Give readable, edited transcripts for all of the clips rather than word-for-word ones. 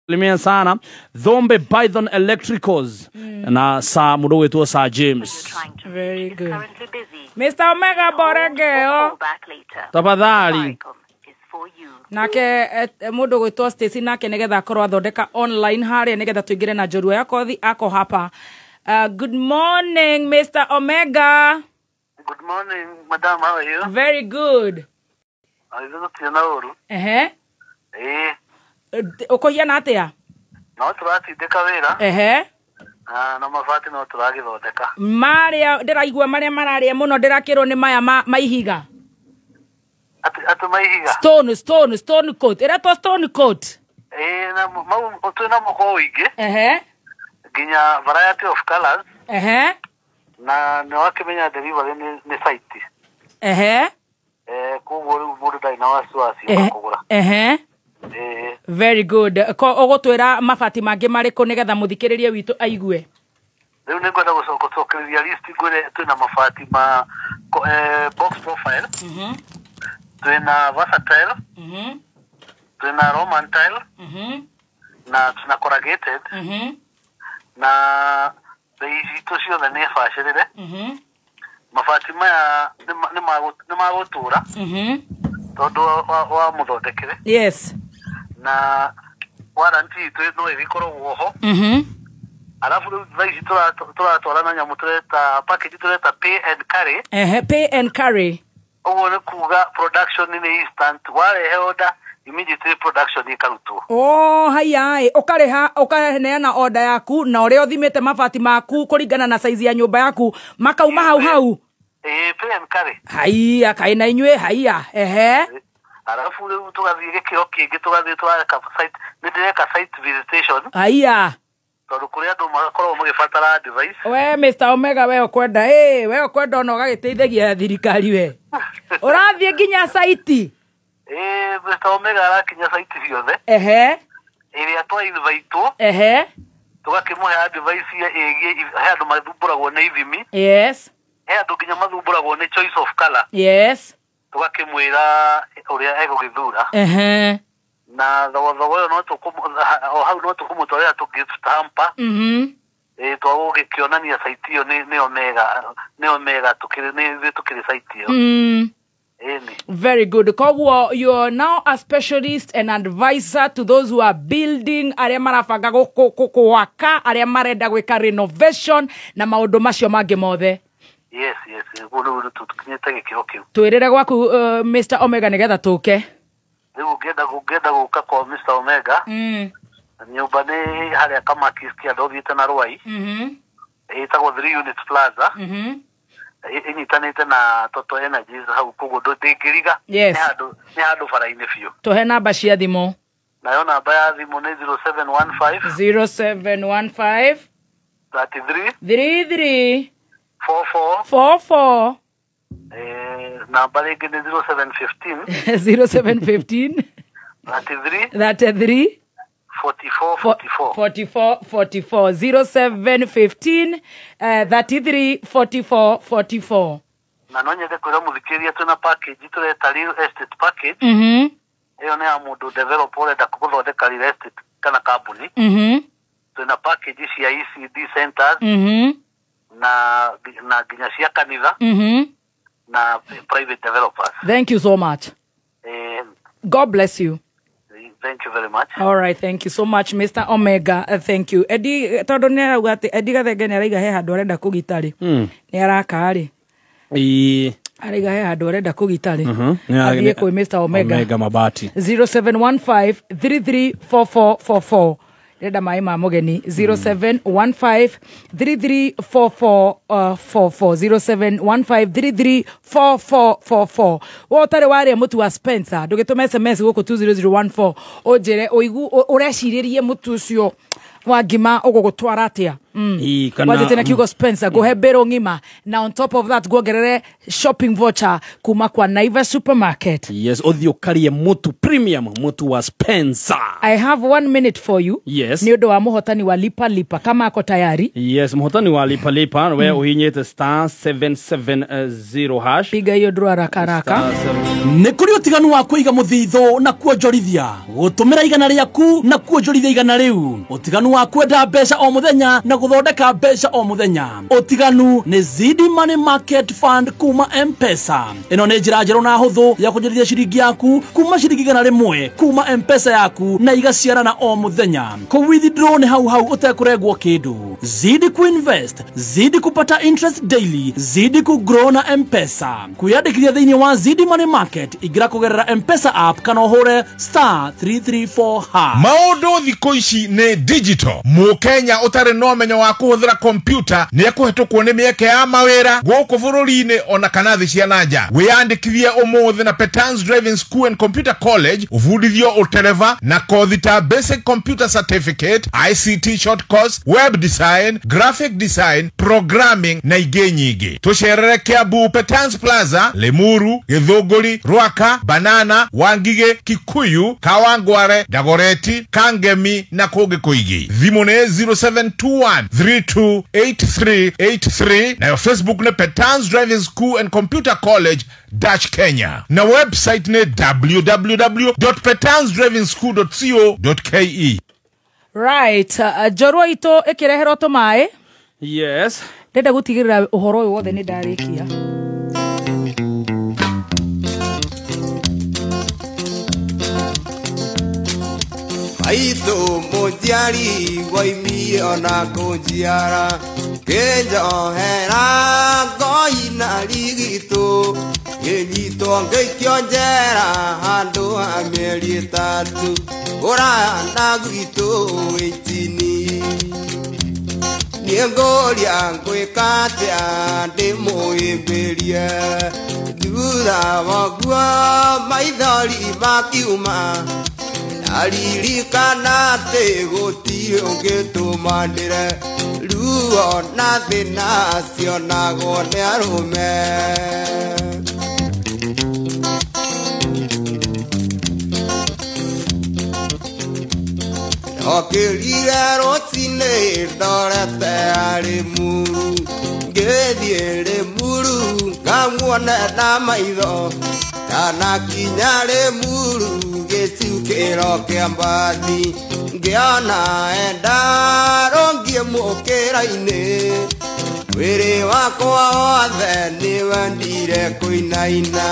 Limia sana Dhombe Python Electricals na sa mudo wetu sa James. Very good. Mr. Omega Borageo. Tafadhali. Nake mudo wetu Stacy nake negetha korwa thondeka online haria negetha tuingire na njorua ya kothi ako hapa. Good morning, Mr. Omega. Good morning, madam. How are you? Very good. Ukohiana atia? No turati dekawira. Na mafati no turagi thondeka. Maria ndiraigua maria mararia muno ndirakirwo ni maya maihiga. Atu maihiga. Stone coat. Era to stone coat. Na mau tuna moko ige. Ginya variety of colors. Na no akimenya delivery ni site. Kugo mudu dai na wasiwasi kugura. Very good. Ko ogotwera mafati mange mariko negetha muthikiririe witu aigue. Riu ningwenda gucokeria list ngure twina mafati ma box profile. Twina versatile. Twina Roman tile. Na tuna corrugated. Na beiji tucio ne fashirire. Mafati maya ni magutura. Todo wa muthondekere. Yes. Na warranty tu no ibikoro woho. Alafu vaisi tora na nyamu tureta package tureta pay and carry. Pay and carry. Owo kuga production in instant wale order immediately production ikarutu. Oh haya ukareha order yaku na ore othimete mafati maku kuringana na size ya nyumba yaku makauma hau. Pay and carry. Haya kaina inywe haya. Alafu leo tugathie gikiro kingi tugathie twaka site ndireka site visitation. Haya. Tondu kuria andu magakorwo magibatara device. We Mr. Omega we okwenda we okwenda no gagiteithagia thirikari we. Urathie ginya site. Mr. Omega arakinya site ciothe. Iria twa invite. Tugakimuhe device ya he andu mathumburagwo ni ithimi. Yes. He andu ginya mathumburagwo ni choice of color. Yes. Tugakimwira uria egugithura. Na thogo no hau no tukumutwara tu gift hamper. Twagukionania site iyo ni Omega tukiri site iyo. Very good. Kogwo you are now a specialist and advisor to those who are building aria marafanga gwaka aria marenda gwika renovation na maundu macio mangi mothe. Yes. Gulu tukinyete gikiro kiu. Twirire gwaku Mr. Omega negetha tuke. Riu ngenda guka kwa Mr. Omega. Nyumba ni haria kama kiskia ndothiite na Rwai. Itagwo 3 unit plaza. Inyitanite na Toto Energies hau kugo ndingiriga. Yes. Ni handu faraine fiu. Tuhe namba cia thimu. Nayo namba ya thimu ni 0715 33 44 namba ringi ni 0715 33 44 0715 33 44. Na no nyende kwira muthikiria tuna package tureta real estate package. Iyo ni amundu developer da kuthondeka real estate kana company. Tuna package cia ECD centers. Na ginya cia kanitha. Na private developers. Thank you so much. God bless you. Thank you very much. All right, thank you so much, Mr. Omega. Thank you. Eddie tondu ni arauga ati Eddie Gathenge ni araiga he handu arenda kugitari. Ni araka ri. Araiga he handu arenda kugitari. Athie kwi Mr. Omega Mabati. 0715 334444. Reda mai ma mugeni 0715 334444 0715 334444. Wotare wari mutu wa Spencer ndugitume SMS guku 20014 ojere oigu ureshiririe mutu ucio wa ngima ugugutwara atia wajete na kiugo Spencer go hebero ngima na on top of that go gerere shopping voucher kuma kwa Naivas supermarket. Yes, othio karie mutu premium mutu wa Spencer. I have 1 minute for you. Yes. Ni odo wa muhotani wa lipa kama ako tayari. Yes, muhotani wa lipa we uhinyete *770 hash. Piga hiyo draw haraka. Ni kuri utiganu wa kuiga muthitho na kuonjorithia gutumira igana riaku na kuonjorithia igana riu utiganu wa kwenda mbeca o muthenya na guthondeka mbeca o muthenya utiganu ni Zidi Money Market Fund kuma M-Pesa. Ino ni njira njerũ na huthu ya kuonjorithia ciringi yaku kuma ciringi igana rimwe kuma M-Pesa yaku na igaciarana o muthenya ku withdraw ni hau utekurengwo kindu. Zidi kuinvest, zidi kupata interest daily, zidi ku grow na M-Pesa. Kuyandikithia thiini wa Zidi Money Market igira kugerera M-Pesa app kana uhure *334 ha. Maundu thikũ ici ni digital. Mukenya utari no menyo wa kuhuthira computer ni ekuhetũkwo ni mieke ya mawira guku bururi-ini ona kana thi cia nanja. Wiyandikithie umuthi na Petans Driving School and Computer College ufundithio utereva na kothi ta Basic Computer Certificate, ICT short course, web design, graphic design, programming na ingĩ nyingĩ. Tucerere Kiambu Petans Plaza, Limuru, Githunguri, Rwaka, Banana, Wangige, Kikuyu, Kawangware, Dagoreti, Kangemi na kũngĩ kũingĩ. Thimu nĩ 0721328383 na Facebook ni Petans Driving School and Computer College Kenya. Na website ni www.petansdrivingschool.co.ke. Right, jorwa ito ekirehero tomae. Yes. Ndenda gutigirira uhoro uyu wothe ni ndarikia. Aito mojari waimi ona kujiara kejo hera goina ligito yenyito ngekionjera handu ameri tatu ora ndagwito itini niengoria kwikatia ndimoimberia dura wagwa maithori makiuma alirikana te gotio ngetumandire ruo na thina cionagwo ni arume okirire rotine ndorete ari muru ngethire muru ngamwona na maitho kana kinyare muru gĩcukĩro kĩa mbathi ngĩona enda rongie mũkĩra-inĩ wĩrĩ wakwa wothe nĩwendire kũinaina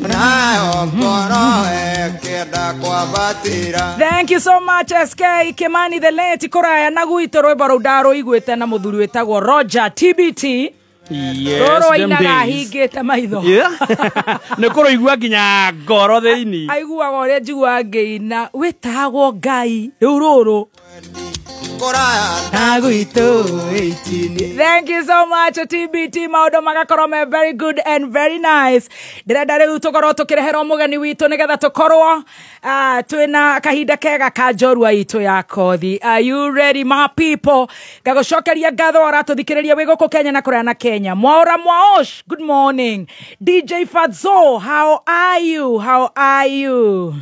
nayo ngoro ĩkĩenda kwambatĩra. Thank you so much SK Kimani the late Koraya na gwitũ rwĩmbo rũu ndarũiguĩte na mũthuri wĩtagwo Roger TBT. Yes, Roro inaga hingĩte maitho. Nĩ kũrũigua nginya ngoro thĩinĩ. Aiguaga ũrĩa njigua ngĩina wĩtagwo Ngai rĩu rũrũ. Thank you so much TBT. Maũndũ magakorwo me very good and very nice. Ndĩrenda rĩu tũkorwo tũkĩreherwo mũgeni witũ nĩgetha tũkorwo twĩna kahinda kega ka njorua itũ ya kothi. Are you ready my people? Ngagũcokeria ngatho ũratũthikĩrĩria wĩ gũkũ Kenya na kũrĩa na Kenya. Mwaura Mwaosh, good morning. DJ Fadzzo, how are you? How are you?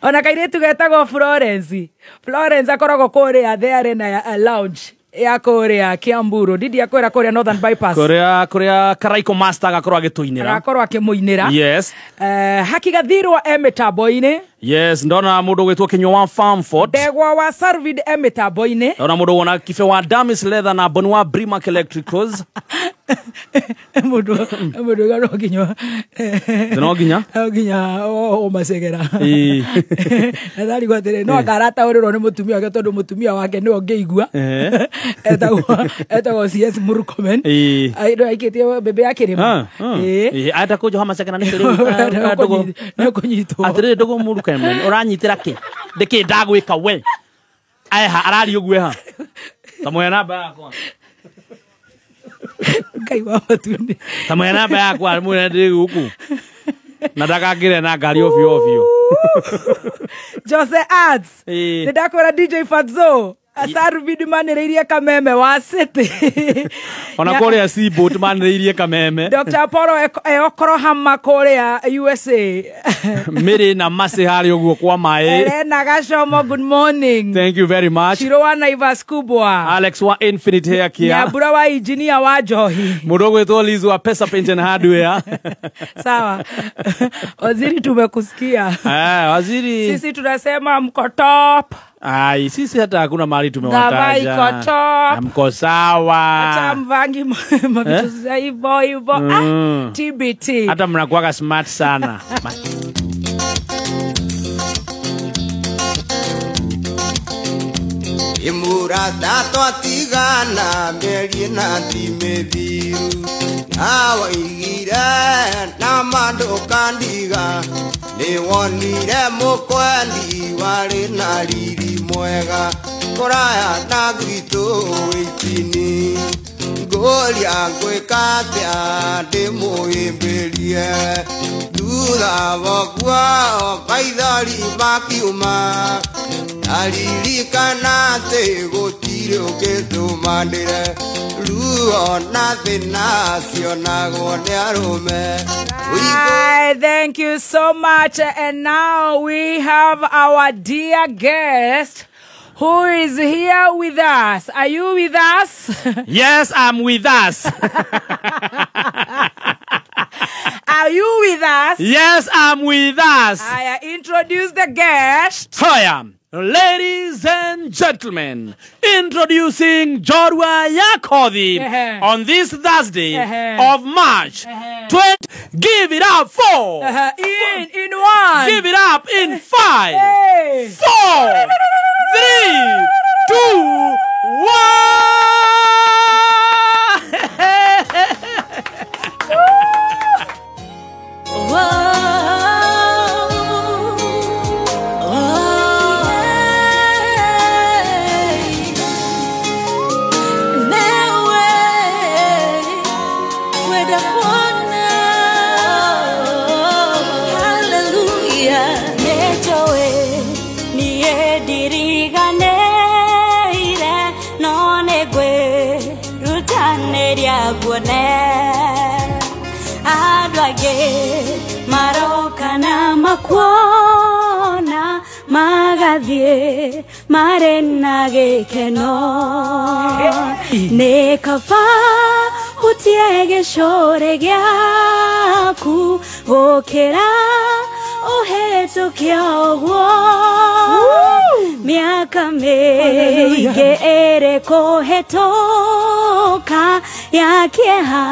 Ona kairĩtu getagwo Florence akoragwo kũrĩa there na lounge ya kũrĩa Kiamburu. Didi akwĩra kũrĩa Northern Bypass. Kũrĩa Karaiko Master agakorwo agĩtũinĩra. Agakorwo akĩmũinĩra. Yes. Hakigathirwo emitambo-inĩ. Yes, ndona mũndũ gwĩtwo Kinyua wa Farmfort. Ndegwa wa Sarvid emitambo-inĩ. Ndona mũndũ wona Kibe wa Damis Leather na Boni wa Brimac Electricals. Mũndũ garo Kinyua. No nginya o macegera. Athari gwatere no akarata ũrĩrwo nĩ mũtumia wake tondũ mũtumia wake nĩ ongĩigua. Etagwo CS Murkomen. Aido aikĩtie bebe yake rĩmwe. Ata kũjoha macegera nĩ rĩu. Nĩ kũnyitwo. Atĩrĩ ndũgũ Murkomen ũranyitĩra kĩ? Ndĩkĩ ndagwĩka we. Aiha arari ũguo ha. Tamoya namba yakwa. Ngai wa matuni. Tamoya namba yakwa mwene ndĩ gũkũ. Nataka ngire na ngari ovyo. Jose Ads. Nĩndakwĩra DJ Fatso. Asaru bidi manĩrĩirie kameme wa City. Ona kũrĩa Seaboat manĩrĩirie kameme. Dr. Apollo Eokoro Hama kũrĩa USA. Mĩrĩ na Masi harĩ ũguo kwa maĩ. Elena Gashomo, good morning. Thank you very much. Shiro wa Naivas kubwa. Alex wa Infinite Hair Care. Nyambura wa engineer wa Johi. Mũndũ gwĩtwo Liz wa Pesa Paint and Hardware. Sawa. Waziri tumekusikia. Waziri. Sisi tunasema mko top. Ai, sisi hata hakuna mahali tumewataja. Na iko top. Mko sawa. Hata mvangi mavitu za hivyo. TBT. Hata mnakuwaga smart sana. Imurata twatigana meri na timethiru awa igira na mando kandiga ni wonire mukwendi wari na riri mwega koraya na gwito itini ngoria ngwikatia ndimuhimbirie thutha wogua maithori makiuma aririkana te gutire ũngĩtũmanĩre ruo na thĩna cionagwo nĩ arũme. Thank you so much. And now we have our dear guest who is here with us. Are you with us? Yes, I'm with us. Are you with us? Yes, I'm with us. I introduce the guest. Hiya, ladies and gentlemen, introducing Jorwa Yakodhi on this Thursday of March 20. Give it up for in one. Give it up in 5, 4, 3, 2, 1. Marokana makuona magadhie marena gĩkeno nĩ kaba hutie gĩcore gĩaku gũkĩra ũhetũkia ũguo mĩaka mĩingĩ ĩrĩ kũhetũka ya kĩeha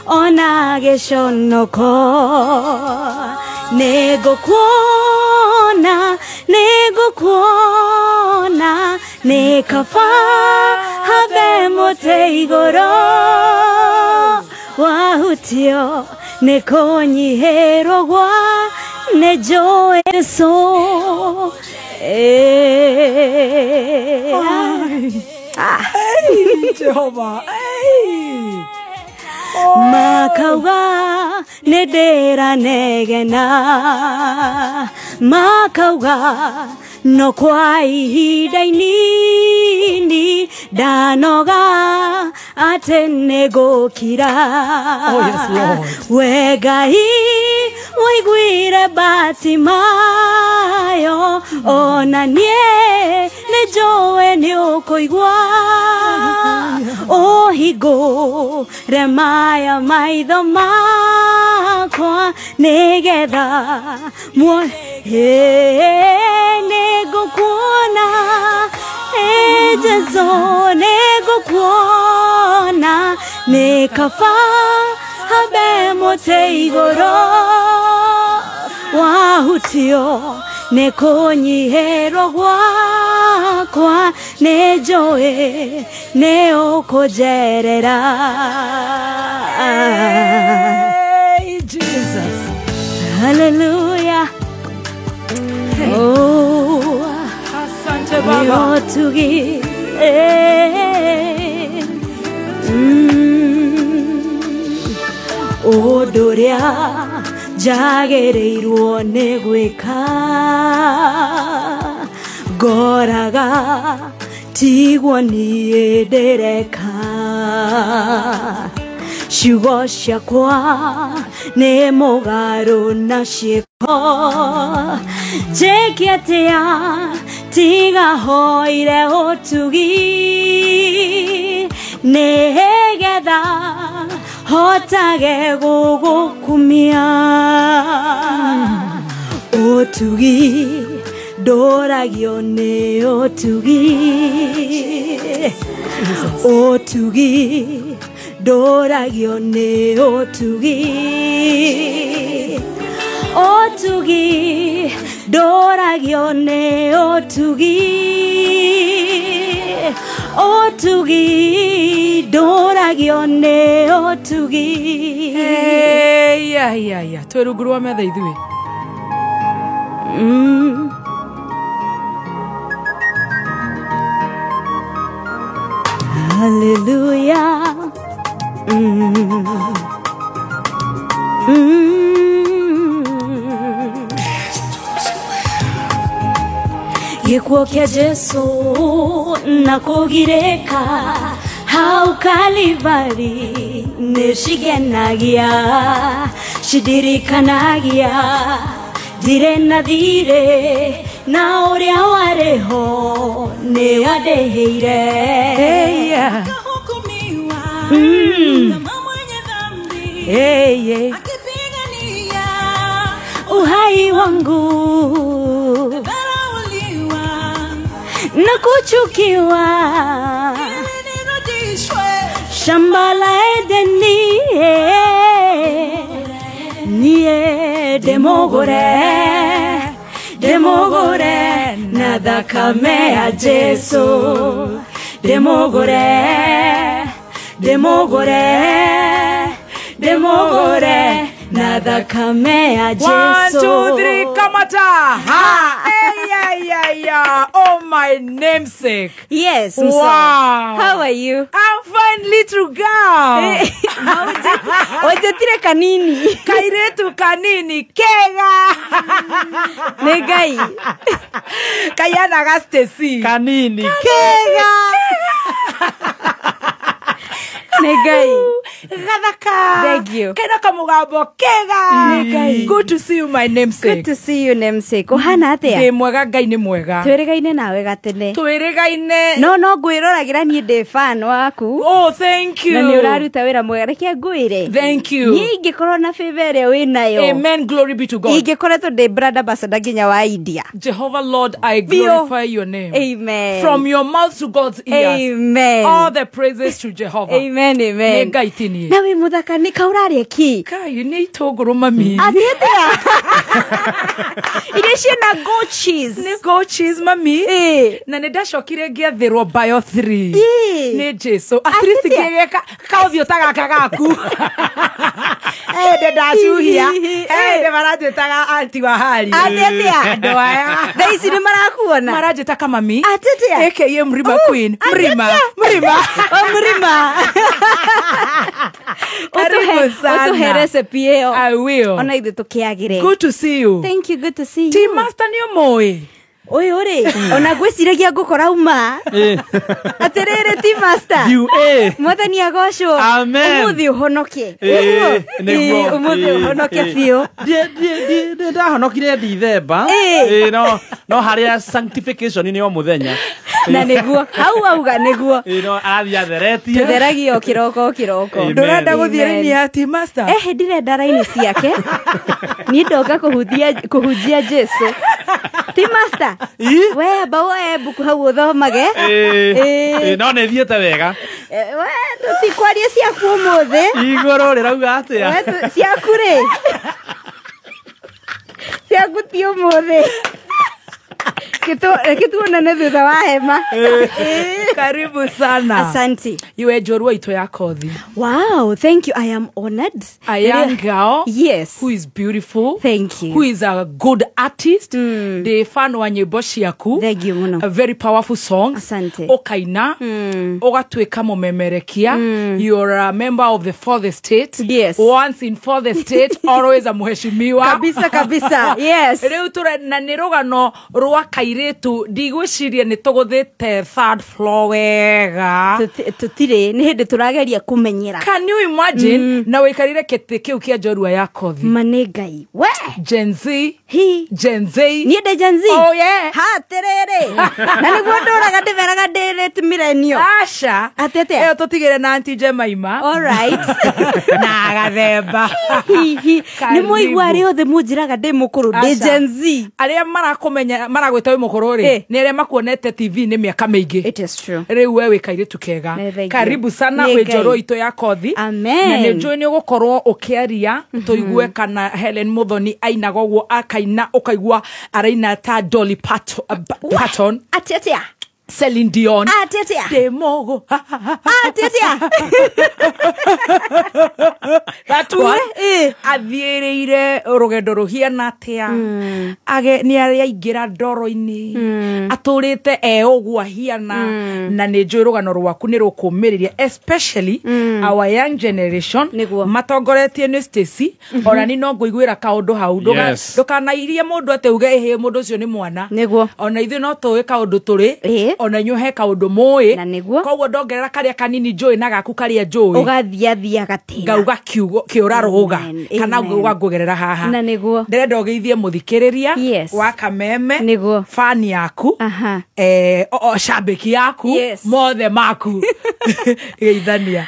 ona gĩconoko nĩngũkuona nĩ kaba habe mũtĩ igũrũ wahutio nĩ kũnyihĩrwo gwa nĩ njũĩ so Jehovah. Makauga nĩndĩranegena makauga no kwa ihinda inini ndanoga atĩ nĩngũkira we Ngai waiguire Batimayo ona niĩ nĩnjũĩ nĩũkũigua ũhingũre maya maitho makwa nĩgetha nĩngũkuona Jesu nĩngũkuona nĩ kaba habe mũtĩ igũrũ wahutio nĩ kũnyihĩrwo gwakwa nĩ njũĩ nĩ ũkũnjerera. Jesus. Hallelujah. Oh, Asante Baba. Yotugi. Odoria njagereirwo nĩ gwĩka ngoraga tigwo niĩ ndĩreka ciugo ciakwa nĩ mũgarũ na ciĩko njĩke atĩa tiga hoire ũtugi nĩgetha hotage gũgũkumia ũtugi ndũragio nĩ ũtugi ũtugi ndũragio nĩ ũtugi ũtugi ndũragio nĩ ũtugi ũtugi ndũragio nĩ ũtugi ya twĩrungũrwa metha ithuĩ Hallelujah. Gĩkuũ kĩa Jesu na kũgirĩka hau Kalivari nĩ cigenagia cindirikanagia ndirĩ na thirĩ na ũrĩa warĩ ho nĩ wandĩhĩire uhai wangu na kuchukiwa shamba la Edeni nie demogore na thakame ya Jesu demogore na thakame ya Jesu. 1, 2, 3, kamata. Ha! Yeah. Oh, my namesake. Yes, wow. How are you? I'm fine, little girl. Wajatire kanini. Kairetu kanini. Kega. Negai. Kayana gastesi. Kanini. Kega. Negai. Gadaka. Thank you. Kena kamugambo. Kega. Negai. Good to see you, my namesake. Good to see you, namesake. Ohana atia? Ndĩ mwega, Ngai nĩ mwega. Twĩrĩgaine nawe gatene. Twĩrĩgaine. No ngwĩroragira niĩ ndĩ fan waku. Oh, thank you. Na nĩ ũraruta wĩra mwega. Reke ngwĩre. Thank you. Niĩ ingĩkorwo na favor ĩrĩa wĩnayo. Amen. Glory be to God. Ingĩkoretwo ndĩ brother ambassador nginya wa India. Jehovah Lord, I glorify your name. Amen. From your mouth to God's ears. Amen. All the praises to Jehovah. Amen. Nĩ Ngai tinie. Na wĩ mũthaka nĩ kaũrarĩa ki? Kai nĩ itũngũrũ mami. Atĩtia. Iria ciĩna goat cheese. Nĩ goat cheese mami. Na nĩ ndacokire ngĩathĩrwo bio 3. Nĩ Jesu. At least ngĩgeka kaũthiũ ta gaka gaku. Ndĩ ndacuhia. Ndĩ maranjĩtaga anti wa hari. Atĩtia. Andũ aya. Thaa ici nĩ marakuona. Maranjĩta mami. Atĩtia. AKA Mrima Queen. Mrima. Mrima. Utuhe recipe ĩyo. I will. Ona ithuĩ tũkĩagĩre. Good to see you. Thank you, good to see you. Team Master nĩ ũmũĩ. Ũyũ rĩ, ona ngwĩciragia ngũkora uma. Atĩrĩrĩ Team Master. Mwathani agocwo. Amen. Ũmũthĩ ũhonoke. Nĩguo. Ũmũthĩ ũhonoke biũ. Ndahonokire Dithemba. No harĩa sanctification nĩ o mũthenya. Na nĩguo hau auga nĩguo. Arathiĩ atheretie. Tũtheragia o kĩroko. Ndũrenda gũthiĩ raini ya Team Master? Ndirenda raini ciake. Niĩ ndoka kũhunjia Jesu. Team Master. We amba woe mbuku hau ũthomage. No nĩ thiĩte wega. We tũtikwaria ciaku ũmũthĩ. Igũrũ rĩrauga atĩa? Ciaku rĩ. Ciaku ti ũmũthĩ. Rekituonane thutha wa hema. Karibu sana. Asante. Iwe njorua ito ya kothi. Wow, thank you. I am honored. A young girl. Yes. Who is beautiful. Thank you. Who is a good artist. The fan wa nyimbo ciaku. Thank you muno. A very powerful songs. Asante. Okaina. Ogatuika mumemerekia. You're a member of the fourth estate. Yes. Once in fourth estate, always a muheshimiwa. Kabisa. Yes. Riu ture na nirugano rwa kairetu ndigwiciria ni tuguthite third floor wega. Tutire ni hindi turageria kumenyera. Can you imagine na wikarire kiti kiu kia njorua ya kothi? Manegai. We. Gen Z. Gen Z. Ni de Gen Z. Oh yeah. Ha terere. Na niguo ndoraga ndiveraga ndirete milenio. Asha. Atete. Eyo tutigire na Auntie Jemaima. All right. Na gathemba. Ni muigwa ri othe munjiraga ndi mukuru ndi Gen Z. Aria marakumenya maragwita wi mukuru ri ni aria makuonete TV ni miaka miingi. It is true. Riu we wikaire tukega. Karibu sana we njoro ito ya kothi. Amen. Na ni njoi ni gukorwo ukiaria tuigue kana Helen Muthoni ainaga uguo akaina ukaigua araina ta Dolly Parton. Atetea. Celine Dion. Atetea. Demogo. Atetea. That one. Athiĩrĩire rũgendo rũhiana atĩa. Age nĩ arĩa aingĩra ndoro-inĩ. Atũrĩte ũguo ahiana. Na nĩ njũĩ rũgano rwaku nĩ rũkũmĩrĩria. Especially our young generation. Matongoretio nĩ Stacy. Ona ni no ngũiguĩra kaũndũ hau. Ndũkanairie mũndũ atĩ uge ehe mũndũ ũcio nĩ mwana. Ona ithuĩ no tũĩ kaũndũ tũrĩ. Ona nyuhe kaundu moe koguo ndongerera karia kanini njoi na gaku karia njoi ugathiathia gatira ngauga kiura ruga kana ngugerera haha na niguo ndirenda ugeithie muthikiriria wa kameme fan yaku shabiki yaku mothe maku geithania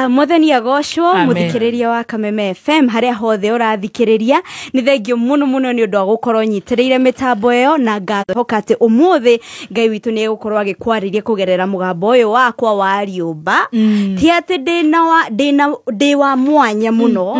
Mutheni agocwo muthikiriria wa Kameme FM haria hothe urathikiriria ni thengio muno ni undu wa gukorwo nyitireire mitambo iyo na ngathoka ati umuthi Ngai witu ni gukorwo agikwariria kugerera mugambo uyu wakwa wa riumba ti ati ndi wa mwanya muno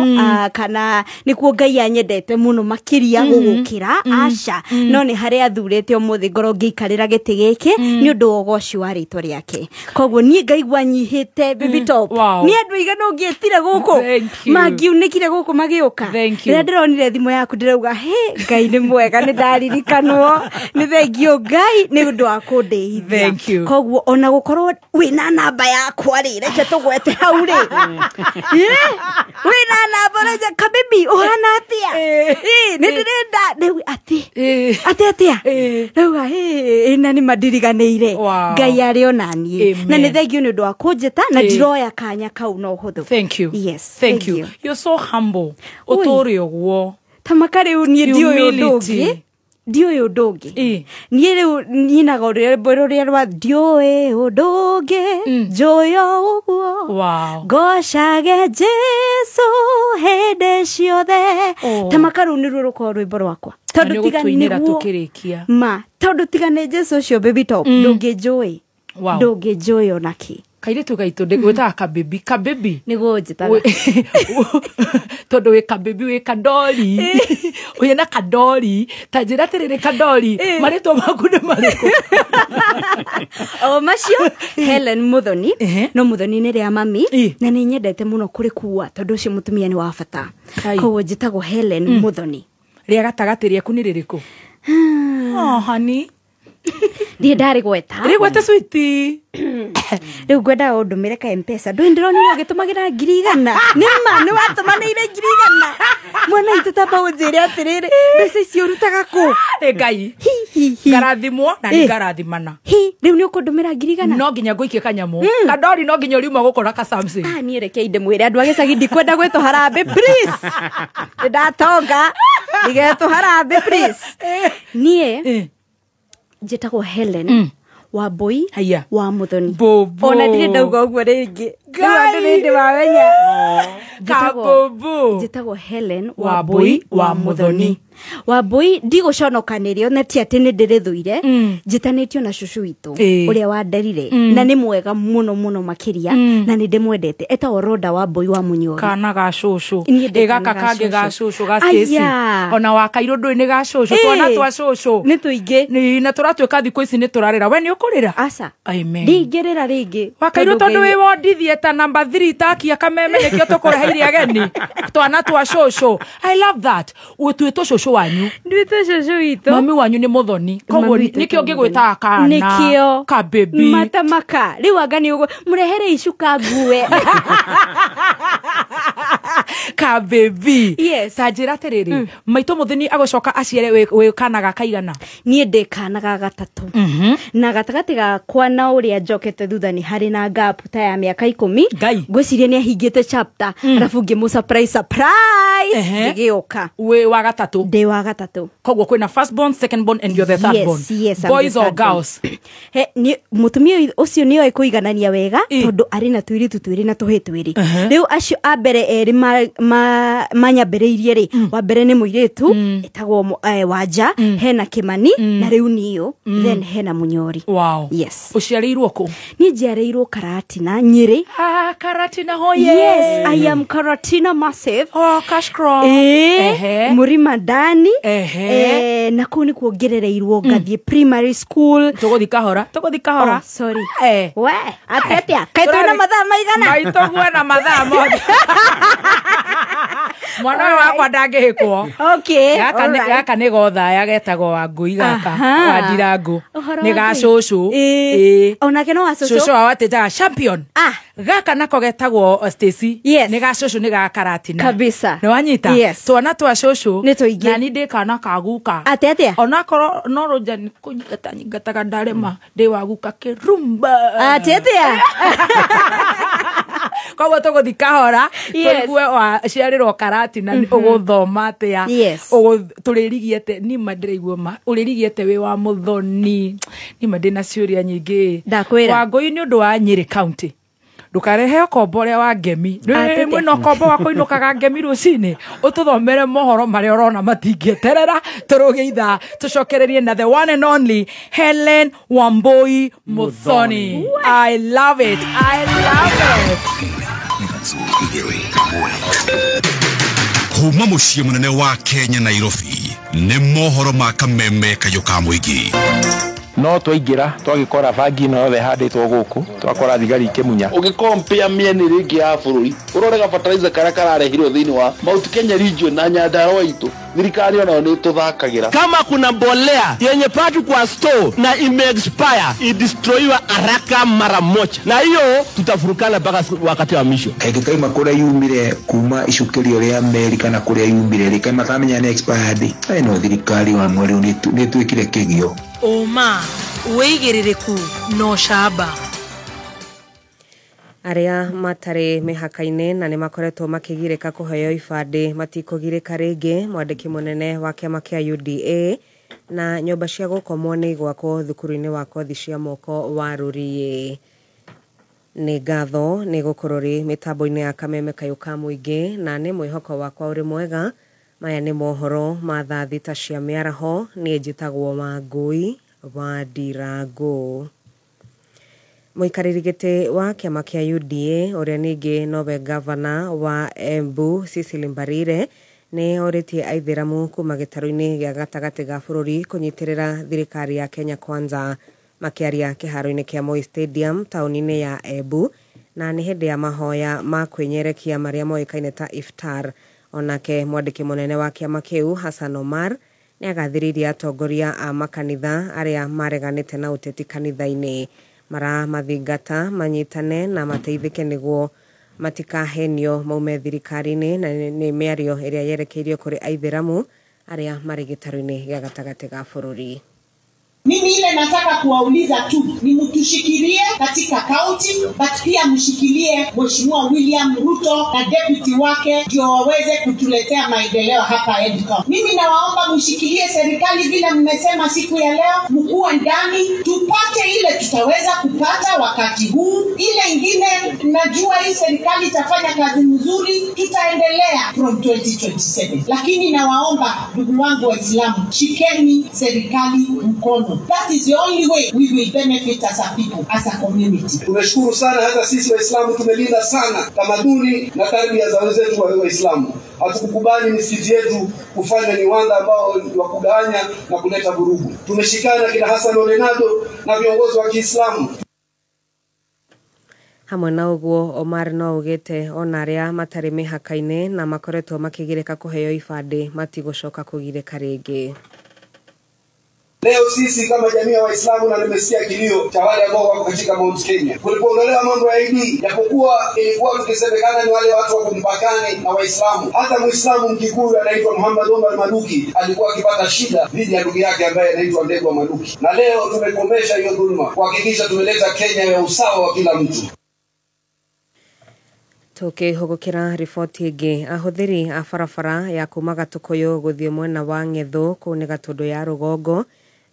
kana nikuo Ngai anyendete muno makiria gugukira aca no ni haria thurete umuthi ngoro ngikarira giti giki ni undu wa ugoci wa ritwa riake koguo ni ngaigwa nyihite baby top ni andu igana ungietire guku magiunikire guku magioka rira ndironire thimu yaku ndirauga Ngai ni mwega ni ndaririkanwo ni thengio Ngai ni undu wa kundihithia koguo ona gukorwo wina namba yakwa ri reke tugwete hau ri wina namba reje kabibi uhana atia ni ndirenda ndewi ati atia rauga ina ni madiriganeire Ngai ari onanie na ni thengio ni undu wa kunjita na ndiroya kanya kau no huthu. Thank you. Yes. Thank you. You're so humble. Otore ogwo. Tamakare ni dio yodogi. Ni nina gore borore rwa dio yodogi. Joyo ogwo. Wow. Goshage Jesu hede ciothe. Tamakaru ni ruko rwimbo rwakwa. Tondu tiganira tukirikia. Tondu tigane Jesu cio baby top. Ndungijoy. Wow. Ndungijoy onaki. Kairitu gaitu ndegweta kabebi niguo njitaga tondu we kabebi we kadoli uye na kadoli tajira tirire kadoli maritwa maku ni mariko macio Helen Muthoni no Muthoni ni ria mami na ni nyendete muno kuri kuwa tondu ucio mutumia ni wa bata koguo njitagwo Helen Muthoni ria gatagati riaku ni ririko honey Ndi ndari gweta sweetie riu gwenda undumire ka M-Pesa ndu ndironire gitumagira 100 nima ni watumanire 100 mwana itutamba unjire atiriri mbeca icio rutaga ku Ngai ngarathimwo na ngarathimana riu ni ukundumira 100 no nginya nguikie kanyamu kadori no nginya riuma gukora ka Samsung ni reke inde mwire andu agicagi ndikwenda gweto harambe please ndatonga ndigeto harambe please nie njitagwo Helen wa boy wa Muthoni ona ndire ndauga uguo ringi Ngai wawenya Kabobu njitagwo Helen Wambui wa Muthoni Wambui ndigũconokanirio na ti atĩ nĩ ndĩrĩthũire njitanĩtio na cucu witũ ũrĩa wandarire na nĩ mwega mũno makĩria na nĩ ndĩmwendete etagwo Roda Wambui wa Munyori kana ga cucu gaka kange ga cucu ga Stacy ona wa Kairũ ndũĩ nĩ ga cucu twana twa cucu nĩ tũingĩ na tũratuĩka thikũ ici nĩ tũrarĩra we nĩ ũkũrĩra aca amen ndingĩrĩra rĩngĩ wa Kairũ tondũ wĩ wondithie ta number 3 takia kameme nĩkĩo tũkũreheire ageni twana twa cucu I love that ũtuĩtwo cucu wanyu ndwĩte cucu witũ mami wanyu nĩ Muthoni koguo nĩkĩo ngĩgwĩtaga kana nĩkĩo ka baby matamaka rĩu anga nĩ ũguo mũrehere icuka ngue ka baby yes ta njĩra atĩrĩrĩ maitũ Muthoni agũcoka aciare wĩ kana ga kaigana niĩ ndĩ kana ga gatatũ na gatagatĩ gakwa na ũrĩa njokete thutha nĩ harĩ na gap ta ya mĩaka 10 ngwĩciria nĩ ahingĩte chapter arabu ngĩmũ surprise ngĩgĩũka wĩ wa gatatũ ndĩ wa gatatũ koguo kwĩna first born second born and you're the third born boys or girls mũtumia ũcio nĩ oĩ kũiganania wega tondũ arĩ na tũirĩtu twĩrĩ na tũhĩ twĩrĩ rĩu acio a mbere erĩ manyambĩrĩirie rĩ wa mbere nĩ mũirĩtu etagwo Wanja hena Kĩmani na rĩu niyo then hena Munyori wow yes ũciarĩirwo kũ niĩ njiarĩirwo Karatina Nyĩrĩ Karatina hoye yes I am Karatina massive cash crop Murima ndani na kũu nĩ kuongerereirwo ngathiĩ primary school tũgũthi kahora sorry we atete kaĩ twĩna mathaa maigana maitũguo na mathaa mothe mwana wakwa ndangĩhĩkwo gaka nĩ gothaya getagwo Wangui gaka wa Ndirangũ nĩ ga cucu onake no wa cucu wa watĩtaga champion gaka nako getagwo Stacy nĩ ga cucu nĩ ga Karatina kabisa nĩ wanyita twana twa cucu nĩ tũingĩ na nĩ ndĩ kana kaguka atete onakorwo no roja nĩ kũnyingataga ndarema ndĩ waguka kĩrumba atete koguo tũgũthi kahora tũigue waciarĩrwo Karatina ũgũthoma atĩa tũrĩrigiete nima ndĩraigua ũrĩrigiete wĩ wa Muthoni nima ndĩna ciũria nyingĩ Wangui nĩ ũndũ wa Nyĩrĩ county ndukarehe kombo ũrĩa wa ngemi mwĩna kombo wa kũinũkaga ngemi rũcinĩ ũtũthomere mohoro marĩa ũrona matingĩeterera tũrũgĩitha tũcokererie na the one and only Helen Wambui Muthoni I love it kuma mũciĩ mũnene wa Kenya Nairobi nĩ mohoro ma kameme kayũ ka mũingĩ no twaingĩra twagĩkora bangi no yothe handĩtwo gũkũ twakora thigari ikĩmunya ũgĩkompea mĩena ĩngĩ ya bũrũri ũrorega fertilizer karĩa kararehirwo thĩinĩ wa Mount Kenya region na Nyandarua itũ thirikari ona nĩ tũthakagira kama kuna mbolea yenye patu kwa store na imeexpire idestroyiwa haraka mara moja na hiyo tutafurukana mpaka wakati wa misho kaima kũrĩa yumire kuma icukirio rĩa Amerika na kũrĩa yumire rĩ kaima tamenya nĩ expired no thirikari wa mweri nĩ twĩkire kĩgio Oma wĩigĩrĩrĩku no camba arĩa matarĩ mĩhaka-inĩ na nĩ makoretwo makĩgirĩka kũheo ibandĩ matikũgirĩka rĩngĩ mwandĩki mũnene wa kĩama kĩa UDA na nyũmba cia gũkomwo nĩ gwakwo thukuru-inĩ wa kothi cia moko wa Rũriĩ nĩ ngatho nĩ gũkũrũri mĩtambo-inĩ ya kameme kayũ ka mũingĩ na nĩ mwĩhoko wakwa ũrĩ mwega maya nĩ mohoro ma thaa thita cia mĩaraho niĩ njĩtagwo Wangui wa Ndirangũ mũikarĩri gĩtĩ wa kĩama kĩa UDA ũrĩa ningĩ nowe gavana wa Embu Cecily Mbarire nĩ orĩtie aithĩramu kuma gĩtarũ-inĩ gĩa gatagatĩ ga bũrũri kũnyitĩrĩra thirikari ya Kenya Kwanza makĩaria kĩharo-inĩ kĩa Moi Stadium taũni-inĩ ya Embu na nĩ hĩndĩ ya mahoya ma kwĩnyerekia marĩa moĩkaine ta iftar onake mwandĩki mũnene wa kĩama kĩu Hassan Omar nĩ agathĩrĩirie atongoria a makanitha arĩa mareganĩte na ũteti kanitha-inĩ maramathingata manyitane na mateithĩke nĩguo matikahenio maume thirikari-inĩ na nĩ mĩario ĩrĩa yerekeirio kũrĩ aithĩramu arĩa marĩ gĩtarũ-inĩ gĩa gatagatĩ ga bũrũri Mimi ile nataka kuwauliza tu ni mtushikilie katika county, but pia mshikilie Mheshimiwa William Ruto na deputy wake ndio waweze kutuletea maendeleo hapa Edcom. Mimi nawaomba mshikilie serikali vile mmesema siku ya leo, mkuwe ndani tupate ile tutaweza kupata wakati huu. Ile ingine najua hii serikali itafanya kazi nzuri, tutaendelea from 2027. Lakini nawaomba ndugu wangu Waislamu, shikeni serikali mkono. That is the only way we will benefit as a people, as a community. Tunashukuru sana, hata sisi Waislamu tumelinda sana tamaduni na tabia za wenzetu wa Waislamu. Hatukukubali misikiti yetu kufanya ni wanda ambao wa kugawanya na kuleta vurugu. Tumeshikana kina Hassan Olenado na viongozi wa Kiislamu. Hamwe na uguo Omar no ugite onaria matari mihaka-ine na makoretwo makigireka kuheo ibande matigocoka kugireka ringi. Leo sisi kama jamii ya Waislamu, na nimesikia kilio cha wale ambao wako katika Mount Kenya kulipoondolewa mambo ya ID, japokuwa ilikuwa tukisemekana ni wale watu wa kumpakani na Waislamu. Hata Muislamu Mkikuyu anaitwa Muhammad Omar Maluki alikuwa akipata shida dhidi ya ndugu yake ambaye anaitwa Ndegwa Maluki, na leo tumekomesha hiyo dhuluma kuhakikisha tumeleta Kenya ya usawa wa kila mtu. Tukihugukira riboti ingi, ahuthiri a barabara ya kuma Gatukuyu guthie mwena wa Ng'ethu kuu ni Gatundu ya Rugongo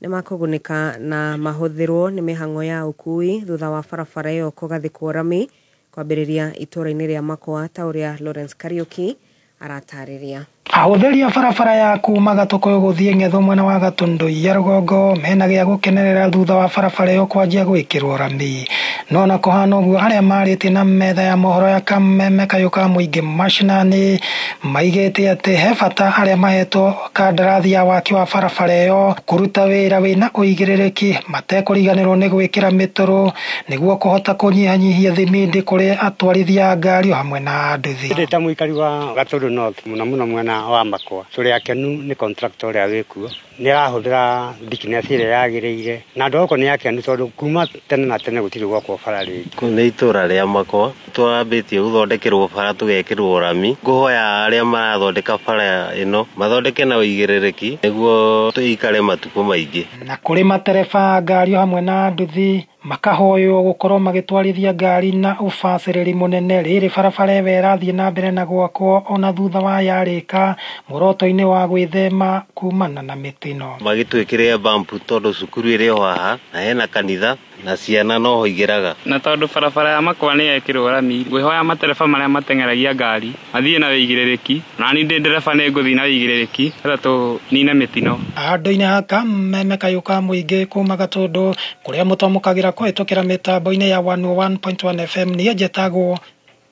ni makugunika na mahuthirwo ni mihango ya ukui thutha wa barabara iyo kugathikwo rami kwambiriria itura-ini ria Makwa ta uria Lawrence Kariuki aratariria. Ahuthiri a barabara ya kuma Gatukuyu guthie Ng'ethu mwena wa Gatundu ya Rugongo mena gia gukenerera thutha wa barabara iyo kwanjia gwikirwo rami. No na kuhana uguo aria marite na metha ya mohoro ya Kameme Kayuka muingi mashinani maigite ati he bata aria mahetwo kandarathi ya waki wa barabara iyo kuruta wira wina uigirereki matekuriganirwo ni gwikira mitoro niguo kuhota kunyihanyihia thimindi kuri atwarithia ngari hamwe na anduthi. Ndita muikari wa Gatundu North muno mwena wa Makwa turi akenu ni contractor ria wikuo ni arahuthira thickness ire yagiriire na ndoko ni akenu tondu kuma tene na tene gutiri gwakwo bara ringi. Ni itura ria Makwa twambitie guthondekerwo bara tugekirwo rami nguhoya aria marathondeka bara ino mathondeke na uigirereki niguo tuikare matuko maingi. Na kuri matereba ngari hamwe na nduthi makahoyo gukorwo magitwarithia ngari na ubaciriri munene riri barabara irathie na mbere na gwakwo ona thutha wa yarika muroto-ini wa gwithema kumana na mitino. Magitwikire bump tondu cukuru iri haha na hena kanitha na ciana no hoigiraga na tondu barabara ya Makwa ni yekirwo rami ngwihoya matereba maria matengeragia ngari mathie na wigirereki na ni ndereba ni nguthi na wigirereki hata tu nina mitino. Andu-ini ha Kameme Kayuka muingi kuma Gatundu kuria mutomukagira kuhitukira mitambo-ini ya 101.1 FM ni jetagwo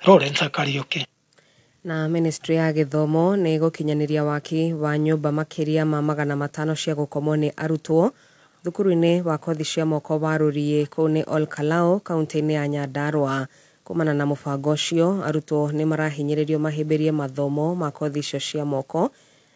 Lawrence Kariuki. Na Ministry ya Githomo ni gukinyaniria waki wa nyumba makiria ma 500 cia gukomwo ni arutwo thukuru-ini wa kothi cia moko wa Rurie kuu ni Olkalao kaunti-ini ya Nyandarua. Kumana na mubango ucio arutwo ni marahinyiririo mahimbirie mathomo ma kothi icio cia moko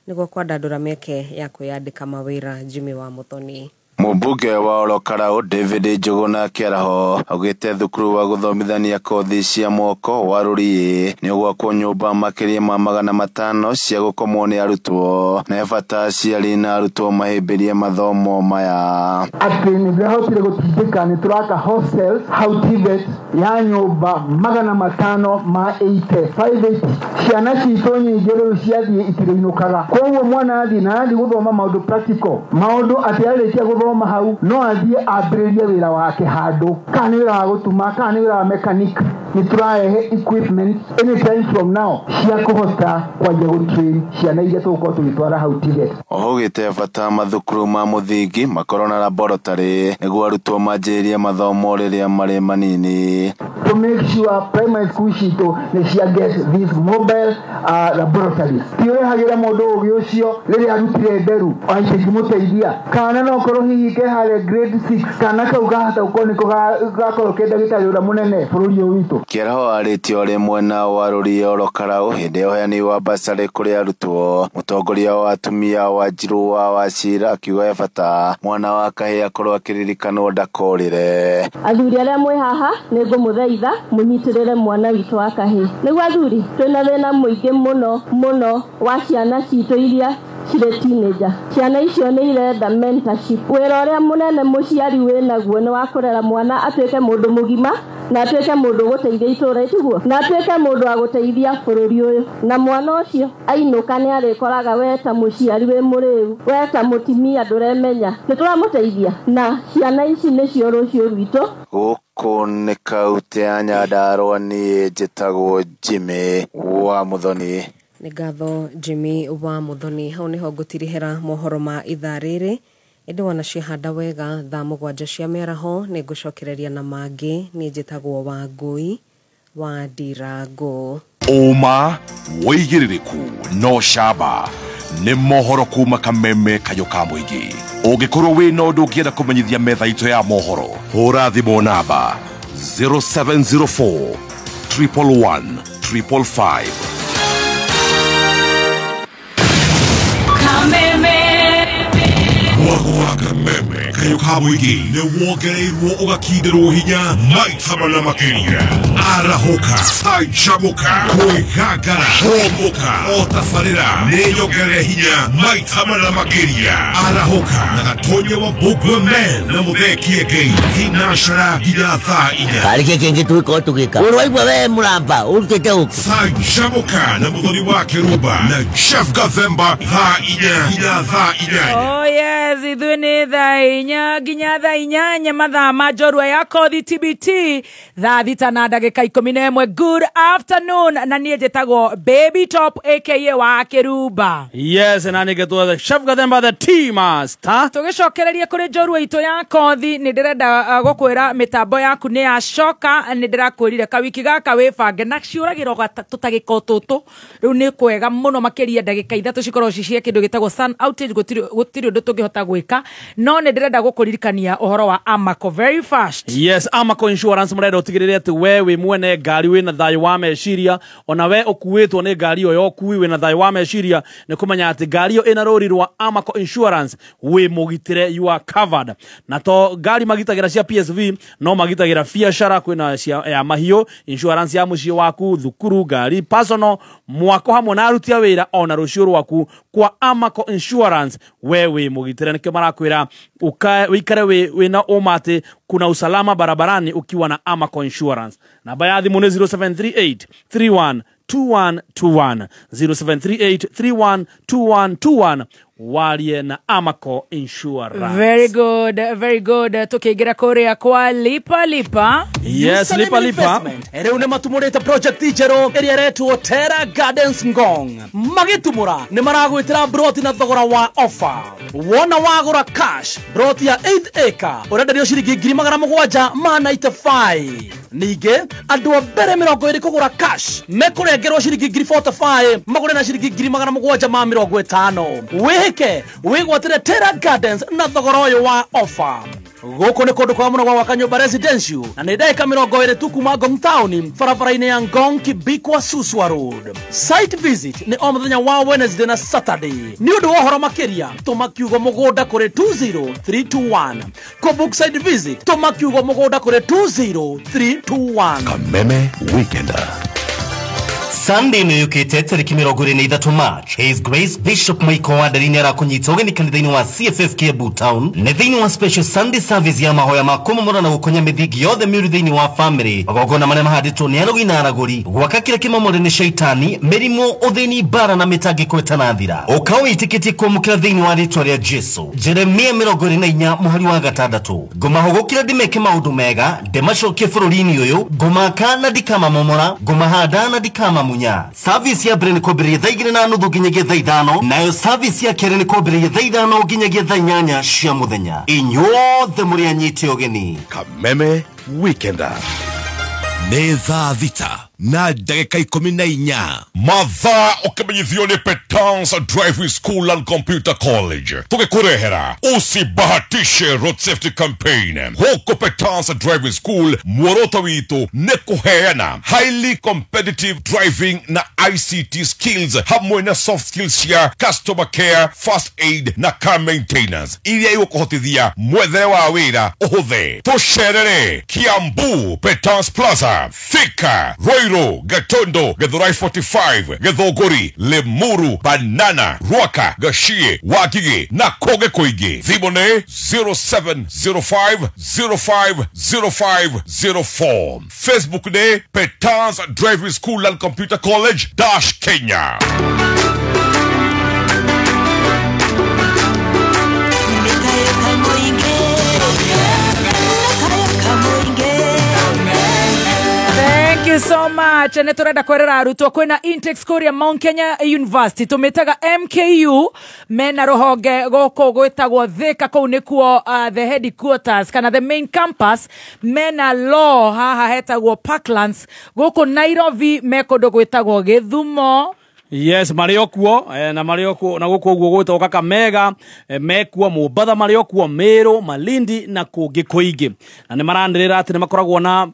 niguo kwandandura mieke ya kwiyandika mawira. Jimmy wa Muthoni. Mumbunge wa Olkalao David Njuguna Kiaraho augite thukuru wa guthomithania kothi cia moko wa Rurie ni gwakwo nyumba makiria ma 500 cia gukomwo ni arutwo na bata aciari na arutwo mahimbirie mathomo maya. Ati nigahotire gutindika ni turaka hostel hautivet ya nyumba 500 ma 80 private ciana citu nyingi riu ciathie itiriinukaga koguo mwana athie na athie guthoma maundu practical maundu ati arikia guthoma mahau no athie ambiririe wira wake handu kana ni wira wa gutuma kana ni wira wa mechanic ni turahe equipment anytime from now cia kuhota kwanja gutrain ciana iria tugukorwo tugitwara hau tiget. Oho gite bata mathukuru ma muthingi makorwo na laboratory niguo arutwo manjirie mathomo riria mari manini. To make sure primary school citu ni cia get these mobile laboratories. Tiwe hagira mundu ugi ucio riria arutire nderu angimuteithia kana no korwo hihi ke hale grade 6 kana kauga hata uko niko gakorwo ke ndagitari ura munene bururi witu. Kiaraho aritio rimwe na wa Rurie Olkalao hindi uheani wa basari kuri arutwo. Mutongoria wa atumia wa Njiru wa Wachira akiuga bata mwana wa kahia akorwo akiririkanwo ndakorire. Athuri aria mwe haha ni ngumuthaitha munyitirire mwana witu wa kahia niguo athuri twina thina muingi muno wa ciana citu iria cirĩ teenager. Ciana icio nĩ irenda mentorship. Wĩra ũrĩa mũnene mũciari wĩnaguo nĩ wa kũrera mwana atuĩke mũndũ mũgima na atuĩke mũndũ gũteithia itũũra ituguo na atuĩke mũndũ wa gũteithia bũrũri ũyũ. Na mwana ũcio ainũka nĩ arĩkoraga we ta mũciari wĩ mũrĩu, we ta mũtimia ndũremenya nĩ tũramũteithia, na ciana ici nĩcio rũciũ rwitũ. Gũkũ nĩ kaũntĩ ya Nyandarua, niĩ njĩtagwo Jimmy wa Muthoni. Nĩ ngatho Jimmy wa Muthoni. Hau nĩho ngũtirihĩra mohoro ma ithaa rĩrĩ. Ĩndĩ wanacihanda wega thaa 7 cia mĩaraho nĩ ngũcokereria na mangĩ. Niĩ njĩtagwo Wangui wa Ndirango. Ũma, wĩigĩrĩrĩku no camba nĩ mohoro kuma Kameme Kayũ ka Mũingĩ. Ũngĩkorwo wĩna ũndũ ũngĩenda kũmenyithia metha itũ ya mohoro, hũra thimũ namba 0704 111 555. Mwako wa Kameme Kayũ ka Mũingĩ nĩ wongereirwo ũgakindĩrwo hinya maita mana makĩria. Arahoka, canjamũka, kwĩgangara, homoka, o tabarĩra nĩ nyongerere hinya maita mana makĩria. Arahoka na gatonye wa Bogwe Men na Mũthee Ngai thinacara nginya thaa 4. Karĩke kĩngĩ twĩko tũgĩka. Ũrwaigua we mũramba ũrutĩte ũkũ. Canjamũka na Mũthoni wa Kĩrumba na Chef Gathemba thaa 4 nginya thaa 8. Oh yes, ithuĩ nĩ thaa 4 nginya thaa 8 mathaa ma njorua ya kothi TBT. Thaa 6 na ndagĩka 11. Good afternoon. Na niĩ njĩtagwo Baby Top aka wa Kĩrumba. Yes, na nĩgetwo Chef Gathemba the tea master. Tũgĩcokereria kũrĩ njorua itũ ya kothi. Nĩ ndĩrenda gũkwĩra mĩtambo yaku nĩ yacoka. Nĩ ndĩrakwĩrire kawiki gaka wĩbange na ciũragĩro tũtagĩko tũtũ. Rĩu nĩ kwega mũno makĩria ndagĩka 3 cikorwo cia kĩndũ gĩtagwo sun outage. Gũtirĩ ũndũ tũngĩhota gwĩka, no nĩ ndĩrenda gũkũririkania ũhoro wa Amaco very fast. Yes, Amaco Insurance mũrenda ũtigĩrĩre atĩ we wĩ mwene ngari wĩna thayũ wa meciria, ona we ũkuĩtwo nĩ ngari ĩyo ũkui wĩna thayũ wa meciria, nĩ kũmenya atĩ ngari ĩyo ĩna rũri rwa Amaco Insurance wĩ mũgitĩre, you are covered. Na to ngari magitagĩra cia PSV, no magitagĩra biacara, kwĩna cia ya mahiũ, insurance ya mũciĩ waku, thukuru, ngari personal, mwako hamwe na aruti a wĩra, ona rũciũ rwaku kwa Amaco Insurance we wĩ mũgitĩre. Nĩkĩo marakwĩra uikare wĩna ũma atĩ kuna usalama barabarani ukiwa na Amaco Insurance. Namba ya thimũ nĩ 0738 31 2121 0738 31 2121. warie na Amaco Insurance. Very good, very good. Tukĩingĩra kũrĩa kwa lipa. Yes, lipa. Rĩu nĩ matumũrĩte project njerũ ĩrĩa ĩretwo Terra Gardens Ngong. Magitumũra nĩ maragwĩtĩra broti na thogora wa offer. Wona wagũra cash, broti ya 8 acre ũrenderio ciringi 795. Ningĩ andũ a mbere 20 kũgũra cash mekũrengerwo ciringi 45 magũre na ciringi 750. Wĩhĩke wĩgwatĩre Terra Gardens na thogora ũyũ wa offer. Gũkũ nĩ kũndũ kwa mũno gwa gwaka nyũmba residential na nĩ ndagĩka 20 tu kuma Ngong Town, barabara-inĩ ya Ngong Kibikwa Suswa Road. Site visit nĩ o mũthenya wa Wednesday na Saturday. Nĩ ũndũ wa ũhoro makĩria tũma kiugo mũgũnda kũrĩ 20321. Book site visit tũma kiugo mũgũnda kũrĩ 20321. Kameme Weekender. Sunday nĩ yũkĩte tarĩki 23 March. His Grace Bishop Michael Wanderi nĩ arakũnyita ũgeni kanitha-inĩ wa CFF Kiambu Town nĩ thĩinĩ wa special Sunday service ya mahoya ma kũmũmũra na gũkonya mĩthingi yothe mĩũru thĩinĩ wa family. Magongona marĩa mahandĩtwo nĩ arogi na aragũri gwaka kĩrĩa kĩmamũre nĩ shaitani, mĩrimũ, ũthĩni, mbara na mĩtangĩko ĩtanathira. Ũka wĩtĩkĩtie kwamũkĩra thĩinĩ wa rĩtwa rĩa Jesu. Jeremia 24 mũhari wa 6. Ngũmahũgũkĩra ndĩmeke maũndũ mega, ndĩmacokie bũrũri-inĩ ũyũ, ngũmaka na ndikamamomora, ngũmahanda na ndikamamunya. Service ya mbere nĩ kwambĩrĩria thaa 2:30 nginyagia thaa 5, nayo service ya kerĩ nĩ kwambĩrĩria thaa 5 nginyagia thaa 8 cia mũthenya. Inyuothe mũrĩ anyite ũgeni. Kameme Weekender. Nĩ thaa 6 na ndagĩka 14. Mathaa ũkĩmenyithio nĩ Petance Driving School and Computer College. Tũgĩkũrehera usibahatishe road safety campaign. Huko Petance Driving School muoroto witũ nĩ kũheana highly competitive driving na ICT skills hamwe na soft skills cia customer care, first aid na car maintenance iria igũkũhotithia mwethere wa wĩra ũhũthe. Tũcerere Kiambu Petance Plaza, Thika, Royal Ruiru, Gatondo, Githurai 45, Githunguri, Limuru, Banana, Ruaka, Gashie, Wagige, na Koge Koige. Thimone 0705050504. Facebook ne Petans Driving School and Computer College Dash Kenya. Thank you so much. Ne turenda kwerera arutwo kwina Intex Korea Mount Kenya University tumetaga MKU mena rohonge goko gwetagwo Thika kou nikuo the headquarters kana the main campus mena law haha hetagwo Parklands goko Nairobi mekondo gwetagwo Githumo. Yes, Mariokuo, na Mariokuo, na guko gwetagwo Kakamega, mekuo Mombatha Mariokuo, Meru, Malindi na Kogi Koigi. Na ne marandirira ati ne makoragwo na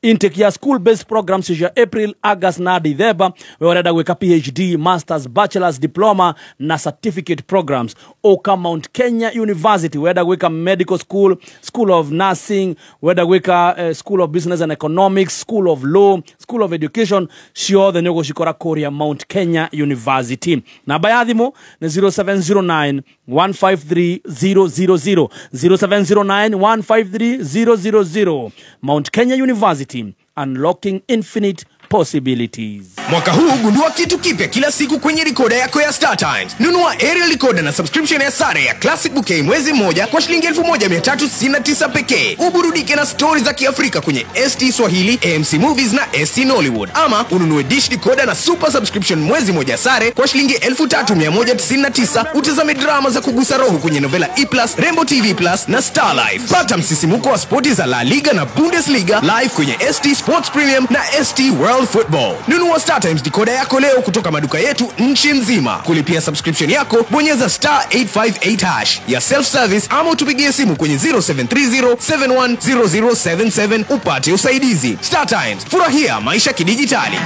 intake ya school based programs ya April, August na December. We orenda gweka PhD, Masters, Bachelor's, Diploma na Certificate programs. Oka Mount Kenya University, we orenda gweka Medical School, School of Nursing, we orenda gweka School of Business and Economics, School of Law, School of Education, sure the nyogo shikora Korea Mount Kenya University. Namba ya thimu ni 0709 153 000 0709 153 000. Mount Kenya University, unlocking infinite possibilities. Mwaka huu gundua kitu kipya kila siku kwenye recorder yako ya Star Times. Nunua aerial recorder na subscription ya sare ya Classic Bouquet mwezi mmoja kwa shilingi 1369 pekee. Uburudike na stories za Kiafrika kwenye ST Swahili, AMC Movies na ST Nollywood. Ama ununue dish decoder na super subscription mwezi mmoja sare kwa shilingi 3199 utazame drama za kugusa roho kwenye Novela E+, Rainbow TV+ na Star Life. Pata msisimuko wa sporti za La Liga na Bundesliga live kwenye ST Sports Premium na ST World Football. Nunua Star Times decoder yako leo kutoka maduka yetu nchi nzima. Kulipia subscription yako bonyeza *858# ya self service ama tupigie simu kwenye 0730710077 upate usaidizi. Star Times, furahia maisha kidijitali.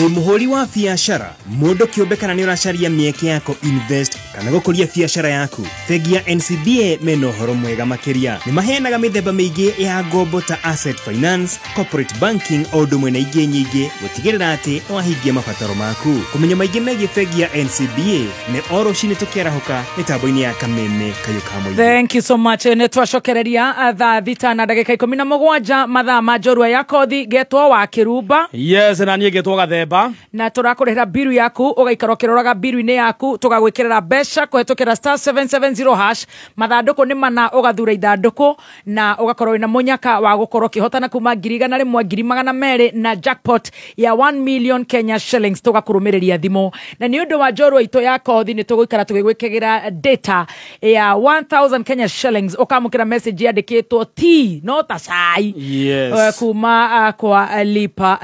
Muhuri wa biashara mundu kiumbe kana ni uracaria mieke yako invest kana gukuria biashara yaku. Bengi ya NCBA meno horo mwega makiria ni maheanaga mithemba mingi ya ngombo ta asset finance, corporate banking o ndumwe na ingi nyingi gutigirira ati wahingia mabataro maku. Kumenya maingi megie bengi ya NCBA ne oro shini tukerahuka mitambo-ini ya Kameme Kayuka Moithi. Thank you so much. Ne twacokereria thaa thita na ndagika 17 mathaa ma njorua ya kothi getwo wa Kiruba. Yes, na nie getwo Gathemba na turakurehera biru yaku ugaikara kiroraga biru-ini yaku tugagwikirira besha kuhetukira *770# mathanduku ni mana ugathura ithanduku na ugakorwo wina munyaka wa gukorwo kihotana kuma 1,100 2,200 na jackpot ya 1 million Kenya shillings tugakurumiriria thimo. Na ni undu wa njorua ito ya kothi ni tugwikara tugigwikigira data ya 1000 Kenya shillings ukamukira message yandikitwo T not a sai. Yes. Kuma kwa lipa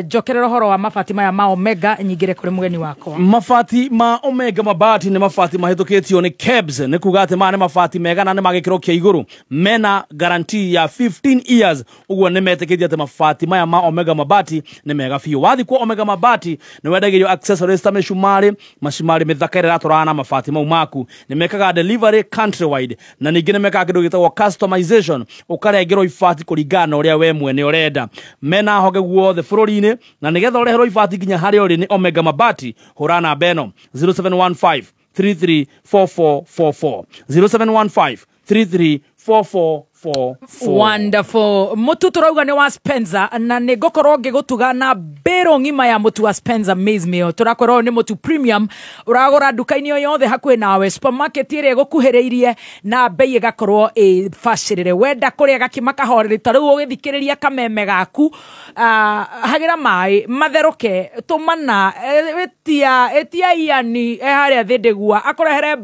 jokerero horo wa mafati maya ma Omega nyingire kuri mugeni wako. Mafati ma Omega mabati ni mafati mahetoketio ni KEBS ni kugate ma ni mafati mega na ni magikiro kia iguru mena guarantee ya 15 years uguo ni meteketia te mafati maya ma Omega mabati ni mega fiyo. Wathi kwa Omega mabati ni wedagirio accessories ta meshumari mashimari mithakere ratorana mafati mau maku ni mekaga delivery countrywide na ningine meka kido gitagwo customization ukare agiro ifati kuringana uria we mwene urenda mena hoge guothe bururi-ini na nigetha urehero ifati ginya hari uri ni Omega mabati hurana beno 0715 334444 0715 334444. Wonderful. Mutu turauga ni wa Spencer na ni gokorwo ngigutuga na bero ngima ya mutu wa Spencer maize meal. Turakorwo ni mutu premium uragura duka-ini yo yothe hakuhi nawe supermarket ire gukuhiriirie na bei igakorwo fashirire wenda kuria gakimaka horeri taru ugithikiriria Kameme gaku hagira mai matheruke tumana etia iani haria thindegua akorehere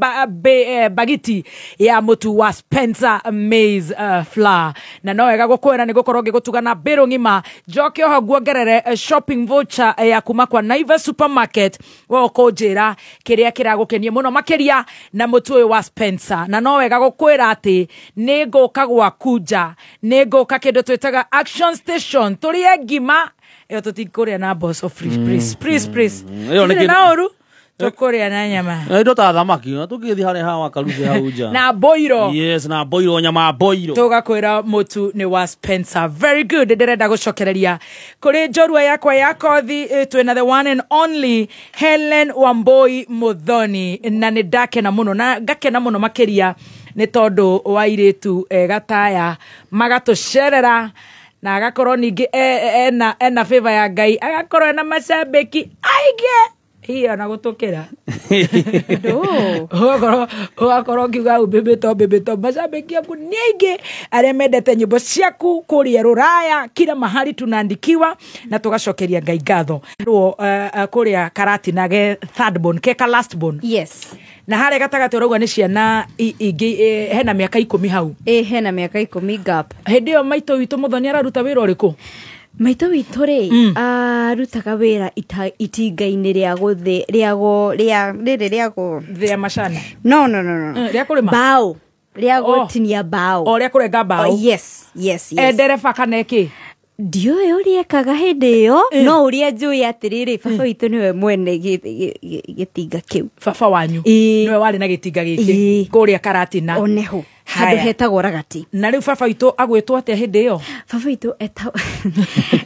bagiti ya mutu wa Spencer maize flour na no wega gukwera ni gukorwo ngigutuga na bero ngima joke ho guongerere shopping voucher ya kuma kwa Naivas supermarket wo kujira kiria kiragukenie muno makiria na mutu wa Spencer na no wega gukwera ati ni nguka gwa kuja ni nguka kindu twitaga action station turie ngima iyo tutikuria na boss of please yo ni naoru tukuria na nyama ndo ta thamaki na tugithi hare hawa karuze hau nja na boiro. Yes, na boiro, nyama boiro. Tugakwira mutu ni wa Spencer. Very good. Ndirenda gucokereria kuri njorua yakwa ya kothi twina the one and only Helen Wamboi Muthoni, na ni ndakena muno na ngakena muno makiria ni tondu wa iritu gataya magatucerera na agakorwo ningi ena favor ya Ngai, agakorwo ena macambiki aige hiyo na gutukira ugakorwo ngiuga bebeto macambiki aku ningi aria mendete nyimbo ciaku kuria Ruraya kila mahali tunaandikiwa na tugacokeria Ngai ngatho kuria Karati nage third born keka last born. Yes. Na hare gatagati urauga ni ciana ingi hena miaka 10 hau. Hena miaka 10 gap. Hindi yo maito witu Muthoni araruta wira uriku? Maito witu ri arutaga wira itinga-ini ria guthi riago thia macani. No ria kurima bao ria gutinia bao. O ria kurenga bao. Yes. Ndereba kana eki ndiyo uriekaga hindi yo no uria njui atiriri baba witu niwe mwene gitinga kiu. Baba wanyu niwe wari na gitinga giki kuria Karatina oneho handu hetagwo Ragati. Na riu baba witu agwitwo atia hindi yo? Baba witu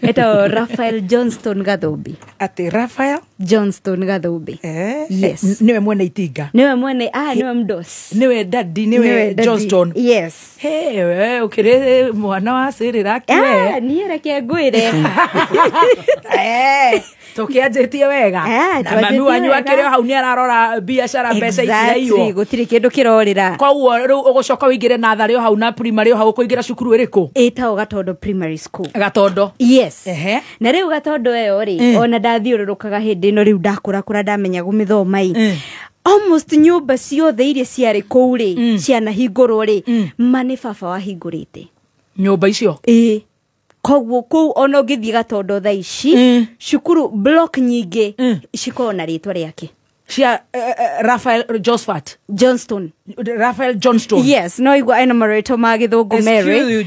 eta Raphael Johnston Gathumbi. Ati Raphael Johnston Gathumbi. Yes. Niwe mwene itinga. Niwe mwene niwe mdos. Niwe daddy niwe Johnston. Yes. Hey we ukire mwana wa sirira kiwe. Ni reke ngwire. Tukianjitie wega. Na mami wanyu akire hau ni ararora biashara mbeca ikiraio. Gutiri kindu kirorira. Koguo riu ugucoka wingire nathari hau na primary hau kuingira cukuru iriku? Etao Gatondo Primary School. Gatondo. Yes. Na riu Gatondo eyo ri ona ndathiururukaga hindi no riu ndakura ndamenya gumithoma almost nyumba ciothe iria ciari kuu ri ciana hingurwo ri mani baba wa hingurite nyumba icio. Koguo kuu ona ngithii Gatondo thaa ici cukuru block nyingi cikorwo na ritwa riake cia Raphael Johnston. Raphael Johnston. Yes, no igwa ena marito ma githungu Mary.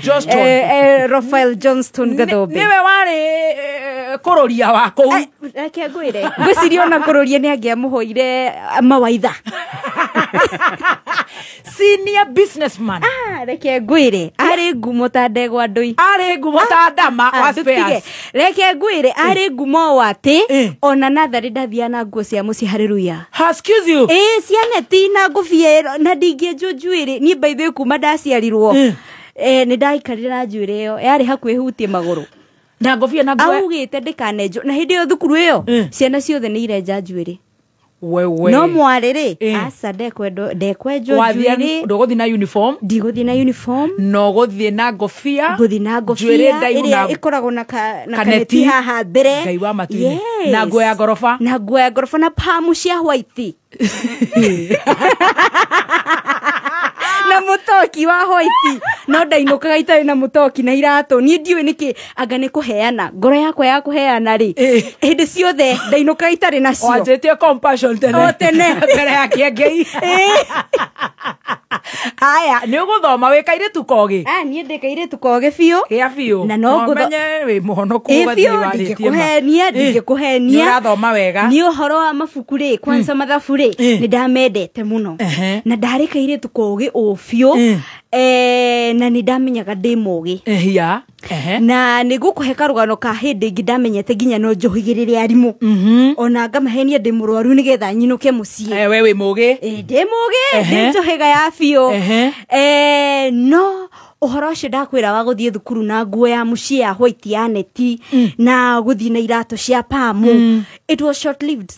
Raphael Johnston Gathumbi. Niwe wari kuroria wako. Reke ngwire. Ngwiciria ona kuroria ni angiamuhoire mawaitha. Senior businessman. Reke ngwire. Ari ngumo ta ndegwa ndui. Ari ngumo ta ndama wa spares. Reke ngwire ari ngumo wati ona nathari ndathia na nguo cia muci haleluya. Excuse you. Ciana tina ngufie na ndingie njujuiri ni by the kuma ndaciarirwo. Ni ndaikarira na njuire yo yari hakuhi hutie maguru. Na ngofia na nguo. Augite ndikanenjo na hindi yo thukuru iyo ciana ciothe ni irenja njuiri. Wewe. No mwariri asa ndekwenjo njuiri. Ndogothi na uniform. Ndigũthi na uniform. No guthi na ngofia. Nguthi na ngofia iria ikoragwo na kaneti haha mbere. Ngai wa matini. Na nguo ya gorofa. Na nguo ya gorofa na pamu cia white. Na mutoki wa white no ndainukaga itari na mutoki na irato ni ndiwe niki anga ni kuheana ngoro yakwa ya kuheana ri hindi ciothe ndainukaga itari nacio wanjetie compassion tene mbere ya Ngai. Aya ni uguthoma wikaire tukogi ni ndikaire tukogi biu gia biu na no menye wi muhonoku ndingikuhenia ni urathoma wega ni uhoro wa mabuku ri kwanza mathabu ri ni ndamendete muno na ndarikaire tukogi biu na ni ndamenyaga ndi mugi na ni gukuhe karugano ka hindi ngidamenyete nginya no njuhigirire arimu ona ngamahenia ndi murwaru nigetha nyinuke mucie we wi mugi ndi mugi ndi njuhiga ya biu no uhoro ucio ndakwira wa guthie thukuru na nguo ya mucie ya white ya neti na guthie na irato cia pamu it was short lived.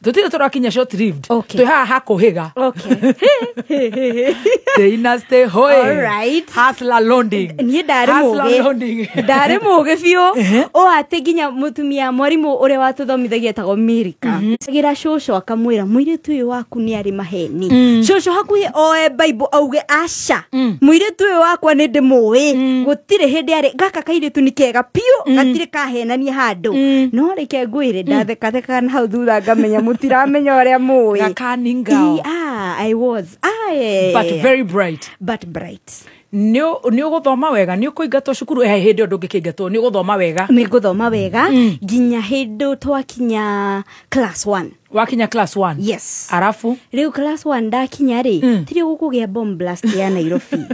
Tutire turakinya short lived. Twi haha kuhiga. Dynasty hoy. All right. Hustler loading. Ni ndari mugi. Ndari mugi biu. O ate ginya mutumia mwarimu ure watuthomithagia tago Amerika. Gira shosho akamwira muiritu uyu waku ni ari maheni. Shosho hakuhi oe Bible auge asha. Muiritu uyu wakwa ni ndimui. Gutire hindi ari gaka kairitu ni kega piu gatire kahenania handu. No reke ngwire ndatheka theka na hau thutha ngamenya mutiramenya uria mui Gakaninga. I was But very bright. Ni uguthoma wega ni ukuingatwo cukuru hindi undu ngikingatwo ni uguthoma wega ni guthoma wega ginya hindi twakinya class 1 wakinya class 1 yes arafu riu class 1 ndakinya ri tiri gukugia bomb blast ya Nairobi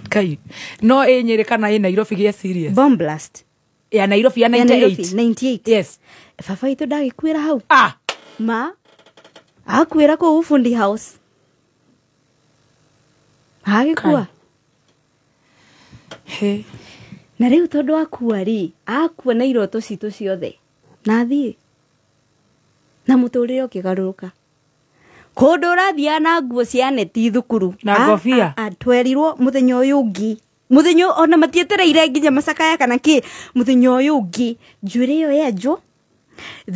kai no enyerikana ina Nairobi gia serious bomb blast ya Nairobi ya 98 yes baba itu ndagikwira hau ma akwira ko ufundi house Hagikua. He. Na riu tondu akua ri, akua na iroto citu ciothe. Na thie. Na muturire ukigaruruka. Kundu urathia na nguo cia neti thukuru. Na ngofia. Twerirwo muthenya uyu ungi. Muthenya ona matietereire nginya macakaya kana ki. Muthenya uyu ungi. Njuire yo yenjo.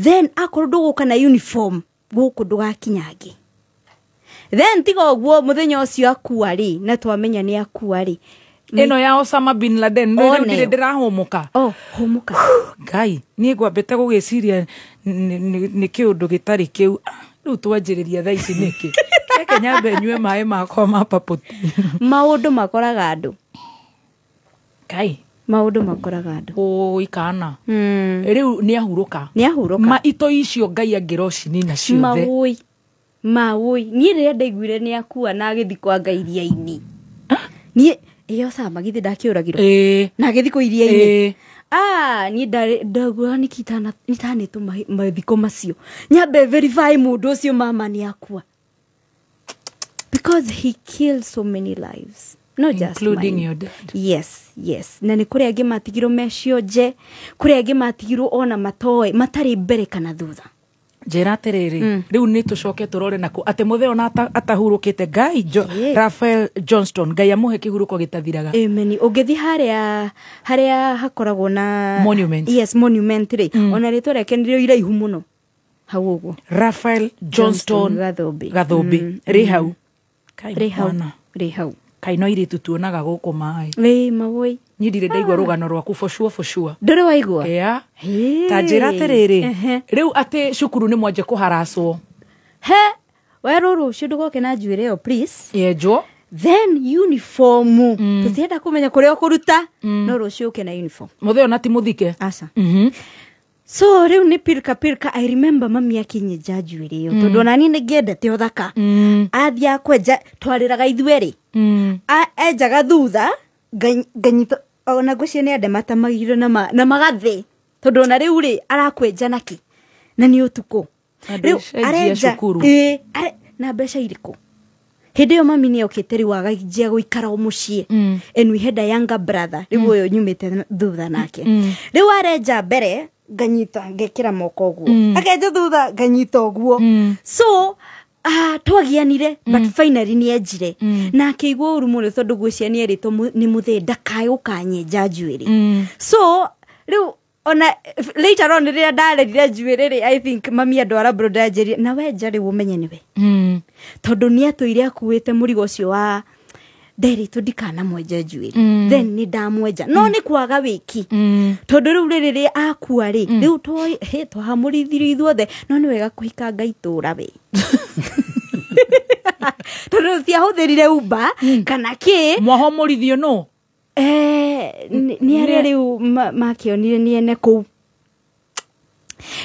Then akorwo nduguka na uniform. Guku ndugakinyange. Then tiga guo muthenya ucio akua ri na twamenya ni akua ri ino ya Osama bin Laden no ndire ndirahomuka homuka ngai ni ngwambete gugiciria ni kiundu gitari kiu riu twanjiriria thaa ici niki reke nyambe nyue mai makwa ma paputi maundu makoraga andu kai maundu makoraga andu ikana riu ni ahuruka ma ito icio ngai angirocini na ciothe Maui ni rä ndaiguire ni akua na agithikwa ngairia-ini ni iyo sama githi ndakiuragirwo na agithikwa iria-ini ni ndagura ni kitana nitane tu mathiko macio nyambe verify mundu ucio mama ni akua because he killed so many lives not just including your dad. Yes na ni kuri angi matigirwo mecio nje kuri angi matigirwo ona matoe matari mbere kana thutha njira atiriri riu ni tucoke turore nako ate mutheo na atahurukite ngai Raphael Johnston ngai amuhe kihuruko gitathiraga amen ugethi haria hakoragwo na monument monument ri ona ritwa reke ndio iraihu muno hau uguo Raphael Johnston Gathumbi ri hau ri hau kai no iri tutuonaga guku mai mawoi ni ndire ndaigwa rugano rwaku for sure ndore waigwa ta njira atiriri riu ati cukuru ni mwanje kuharacwo we ruru shindu goke na njuire yo please yejo then uniform tutienda kumenya kuria ukuruta no rucio ke na uniform mutheo na ti muthike asa so riu ni pirka I remember mami akinye njuire yo tondu nani ni ngendete uthaka athia kwenja twariraga ithueri enjaga thutha nganyita ona gucio ni ande matamagire na magathe tondu na riu ri arakwenja naki na ni utuku riu arenja na mbeca iriku hindi yo mami ni okite riu agajia guikara mucii and we had a younger brother riu uyu nyumite thutha nake riu arenja mbere nganyita ngekira moko guo akenja thutha nganyita guo so twagianire but finally ni enjire na keigwo uru muno tondu gwicia ni erito ni muthe ndakae ukanyenja njuiri so riu ona later on ria ndarerire njuiri I think mami andwara broda njeri na wenja riu umenye niwe tondu ni atuire akuite murigo ucio wa nderi tudikana mwenja njuiri then ni ndamwenja no ni kwaga wiki tondu riu riri akua ri riu twahamurithirio ithuothe no ni wega kuhika ngaitura we tondu tiahũthĩrire Uber kana ki mwahomorithio no ni aria riu makionire ni ene kuu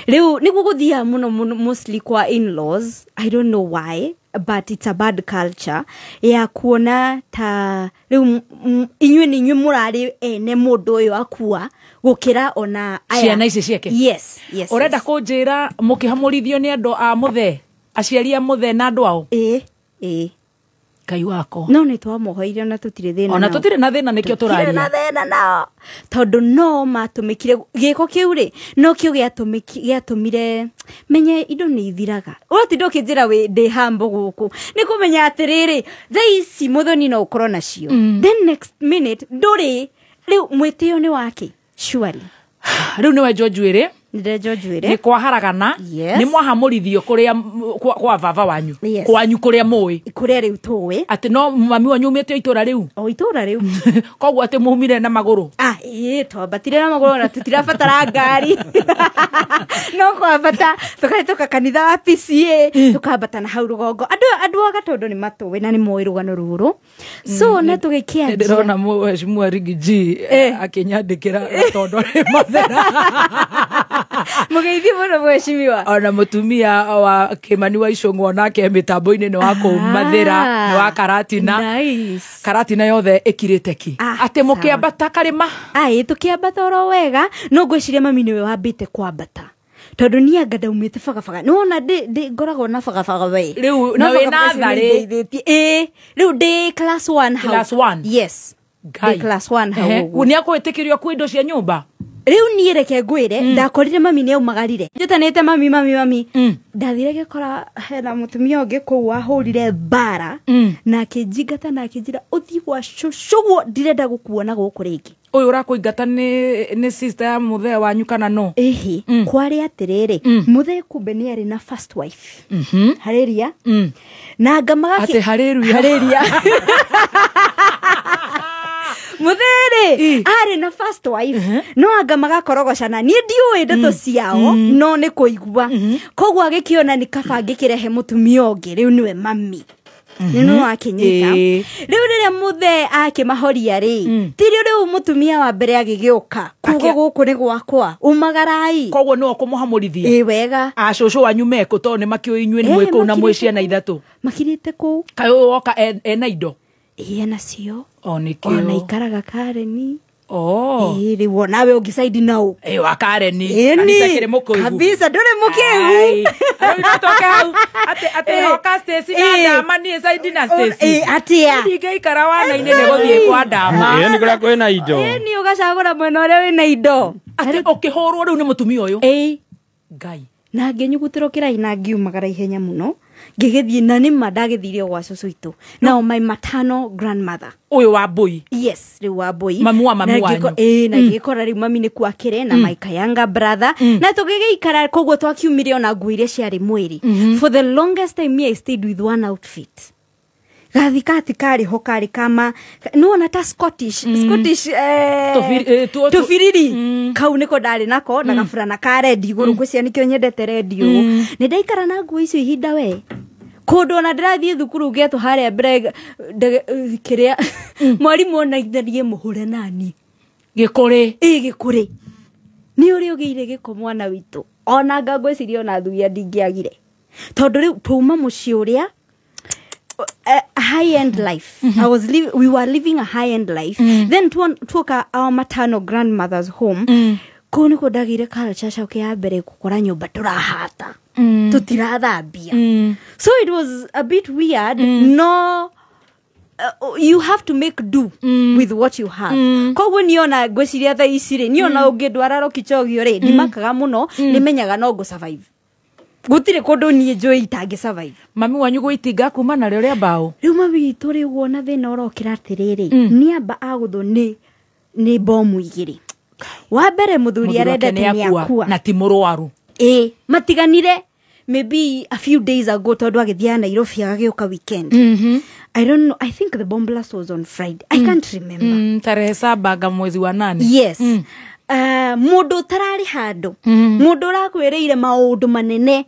riu niguo guthia muno mostly kwa in-laws I don't know why but it's a bad culture ya kuona ta riu inywe ni inywe murari ene mundu uyu akua gukira ona ciana ici ciake yes urenda kunjira mukihamurithio ni andu a muthe aciari a muthe na andu ao kai wako no ni twamohoire na tutire thina ona tutire na thina nikio turaria na thina nao tondu no matumikire giko kiu ri no kio giatumire menye indo ni ithiraga uratindo kinjira we de hambo guku ni kumenya atiriri thaici muthoni no ukorwo nacio then next minute nduri riu mwitio ni wake surely riu ni we njuiri Ndirenjo njuire. Ni kwa haragana. Yes. Ni mwahamurithio kuria kwa baba wanyu. Kwanyu kuria mui. Kuria riu tuwe. Ati no mami wanyu umite itura riu. O itura riu. Koguo ati muumire na maguru. Twambatire na maguru na tutirabatara ngari. No kwambata tukahituka kanitha wa PCA tukambata na hau rugongo. Andu aga tondu ni matuwe na ni moĩ rugano ruru. So na tugikia. Ndirona mheshimiwa Rigiji akinyandikira tondu mathera. Mugeithie muno mheshimiwa. Ona mutumia wa Kimani wa Icũng'wa nake mitambo-ini ni wa kumathira ni wa Karatina. Nice. Karatina yothe ikirite ki. Ati mukiambata karima. Tukiambata oro wega no ngwiciria mami niwe wambite kwambata. Tondu ni anga ndaumite bagabaga. Nona ndi ngoragwo na bagabaga we. Riu na we na thari. Riu ndi class 1 house. Class 1. Yes. Ndi class 1 house. Ni akwitikirio kwa indo cia nyumba. Riu ni reke ngwire ndakorire mami ni aumagarire. Njitanite mami. Ndathire gikora hena mutumia ungi kuu wahurire bara na akijingata na akijira uthi wa shushugo ndirenda gukuona guku ringi. Uyu urakuingata ni sister ya muthe wanyu kana no? Kwari atiriri muthe kumbe ni ari na first wife. Haleria. Na ngamaga ati haleria. Mutheri ari na first wife no anga magakorogocana ni ndiuĩ ndeto ciao no nĩ kũigua koguo agĩkĩona nĩ kaba angĩkĩrehe mũtumia ũngĩ rĩu nĩwe mami nĩno akinyita rĩu rĩrĩa muthe akĩmahoria rĩ tirio rĩu mũtumia wa mbere agĩgĩũka kugo gũkũ nĩ gwakwa umagarai koguo no kũmũhamũrithia wega acũcũ wanyu meko to nĩ makĩũĩ inyuĩ nĩ mwĩkũu na mwĩ ciana ithatũ makirĩte kũu kaĩ woka ena indo nacio nikio ona ikaraga Kareni riwo nawe ungisaidi nao wa Kareni kanisa kire mukuigu kabisa ndure mukigu toke hau ate hoka Stacy na Dama ni saidi na Stacy atia ndigeikara wana ine ne guthie kwa Dama ni kura kwina indo ni ugacagura mwena uria wina indo ate ukihorwo riu ni mutumia uyu ngai na ngenyugutiro kirai na ngiumagara ihenya muno ngigithie na ni mandagithirio gwa cucu itu now my maternal grandmother uyu wa boy yes riu wa boy mami wanyu na ngikora riu mami ni kwakire na my younger brother na tugigeikara koguo twakiumire ona nguo iria ciari mwiri for the longest time I stayed with one outfit gathikati kari ho kari kama no na ta Scottish tufiriri kau niko ndari nako na gafurana ka red iguru gwicia nikio nyendete radio ni ndaikara na nguo icio ihinda we kundu na ndirathie thukuru geto haria mbere kiria mwarimu ona itharie muhure nani gikuri gikuri ni uri ugiire giko mwana witu ona ngangwiciria ona thuia ndingiagire tondu riu tuma muci uria high end life we were living a high end life then took our maternal grandmother's home kuni kodagire culture chake ya mbere gukora nyumba turahata tutirathambia so it was a bit weird no you have to make do with what you have koguo niona ngwiciria tha icire niona ungindwara Rokichogio ri ndimakaga muno nimenyaga no go survive gutire kundu nie njui itangi survive mami wanyu gwitinga kuma na rio ria mbao riu mami turi guona thina urokira atiriri ni amba aguthu ni bomu igiri wa mbere muthuri arenda ni akua na ti murwaru matiganire maybe a few days ago tondu agithia Nairobi agagioka weekend I don't know, I think the bomb blast was on Friday I can't remember tarehe 7 mwezi wa 8 yes mundu tarari handu mundu rakwiriire maundu manene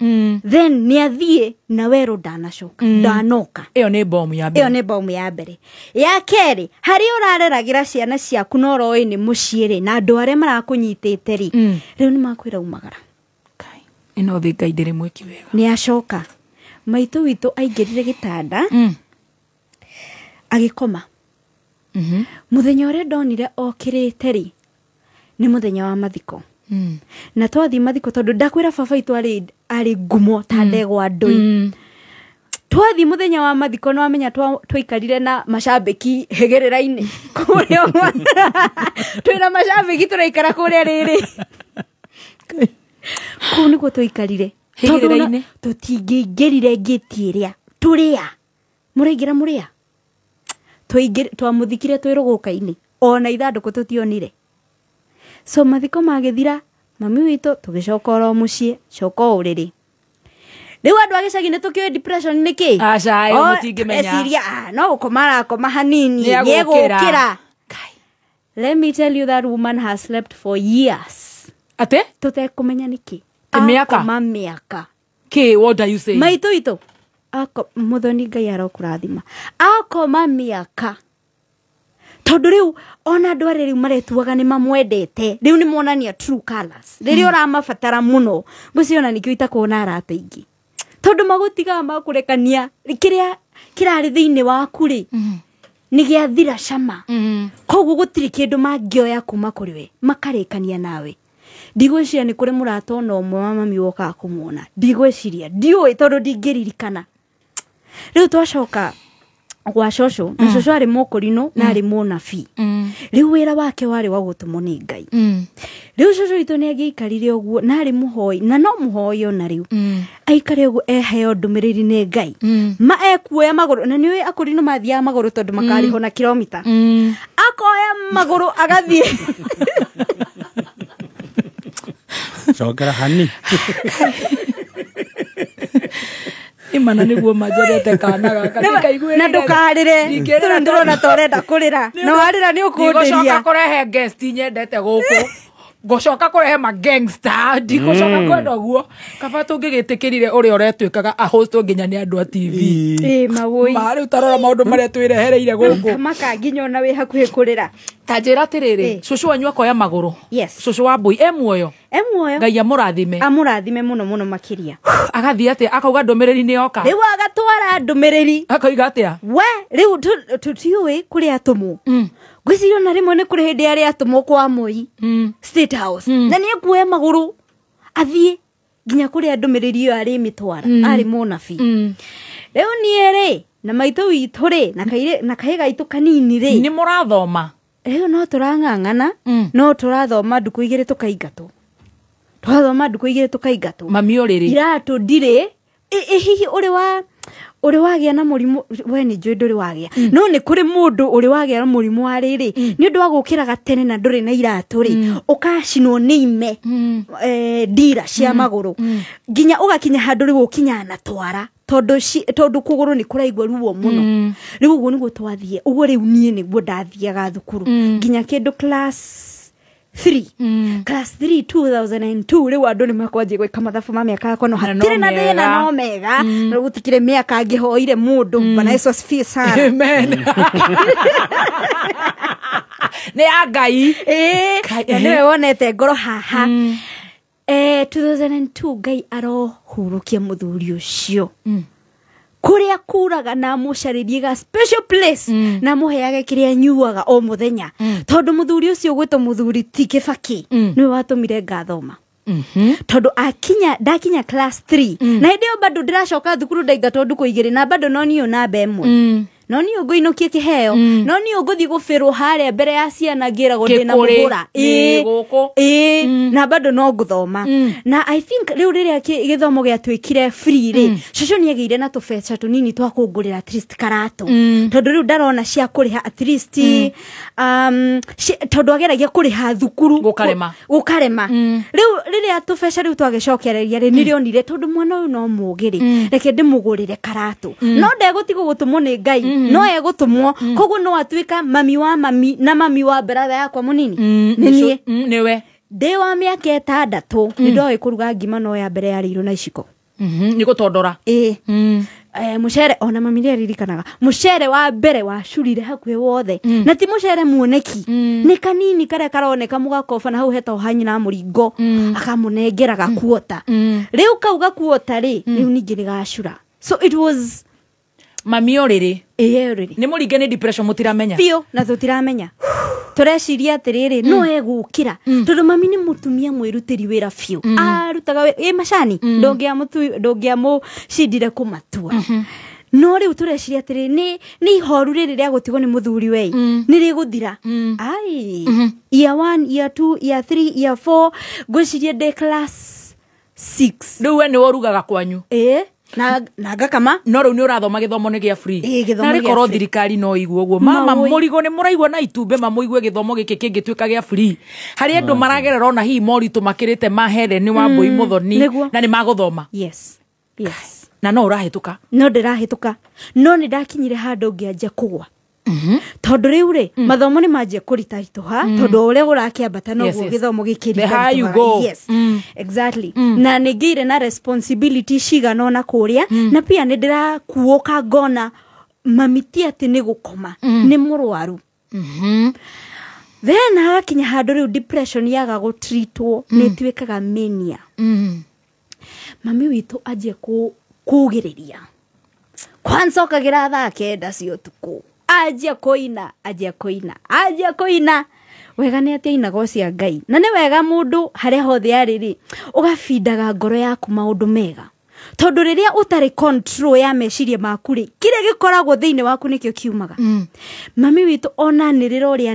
then ni athie na wero ndanacoka ndanoka iyo ni bomu ya mbere ya keri hari urareragira ciana ciaku no roi ni muciiri na andu aria marakunyitite ri riu ni makwira umagara ino thiga indire mwiki wega ni acoka maitu witu aingirire gitanda agikoma muthenya uria ndonire okirite ri ni muthenya wa mathiko na twathi mathiko tondu ndakwira baba itu ari ngumo ta ndegwa ndui twathi muthenya wa mathiko no amenya twaikarire na macambiki hegerera-ini kuria twina macambiki turaikara kuria riri kuu niguo twaikarire hegerera-ini tutingĩingĩrire ngĩti ĩrĩa turia muraingira muria twamuthikire twĩ rũgũka-inĩ ona ithandũkũ tutionire so mathiko magĩthira mami witå tå gä coka oro må ciä coka å rä rä rä u andå a gä cagi nä tå kä depression nä kä eciria no gå koma arakoma hanini nä gå kä ra. Let me tell you that woman has slept for years. Ate? Tutekumenya niki. Miaka. Miaka. Ke, what are you saying? Maito ito. Ako muthoni Ngai arokurathima. Akoma miaka. Tondu riu ona andu ari riu maretuaga ni mamwendete. Riu ni monania true colors. Ririo ramabatara muno. Guciona nikio itakuona arata ingi. Tondu magutiga makurekania kiria kirari thiini waku ri. Ni gya thira cama. Koguo gutiri kindu mangioya kuma kuri we makarikania nawe. Ndigwiciria ni kuri murata no mwe wa mami woka kumuona. Ndigwiciria ndioi tondu ndingiririkana. Riu twacoka gwa cocå na cocå arä mokorino na arä monabi rä u wä ra wake warä wa gå tå må nä Ngai rä u cocå witå nä angä ikarire å guo na arä må hoi na no må hoi ona rä u aikare å guo eheo ndå mä rä ri nä Ngai ma ekuoya magå rå na nä å akorino mathiaga magå rå tondå makarä ho na kilomita akoya magå rå agathiä cokera hani imana niguo majerete kana gaka ndikaigwira na ndukarire ndurona torenda kurira no warira ni ukundiria ngocoka kurehe guest nyendete guku ngocoka kurehe ma gangster ndikocoka kwenda guo kaba tungigitikerire uri uretwikaga a host nginya ni andu a TV mawoi mari utarora maundu maria twirehereire guku makaginya ona wi hakuhi kurira tajira tiriri cucu wanyu akoya maguru yes cucu wa mbui emuoyo Ngai amurathime muno muno makiria agathie ati akauga ndumiriri ni yoka riu agatwara ndumiriri akaiga atia we riu tutiui kuri atumwo gwicirio na rimwe ni kuri hindi ari atumwo kwa moi state house na ni ekuoya maguru athie nginya kuri andumiriri iyo ari mitwara ari monabi riu nie ri na maito witu ri na kahiga itu kanini ri ni murathoma riu no turang'ang'ana no turathoma nduku igiri tukaingatwo twathoma nduku igiri tukaingatwo mami uriri iratu ndire hihi uri wagia na murimu we ni njui nduri wagia no ni kuri mundu uri wagia na murimu wa riri ni undu wa gukira gatene na nduri na iratu ri ukacinwo ni ime ndira cia maguru nginya ugakinya handu ri gukinya na twara tondu kuguru ni kuraigwa ruo muno riu uguo niguo twathie uguo riu nie niguo ndathiaga thukuru nginya kindu class 3 class 3 2002 riu andu ni makwanjie gwika mathabu ma miaka yakwa no hatire na thina no mega no gutikire miaka ngihoire mundu bana Yesu asifiwe sana amen ne agai niwe wonete ngoro haha 2002 Ngai arohurukia muthuri ucio kuria kuraga na mucaririe ga special place na muheage kiria nyuaga o muthenya tondu muthuri ucio gwito muthuri ti Kibaki niwe watumire ngathoma tondu ndakinya class 3 na ndio bado ndiracoka thukuru ndaiga tondu kuigire na bado no niyo namba emwe no ni uguinukie kiheo no ni uguthi gufirwo hare mbere ya ciana ngirago ndina muhura na bado no nguthoma na I think riu riria githomo giatwikire free ri cucu ni agire na tubeca tunini twa kungurira at least karatu tondu riu ndarona cia kuriha at least tondu ageragia kuriha thukuru gukarema riu riria tubeca riu twagicokereria ri nirionire tondu mwana uyu no mugiri reke ndimugurire karatu no ndegutigo gutumwo ni Ngai no egutumwo koguo no atwika mami wa mami na mami wa brother yakwa munini ninie niwe ndi wa miaka 6 ndoi kuruga ngima no ya mbere yari iro na iciko ni gutondora mucere ona mami ri ririkanaga mucere wa mbere wa curire hakuhe wothe na ti mucere muoneki ni kanini kare karoneka mugakoba na hau heto hanyi na muringo akamunengera gakuota riu kauga kuota ri riu ningi rigacura so it was mami oriri oriri ni muringe ni depression mutiramenya bio na tutiramenya tureciria atiriri no egukira tondu mami ni mutumia mwirutiri wira biu arutaga macani ndongia mu cindire kumatua no riu tureciria atiriri ni ihoru riri ria gutigwo ni muthuri wei ni riguthira ai year 1 year 2 year 3 year 4 gwiciria de class 6 riu we ni worugaga kwanyu na ngakama no riu ni urathoma githomo ni gia free na rikoro thirikari no igwo guo mama murigo ni muraigwa na itumbe mamuigwe githomo giki kingituika gia free hari andu maragerera ona hi moritu makirite mahere ni Wambui Muthoni na ni maguthoma yes na no urahituka no ndirahituka no ni ndakinyire handu ngianja kugwa tondu riu ri mathomo ni manjia kuritaituha tondu uria urakiambata no guo githomo gikiritaituha yes exactly na nigire na responsibility cigana na kuria na pia ni ndirakuoka ngona mamiti ati ni gukoma ni murwaru then agakinya handu riu depression yaga gutreatwo ni twikaga mania mami witu ajie kugiriria kwanza okagira thaa kenda cio tuku ajia koina wega ni atia inago cia Ngai na ni wega mundu haria hothe ariri ugabindaga ngoro yaku maundu mega tondu riria utari control ya meciria maku ri kire gikoragwo thiini waku nikio kiumaga mami witu ona nirira uri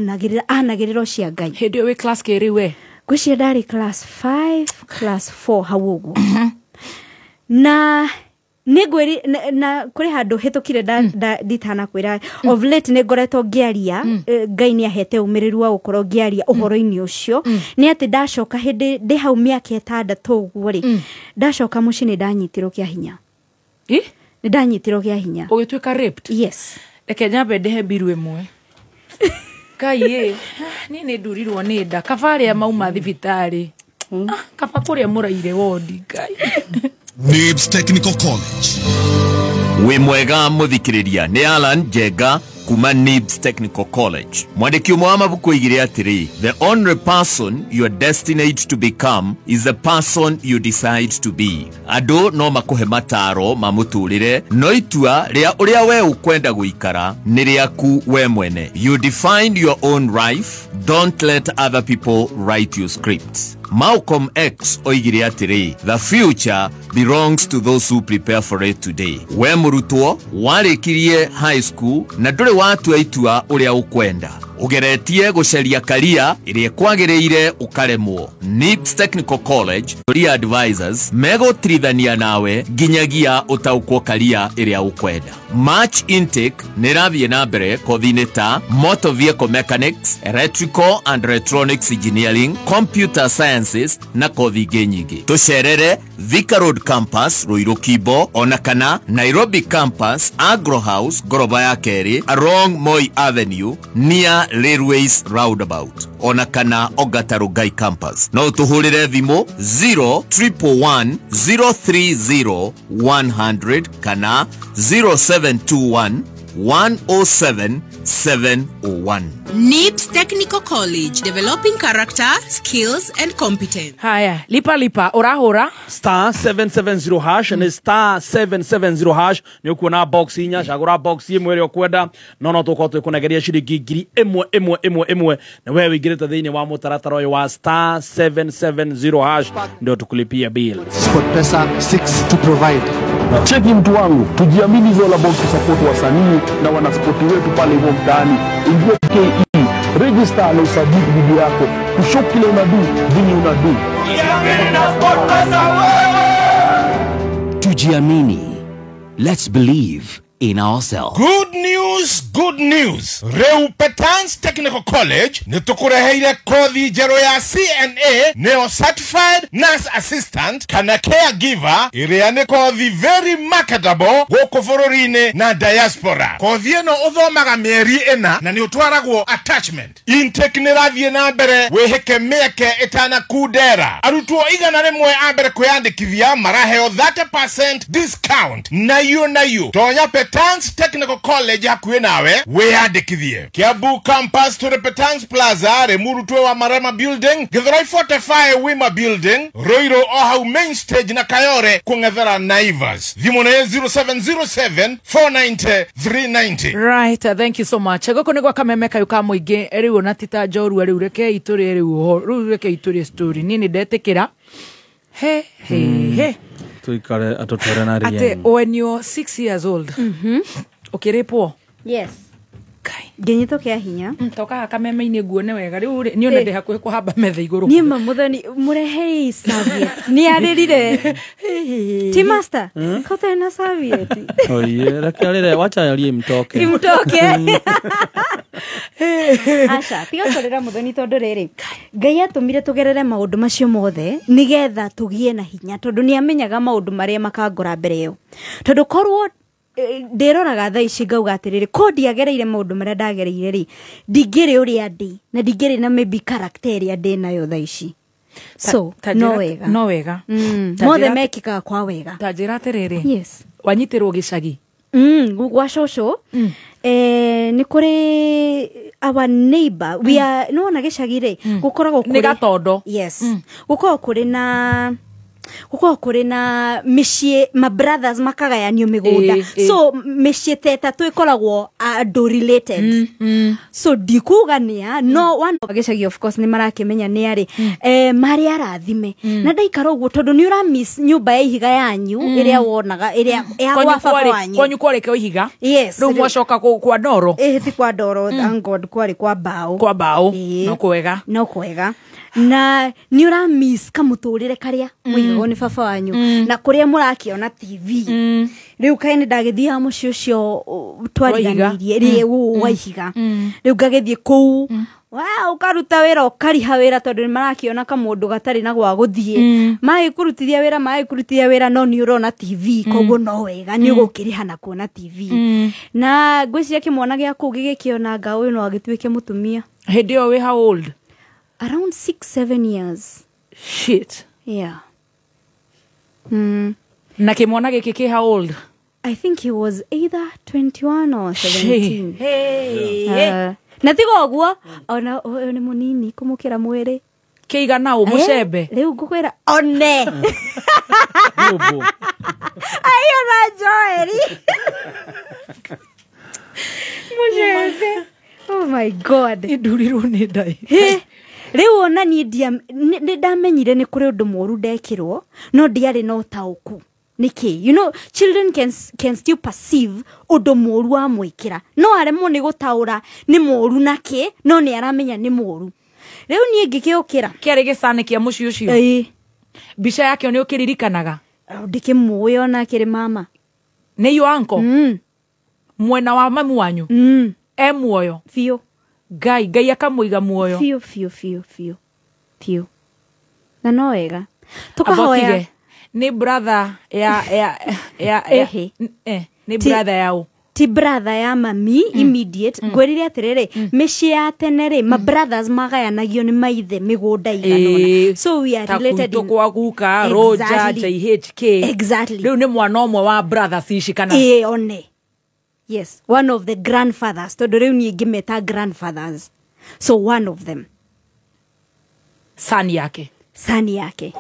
anagirira cia Ngai hindi we class ke riwe gwicia ndari class 5 class 4 hauguo na nigwiri na kuri handu hitukire ditana kwira of late ni ngoretwo ngiaria Ngai ni ahete umiriru wa gukorwo ngiaria uhoro-ini ucio ni ati ndacoka hindi ndi hau miaka 6 uguo ri ndacoka muci ni ndanyitirwo kia hinya ni ndanyitirwo kia hinya ugituika raped yes reke nyambe ndihe biru imwe Ngai ni ndurirwo ni nda kabaria mauma thibitari kaba kuria muraire wodi Ngai NIBS Technical College. We mwega muthikiriria ni Alan Jega kuma NIBS Technical College. Mwandiki umwe wa mabuku igire atiri, the only person you are destined to become is the person you decide to be. Ado no makuhe mataro mamuturire, no itua ria uria we ukwenda guikara ni riaku we mwene. You define your own life, don't let other people write your scripts. Malcolm X oigire atiri, the future belongs to those who prepare for it today. We murutwo warikirie high school na nduri watu aitua uria ukwenda ugeretie guceria karia iria kwagireire ukaremwo. NIBS Technical College career advisors megotrithania nawe ginyagia utaukwo karia iria ukwenda. March intake niravie na mbere kothine ta motor vehicle mechanics, electrical and electronics engineering, computer sciences na kothi ingĩ nyingĩ. Tucerere Thika Road campus Ruiru Kibo, ona kana Nairobi campus Agro House goroba ya keri along Moi Avenue near Railways Roundabout, ona kana Ogata Rugai campus. No tuhurire thimu 0111 030 100 kana 0721 107 701. NIBS Technical College, developing character, skills and competence. Haya, lipa urahura star 770 hash ni star 770 hash ni ukuona box inya shagura box imwe ri okwenda no tuko kunegeria shiringi ngiri imwe na wewe igireta thiini wa mutaratara uyu wa star 770 hash ndio tukulipia bill. SportPesa 6 to provide. Cheki mtu wangu, tujiamini hizo la box support wasanii na wanaspoti wetu pale hivyo mtaani. Ingia KE, register na usajili video yako. Kushow kile unadu, vini unadu. Tujiamini na SportPesa wewe. Tujiamini. Let's believe in ourselves. Good news. Reupetans Technical College nitukureheire kothi jero ya CNA neo certified nurse assistant kana caregiver iria ni kothi very marketable goko bururi-ini na diaspora. Kothi eno uthomaga mieri ina na ni utwaragwo attachment. Intake ni rathie na mbere wihike mieke itana kudera. Arutwo igana rimwe ambere kwiyandikithia maraheo 30% discount. Nayo tonya Petans Technical College hakuhi nawe weyandikithie. Kiambu campus to Repetans Plaza Remuru twe wa Marema building, Githurai 45 Wima building, Roiro Ohau main stage na Kayore kungethera Naivas. Thimone 0707 490 390. Right, thank you so much. Goko ni gwa kamemeka yuka muingi riu na tita Joru riu reke ituri riu reke ituri story nini ndetekira he tuikare atotore na ria ate when you're 6 years old ukiripo yes ngenyito kia hinya toka kameme-ini nguone wega riu nione ndi hakuhi kuhamba metha iguru ni muthoni murehe serviette ni aririre ti master kota na serviette oye rakiarire wacha yarie mtoke acha tiga korera muthoni tondu riri Ngai atumire tugerere maundu macio mothe nigetha tugie na hinya tondu ni amenyaga maundu maria makangora mbere yo tondu korwo nderoraga tha ici ngauga atiriri ko ndiagereire maundu maria ndagereire ri ndingiri uria ndi na ndingiri na maybe character iria ndi nayo tha ici so no wega mothe mekikaga kwa wega tanjira atiriri yes wanyitirwo gicagi gwa shosho ni kuri our neighbor we are no na gicagi ri gukoragwo kuri ni gatondo yes gukoragwo kuri na mishie my brothers makagayanio migunda so mishie teta twikoragwo do related so dikugania no one gicagi of course ni marakimenya ni ari mari arathime na ndaikara uguo tondu ni ura miss nyumba ya ihiga yanyu iria wonaga iria ya kwa baba wanyu kwanyu kwareke ihiga yes ru mwacoka kwa ndoro ti kwa ndoro thank god kwari kwa bao no kwega na ni ura miss kamuturire karia muigo ni baba wanyu na kuria murakiona TV riu kaini ndagithia mucio cio twariganirie ri wa ihiga riu ngagithie kou ukaruta wira ukariha wira tondu ni marakiona kamundu gatari na gwa guthie mai kurutithia wira no ni urona TV koguo no wega ni ugukiriha na kuona TV na ngwiciria kimwana gia kuu gigikiona nga uyu no agituike mutumia hindi yo we how old around 6-7 years shit yeah na kimwana giki how old I think he was either 21 or 17 hey na tigo guo ona ni munini kumukira mwiri kiigana umucembe riu ngukwira one yubo ayo na Joeli mucembe oh my god iduriru ni dai riu ona ni ndamenyire ni kuri undu moru ndekirwo no ndiari no tauku niki you know children can still perceive undu moru wa mwikira no aremo ni gutaura ni moru naki no ni aramenya ni moru riu ni ngikiukira kiari gicane kia muci ucio bica yake ni ukiririkanaga ndikimuyo na kiri mama ni yo anko mwena wa mamu wanyu muoyo fio Ngai akamuiga muoyo fio na no wega tukahoya ni brother ni brother yao ti brother ya mami immediate ngwerire atiriri mici ya tenere my brothers magayanagio ni maithe migunda iganona so we are related to kwa guka Roger JHK exactly riu ni mwana omwe wa brothers ishikana one yes one of the grandfathers tondu riu ni ngimeta grandfathers so one of them son yake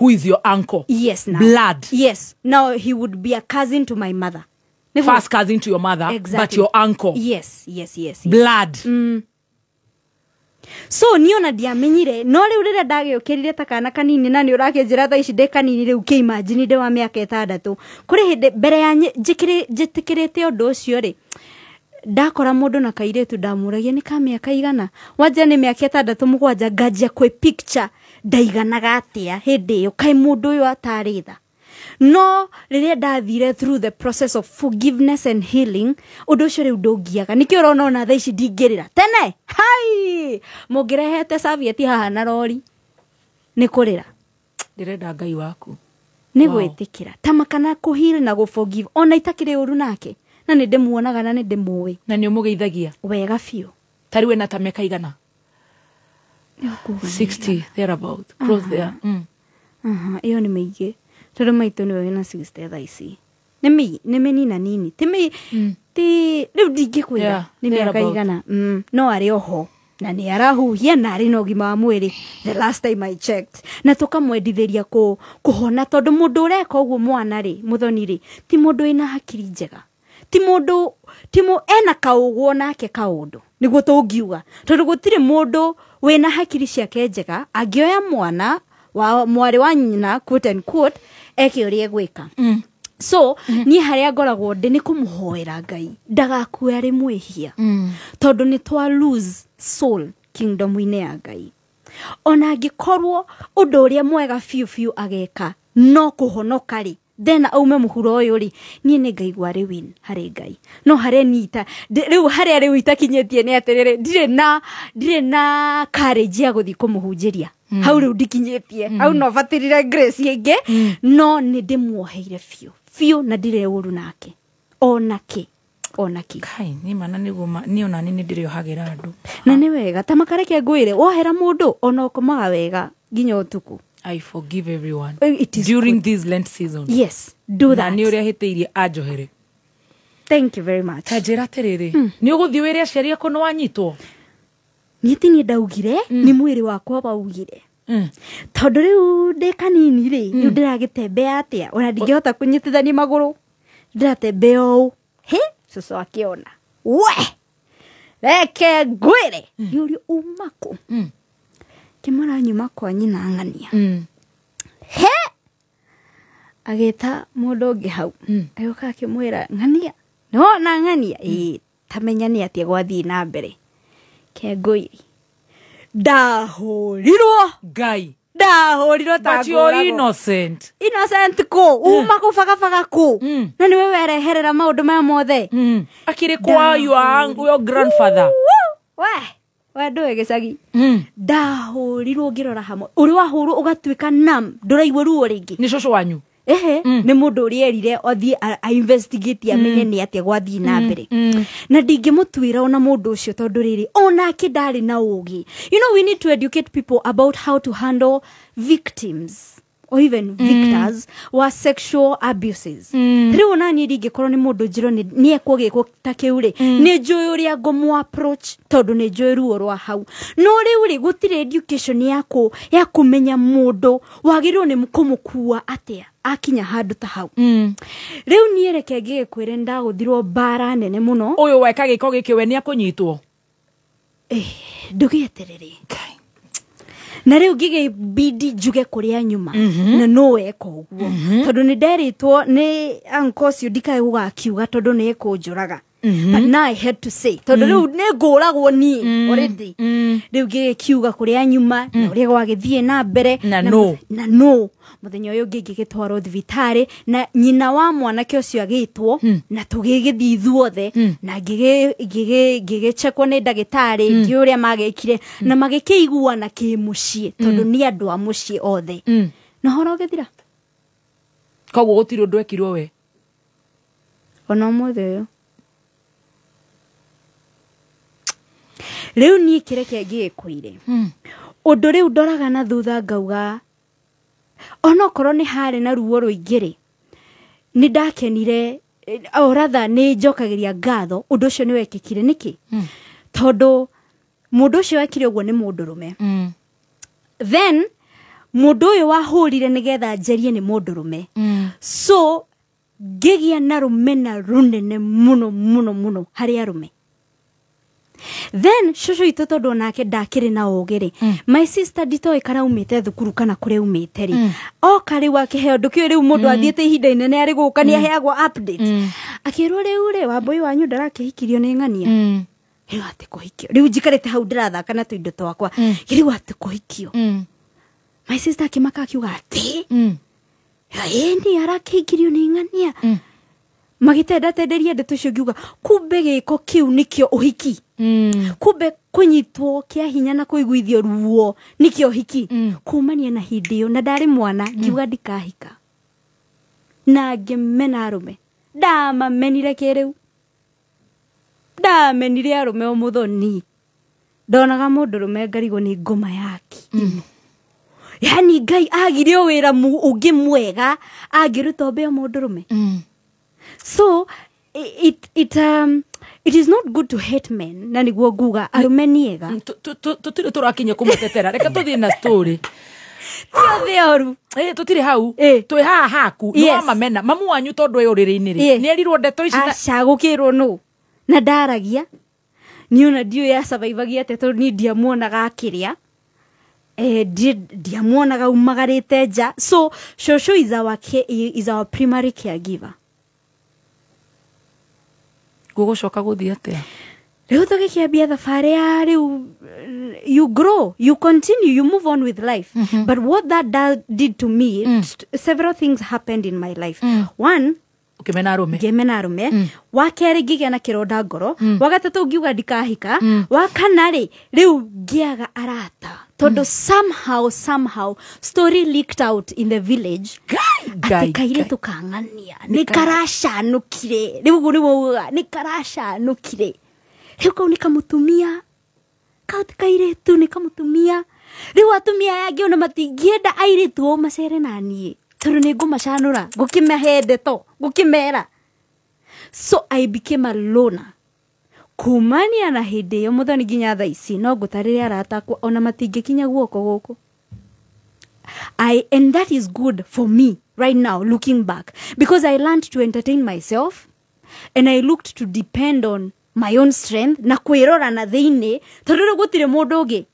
who is your uncle yes now blood yes now he would be a cousin to my mother first cousin to your mother exactly. But your uncle yes blood so niona ndiamenyire no riu rira ndagiukirire takana kanini na ni urakinjira tha ici de kanini riu ke imagine de wa miaka 6 kuri hindi mbere ya jitikirite undu ucio ri ndakora mundu na kairetu ndamuragia ni ka miaka igana wanja ni miaka 6-7 ngajia kwi picture ndaiganaga atia hindi yo kai mundu uyu ataritha no riria ndathire through the process of forgiveness and healing undu ucio riu ndungiaga nikio urona na tha ici ndingirira tene hai mungirehete serviette haha na rori ni kurira ndirenda Ngai waku ni gwitikira tamakana kuheal na forgive ona itakire uru nake na ni ndimuonaga na ni ndimuwi na ni umugeithagia wega fio tariwe na tameka igana 60 thereabout close there iyo ni meige tondu maitu ni wena 60 tha ici ni menina nini ti riu ndingikwira ni miaka igana no ari oho na ni arahuhia na ari no gima wa mwiri the last time I checked na tukamwendithiria kuhona tondu mundu ureka uguo mwana ri muthoni ri ti mundu ina hakiri njega ti mundu ena kauguo nake kaundu niguo tungiuga tondu gutire mundu wina hakiri ciake njega angioya mwana wa mwari wa nyina quote and quote eke uria gwika so ni haria ngoragwo ndi ni kumuhoera Ngai ndagakue ari mwihia tondu ni twa lose soul kingdom-ine ya Ngai ona angikorwo undu uria mwega fiu ageka no kuhonoka ri then aume muhuro uyu ri nie ni ngaigwa ri win hari Ngai no hare nita riu hari ari wita kinyetie ni aterere ndire na courage ya guthi kumuhunjiria hau riu ndikinyetie hau no batirire grace inge no ni ndimuoheire fiu na ndire uru nake onaki kai ni mana ni ona ni ndire yohagira andu na ni wega tamakareke ngwire wohera mundu ona ukomaga wega nginya utuku. I forgive everyone during good. This Lent season. Yes, do that. Na ni uria hiteirie ajohere. Thank you very much. Tajira terere. Ni uguthi wire aciari ako no wanyitwo. Nieti ni ndaugire ni mwiri wakwa baugire. Tondu riu ndi kanini ri riu ndiragitembea atia ona ndingihota kunyitithania maguru ndiratembea u he cucu akiona we reke ngwire yuri umako kimara nyuma kwa nyina ngania he ageta mundu ngi hau ayoka akimwira ngania no na ngania tamenya ni atia gwathii na mbere ke ngwiri ndahurirwo Ngai ndahurirwo ta but you're innocent ko uma kubagabaga ku na niwe wereherera maundu maya mothe akiri kwa your grandfather we nduwe gicagi ndahurirwo ngirora hamwe uri wahuru ugatuika nam nduraigwa ruo ringi ni cucu wanyu ni mundu uri erire othie a investigate amenye ni atia gwathii na mbere na ndingimutwira ona mundu ucio tondu riri ona kidari na ugi you know we need to educate people about how to handle victims or even victors wa sexual abuses riu ona ni ndingikorwo ni mundu njiro ni ekugiko ta kiuri ni njui uria ngomu approach tondu ni njui ruo rwa hau no riu ri gutire education ya kumenya mundu wagirwo ni kumukua atia akinya handu ta hau riu ni reke ngikwire ndaguthirwo bara nene muno uyu weka giko gikiwe ni akunyitwo ndugieterere na riu ngige bidi njuge kuria nyuma na no weka uguo tondu ni nderitwo ni uncle cio ndikae gugakiuga tondu ni ekunjuraga but now I had to say tondu riu ni nguragwo ni already riu ngige kiuga kuria nyuma na uria gwagithie na mbere na no muthenya uyu ngigitwarwo thibitari na nyina wa mwana ke ucio agitwo na tugigithii thuothe na ngigechekwo ni ndagitari ngiuria magekire na magikeiguana kimucie tondu ni andu a mucie othe na horo githira koguo gutiri undu ekirwo we ona mothe uyu riu ni kireke ngikuire undu riu ndoraga na thutha ngauga ono korwo ni hari na ruo ruingiri ni ndakenire oratha ni njokagiria ngatho undu ucio ni wekikire niki tondu mundu ucio wekire uguo ni mundu rume then mundu uyu wahurire nigetha njerie ni mundu rume so ngigia na rumena runene muno hari arume then shushu itu tondu nake ndakiri na ugiri my sister nditoi kana umite thukuru kana kure umite ri o kari wake he ndu kiri mundu athiete ihinda inene ari guka ni aheagwo updates akirwo riu ri wambui wanyu ndarakihikirio ni ngania riu ati kuhikio riu njikarite hau ndirathaka na tuindo twakwa riu ati kuhikio my sister akimaka akiuga ati ni arakihikirio ni ngania magitenda tenderia ndeto cio ngiuga kumbe giko kiu nikio uhiki kumbe kunyitwo kia hinya na kuiguithio ruo nikio hiki kumania na hindio na ndari mwana ngiuga ndikahika na ngimena arume ndamamenire kiriu ndamenire arume o muthoni ndonaga mundu rume ngarigo ni ngoma yaki yani Ngai agire wira ungi mwega agiruta mbe mundu rume so it is not good to hate men na niguo nguga arume niega tutire turakinya kumutetera reka tuthie na story theoru tutire hau twi haha haku no mamena mamu wanyu tondu uriri-ini ri ni erirwo ndeto ici acagukirwo no na ndaragia ni ona dio ya survivagia te tondu ni ndiamuonaga akiria ndiamuonaga umagarite nja. So shosho is our primary caregiver. Gugucoka guthii atia? Riu tugikiambia thabari ya riu, you grow, you continue, you move on with life. But what that did to me, several things happened in my life. One, ukimena arume. Wa keri ngigĩa na kĩronda ngoro. Wa gatatu ngiuga ndikahika. Wa kana riu ngiaga arata. Todo somehow story leaked out in the village. Ati kaire tukang'ania. Nikarashanukire. Nikarashanukire. Riu kau nikamutumia. Kaire nikamutumia. Riu atumia yangi ona matingienda airitu o macere na niĩ. Toro ni ngumacanura ngukimehe ndeto ngukimera. So I became a loner. Kumania na hindi yo muthoni nginya thaa ici no ngutarire arata kwa ona matingikinya guoko guku. And that is good for me right now looking back, because I learned to entertain myself and I looked to depend on my own strength na kwirora na thiini tondu gutire mundu ungi.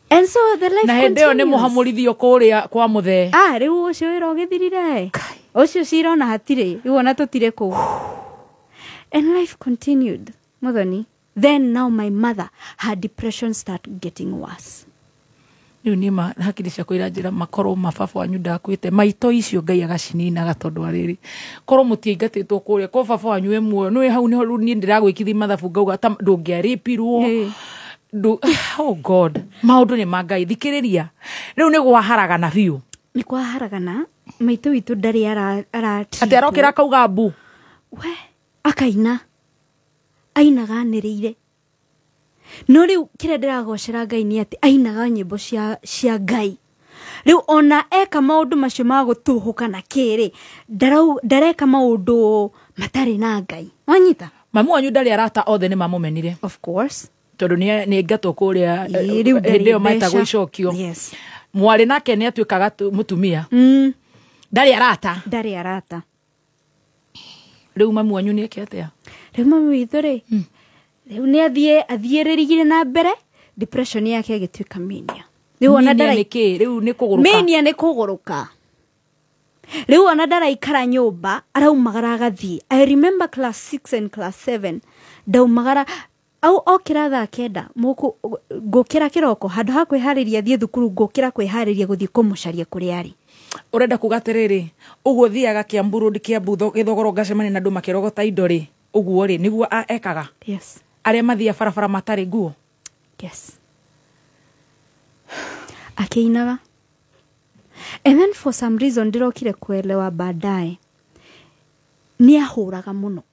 And so the life na continues. Na hende ni muhamurithio kuria kwa muthe. Riu ucio wira ugithirire. Ucio cirona hatire. Riu ona tutire ku. And life continued. Muthoni. Then now my mother, her depression started getting worse. Riu ni hakiri cia kwira njira makoro mababu wanyu ndakwite maito icio Ngai agacinina gatondu ariri. Koro mutiingatitwo kuria ko baba wanyu emwe no hau ni ho ni ndiragwikithi mathabu ngauga ta ndungiaripirwo. Oh God, maundu ni mangai thikiriria. Riu ni gwaharagana biu. Ni kwaharagana maito witu ndari ara ati arokira kauga mbu. We akaina. Ainaga niriire. No riu kire ndiragocera Ngai ni ati ainaga nyimbo cia Ngai. Riu ona eka maundu macio ma gutuhuka na kiri ndareka maundu matari na Ngai. Wanyita? Mamu wanyu ndari arata othe ni mamumenire. Of course. Tondu ni ngato kuria hindeo maitagwo icokio. Yes. Mwari nake ni atuikaga mutumia. Ndari arata. Riu mamu wanyu ni ekete. Riu mamu witu ri. Riu ni athiĩrĩrigire na mbere, depression yake igituika mania. Riu ona mania ni kuguruka. Riu ona ndaraikara nyumba araumagara agathii. I remember class 6 and class 7 ndaumagara au okira thaa kenda muku ngukira kiroko handu ha kwihariria thie thukuru ngukira kwihariria guthii kumucaria kuri ari. Urenda kugatiriri uguo thiaga Kiambu Road Kiambu Githogoro ngacemania na andu makirogota indo ri uguo ri niguo ekaga. Yes. Aria mathia barabara matari nguo. Yes. Akiinaga. And then for some reason ndirokire kuelewa baadaye ni ahuraga muno.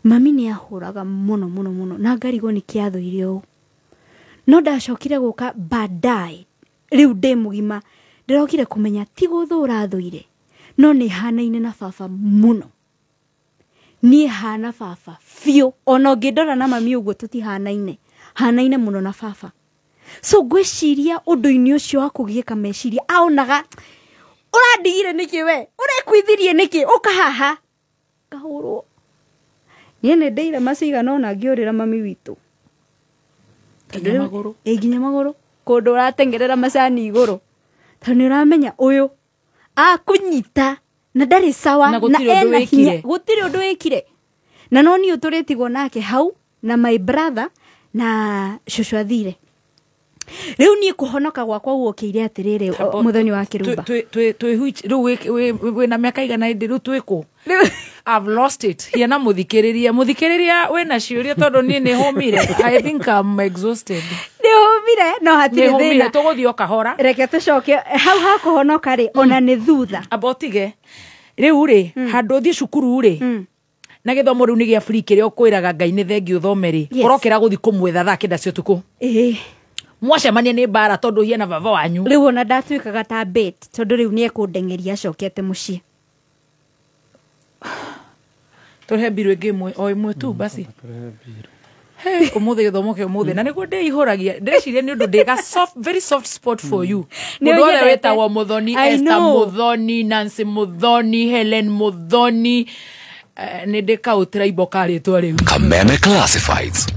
Mami ni ahuraga muno na ngarigo ni kiathuire u. No ndacokire guka baadaye riu ndi mugima ndirokire kumenya ti guthura thuire no ni hanaine na baba muno. Ni hana baba fio ono ngindora na mami uguo tutihanaine muno na baba. So gwiciria undu-ini ucio wa kugieka meciria aonaga urandigire niki we urekwithirie niki ukahaha kahurwo. Niene ndeire maciga no na ngiurira mami witu nginya maguru kundu uratengerera macani iguru tondu uramenya uyu akunyita na ndari sawa na gutiri undu wikire na no ni uturitigwo nake hau na my brother na shushu athire. Riu ni kuhonoka gwakwa guokire atiriri muthoni wa kirumba riu we na miaka igana ndi riu twiku. I've lost it. Hiena muthikiriria we na ciuria tondu ni homire. I think I'm exhausted. Ni homire no hatire thina. Ni homire tuguthio kahora. Reke tucoke hau ha kuhonoka ri ona ni thutha. Abotige. Riu ri handu thie cukuru ri. Na githomo riu ni gia free kiria ukwiraga Ngai ni thengi uthome ri. Urokira guthi kumwetha thaa kenda cia tuku. Mwacemania ni bara tondu hiena baba wanyu. Riu ona ndatuikaga ta bait tondu riu ni ekundengeria acokete mucii. Turehe biru ĩngĩ ĩmwe o ĩmwe tu basi. Hey, umuthi githomo kio umuthi na niguo ndihuragia ndeciria ni undu ndiga very soft spot for you. Mundu ole wetagwo Muthoni, Esther Muthoni, Nancy Muthoni, Helen Muthoni, ni ndikautira iboka ritwa riu. Kameme Classifieds.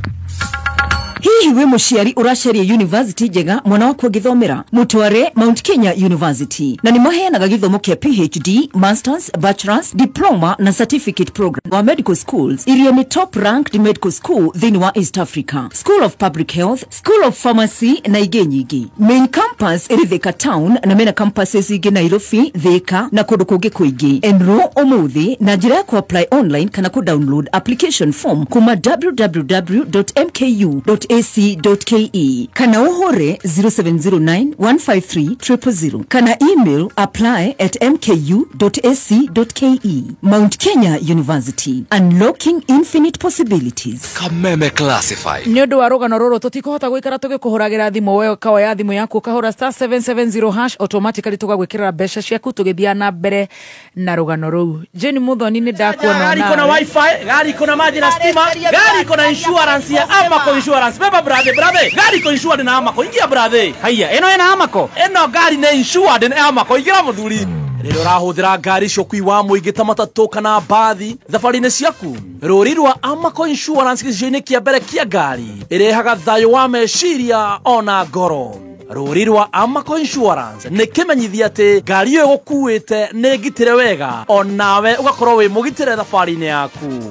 He hihi we muciari uracaria university njega mwana waku ngithomera mutware Mount Kenya University na ni maheanaga githomo kia PhD, Masters, Bachelors, Diploma na Certificate program wa medical schools iria ni top ranked medical school thini wa East Africa, School of Public Health, School of Pharmacy na inge nyingi. Main campus iri Thika Town na mena campuses ingi Nairobi, Thika na kundu kungi kuingi. Enroll umuthi na njira ya ku apply online kana ku download application form kuma www.mku.ac.ke kana uhore 0709153000 kana email apply@mku.ac.ke. Mount Kenya University, unlocking infinite possibilities. Kameme Classified. Ni undu wa rugano ruru tutikuhota gwikara tugikuhuragira thimu we kawa thimu yaku kahura *770# automatically tugagwikira mbeca ciaku tugithia na mbere na rugano ruu. Jeni Muthoni ni ndakuona gari kuna wifi, gari kuna maji na stima, gari kuna insurance ya Amaco Insurance. Beba brother, gari kuna insurance na Amaco. Ingia brother. Haya, eno ena Amaco. Eno gari na insurance na Amaco. Ingia muthuri. Rero rahuthira ngari cokui wa muingi ta matatu kana bathi thafarine ciaku. Ruri rwa Amaco Insurance gicini kia mbere kia ngari irehaga thayo wa meciria ona ngoro. Ruri rwa Amaco Insurance ni kimenyithia ati ngari yo gukuite ni ngitire wega onawe ugakorwo wi mugitire thafarine yaku.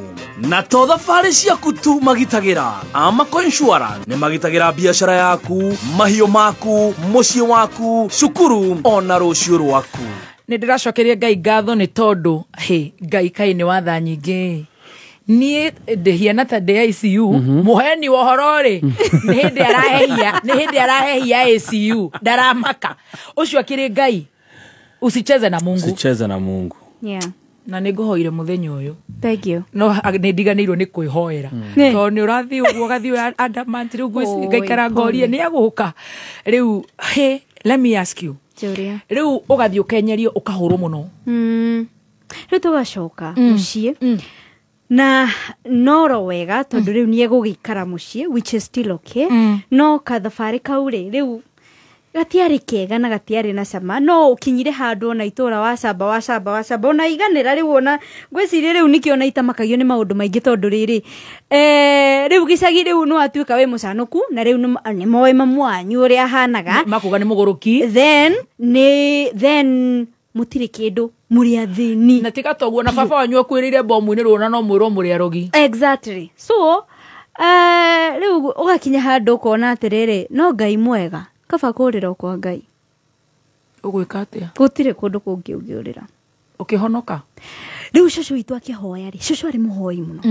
Na to thabari ciaku tu magitagira. Amaco Insurance ni magitagira biashara yaku, mahiyo maku, mucii waku, cukuru ona rucio rwaku. Ni ndiracokeria Ngai ngatho ni tondu Ngai kai ni watha nyingi nie ndehiana ta de ICU muheni wohoro ri ni hindi arahehia ICU ndaramaka ucio akiri Ngai usicheze na Mungu yeah. Na niguhoire muthenya uyu thank you no ni ndiganirwo ni kwihoera to ni urathi uguo gathi adamant riu ngaikara ngorie ni aguka riu let me ask you Julia riu ugathi ukenyerio ukahuru muno riu tugacoka mucie na noro wega tondu riu nie gugikara mucie which is still okay no kathafari kaure riu gatiari kega na gatiari na cama no ukinyire handu na itura wa camba ona iganira riu ona ngwiciria riu nikio na itamakagio ni maundu maingi tondu riri riu gicagi riu no atuika we mucanuku na riu ni moe mamwanyu uri ahanaga makuga ni muguruki then mutire kindu muri athini na tika toguo na baba wanyu akwirire bomu ni runa no mwiro muri arogi exactly so riu ugakinya handu kona atiriri no Ngai mwega kaba kurira kwa Ngai ugwika atia gutire kundu kungi ungiurira ukihonoka riu cucu witu akihoya ri cucu ari muhoi muno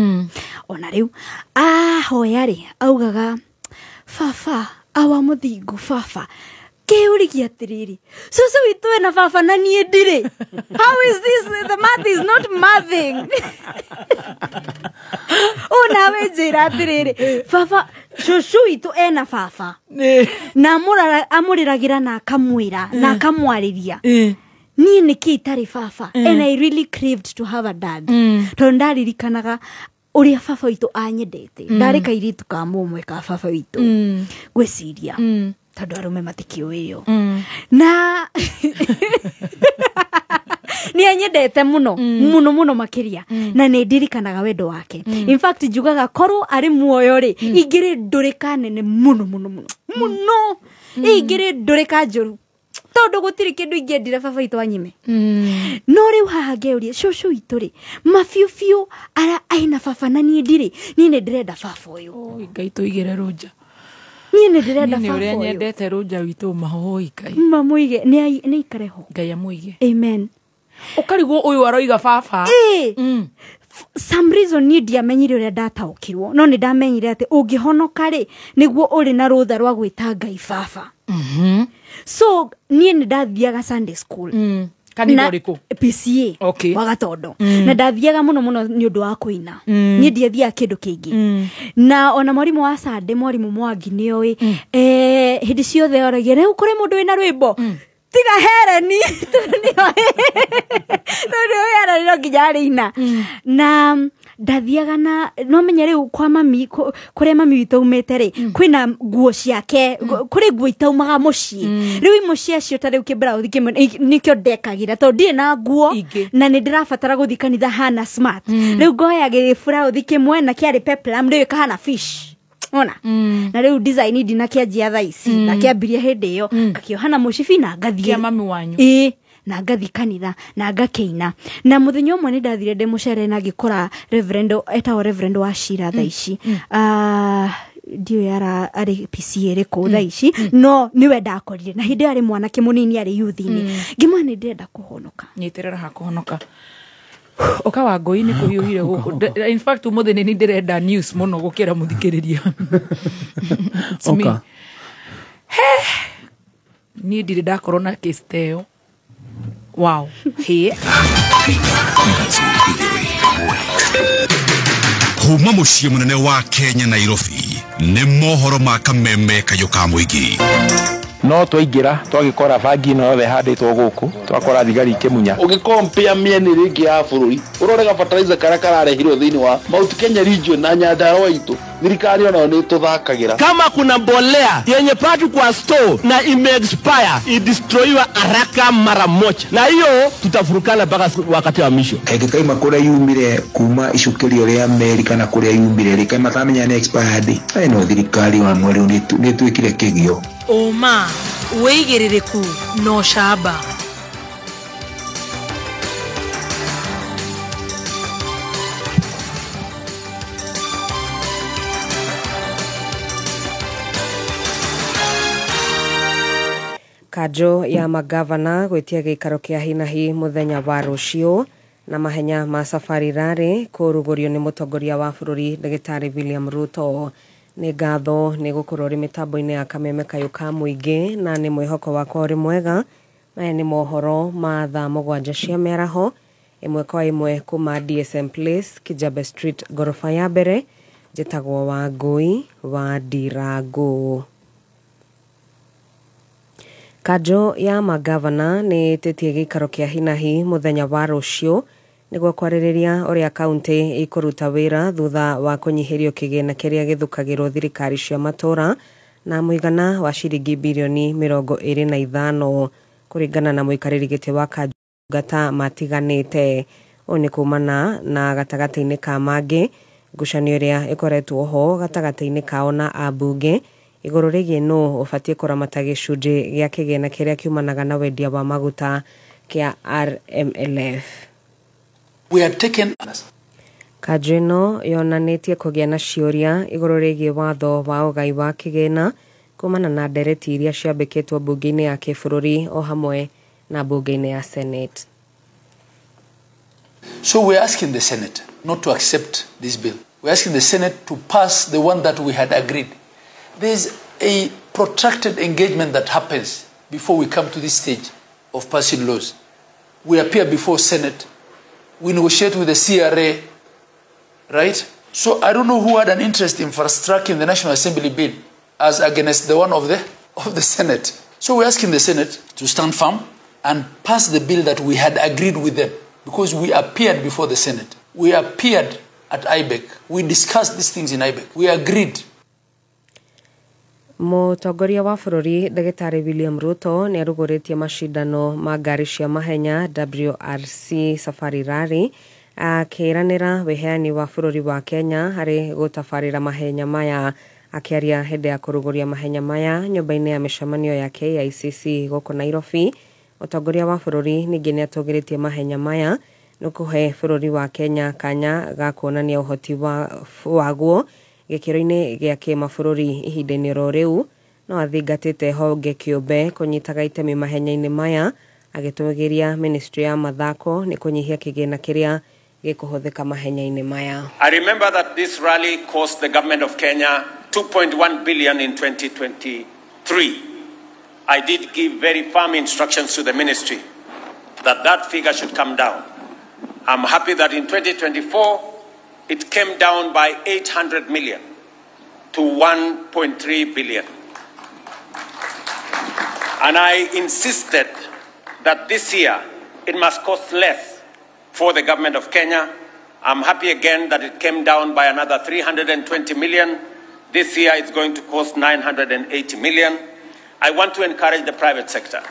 ona riu ahoya ri augaga baba awa muthingu baba keurigia atiriri cucu witu ena baba na nie ndire how is this the math is not mathing ona we njira atiriri baba cucu witu ena baba na amuriragira na akamwira na akamwariria nie niki itari baba and I really craved to have a dad to ndaririkanaga uria baba witu anyendete ndari kairitu ka mumwe ka baba witu gwiciria tondu arume matikio iyo na ni anyendete muno makiria na ni ndirikanaga wendo wake in fact njugaga korwo ari muoyo ri ingiri ndurika nene muno ingiri ndurika njuru tondu gutiri kindu ingiendire baba itu anyime no riu haha ngeuria cucu itu ri mafiu ara aina baba na ni ndiri ni ndirenda baba uyu Ngai tuigire ruja ni ndirenda baba uyu ni nyendete ruja witu mahoi kai mamuige ni ikareho Ngai amuige amen ukarigwo uyu aroiga baba some reason ni ndiamenyire uria ndataukirwo no ni ndamenyire ati ungihonoka ri niguo uri na rutha rwa gwita Ngai baba so ni ndathiaga Sunday school kanitha riku PCA okay wagatondo na ndathiaga muno ni undu wa kuina ni ndiathia kindu kingi na ona mwarimu wa Sunday mwarimu Mwangi ni oi hindi ciothe oragia riu kuri mundu wina rwimbo tiga hereni no era nginya rina na ndathiaga na no menya riu kwa mami kure mami witu umete ri kwina nguo ciake kuri nguo itaumaga mucii riu mucii acio ta riu kibrown nikio ndekagira to ndie na nguo na ni ndirabatara guthi kanitha hana smart riu ngoyagira brown kimwe na kiari peplum riu kahana fish ona na riu design ndinakianjia thaa ici na kiambiria hindi yo ngakiohana mucibi na ngathie kia mami wanyu na ngathi kanitha na ngakeina na muthenya umwe ni ndathire de mucere na ngikora reverend wa Shira thaa ici ndio yara ari PCA ko thaa ici no niwe ndakorire na hindi ari mwanake munini ari youth-ini ngimwana ndenda kuhonoka nyiterera ha kuhonoka okawa ngoi ni kuhiuhire guku in fact umuthe ni ndirenda news muno gukira muthikiriria oka ni ndire ndakorwo na case teo wow he kuma muciĩ munene wa Kenya Nairobi nĩ mohoro ma kameme kayo ka mũingĩ no twaingĩra twagĩkora bangi no yothe handĩtwo gũkũ twakora thigari ikĩmunya ũgĩkompea mĩena ĩngĩ ya bũrũri ũrorega fertilizer karĩa kararehirwo thĩinĩ wa Mount Kenya region na Nyandarua itũ thirikari ona nĩ tũthakagĩra kama kuna mbolea yenye patu kwa store na imeexpire idestroyiwa haraka mara moja na hiyo tutafurukana mpaka wakati wa misho kaima kũrĩa yumire kuma icukirio rĩa Amerika na kũrĩa yumire rĩ kaima tamenya nĩ expired no thirikari wa mweri nĩ twĩkire kĩgio Oma, weigĩrĩrĩku no shamba. Kanjo ya magavana gwitia gĩikaro kĩa hinahi muthenya wa rũciũ na mahenya ma Safari Rally kũrugũrio nĩ mũtongoria wa bũrũri Ndagĩtarĩ William Ruto. Nĩ ngatho nĩ gũkorwo rĩ mĩtambo-inĩ ya kameme kayo ka mũingĩ na nĩ mwĩhoko wakwa ũrĩ mwega. Maya nĩ mohoro ma thaa 7 cia mĩaraho ĩmwe kwa ĩmwe kuma DSM Place Kijabe Street gorofa ya mbere. Njĩtagwo Wangui wa Ndirangu. Kanjo ya magavana nĩ ĩtĩtie gĩikaro kĩa hinahi muthenya wa rũciũ nĩguo kwarĩrĩria ũrĩa kaunti ĩkũruta wĩra thutha wa kũnyihĩrio kĩgĩna kĩrĩa gĩthukagĩrwo thirikari cia matũra na mũigana wa ciringi bilioni 25 kũringana na mũikarĩri gĩtĩ wa Kangata matiganĩte. Ũũ nĩ kumana na gatagatĩ-inĩ ka mangĩ ngucanio ĩrĩa ĩkoretwo ho gatagatĩ-inĩ kao na ambunge igũrũ rĩgiĩ nũ ũbatiĩ kũramata gĩcunjĩ gĩa kĩgĩna kĩrĩa kiumanaga na wendia wa maguta kĩa RMLF. We had taken Kanjo ĩno yonanĩtie kũgĩa na ciũria igũrũ rĩgiĩ watho wa ũgai wa kĩgĩna kumana na ndereti iria ciambĩkĩtwo mbunge-inĩ ya kĩbũrũri o hamwe na mbunge-inĩ ya Senate. So we're asking the Senate not to accept this bill. We're asking the Senate to pass the one that we had agreed. There's a protracted engagement that happens before we come to this stage of passing laws. We appear before Senate. We negotiate with the CRA, right? So I don't know who had an interest in fast-tracking the National Assembly bill as against the one of the Senate. So we're asking the Senate to stand firm and pass the bill that we had agreed with them because we appeared before the Senate. We appeared at IBEC. We discussed these things in IBEC. We agreed. Mũtongoria wa bũrũri Ndagĩtarĩ William Ruto nĩ arugũrĩtie macindano ma ngari cia mahenya WRC Safari Rally akĩranĩra weheani wa bũrũri wa Kenya harĩ gũtabarĩra mahenya maya. Akĩaria hĩndĩ ya kũrugũria mahenya maya nyũmba-inĩ ya mĩcemanio ya KICC gũkũ Nairobi, mũtongoria wa bũrũri ningĩ nĩ atũgĩrĩtie mahenya maya nĩ kũhe bũrũri wa Kenya kanya ga kuonania ũhoti waguo gĩkĩro-inĩ gĩa kĩmabũrũri ihinda-inĩ rĩu. No athingatĩte honge kĩũmbe kũnyitaga itemi mahenya-inĩ maya agĩtũgĩria ministry ya mathako nĩ kũnyihia kĩgĩna kĩrĩa gĩkũhũthĩka mahenya-inĩ maya. I remember that this rally cost the government of Kenya 2.1 billion in 2023. I did give very firm instructions to the ministry that figure should come down. I'm happy that in 2024 it came down by 800 million to 1.3 billion. And I insisted that this year it must cost less for the government of Kenya. I'm happy again that it came down by another 320 million. This year it's going to cost 980 million. I want to encourage the private sector.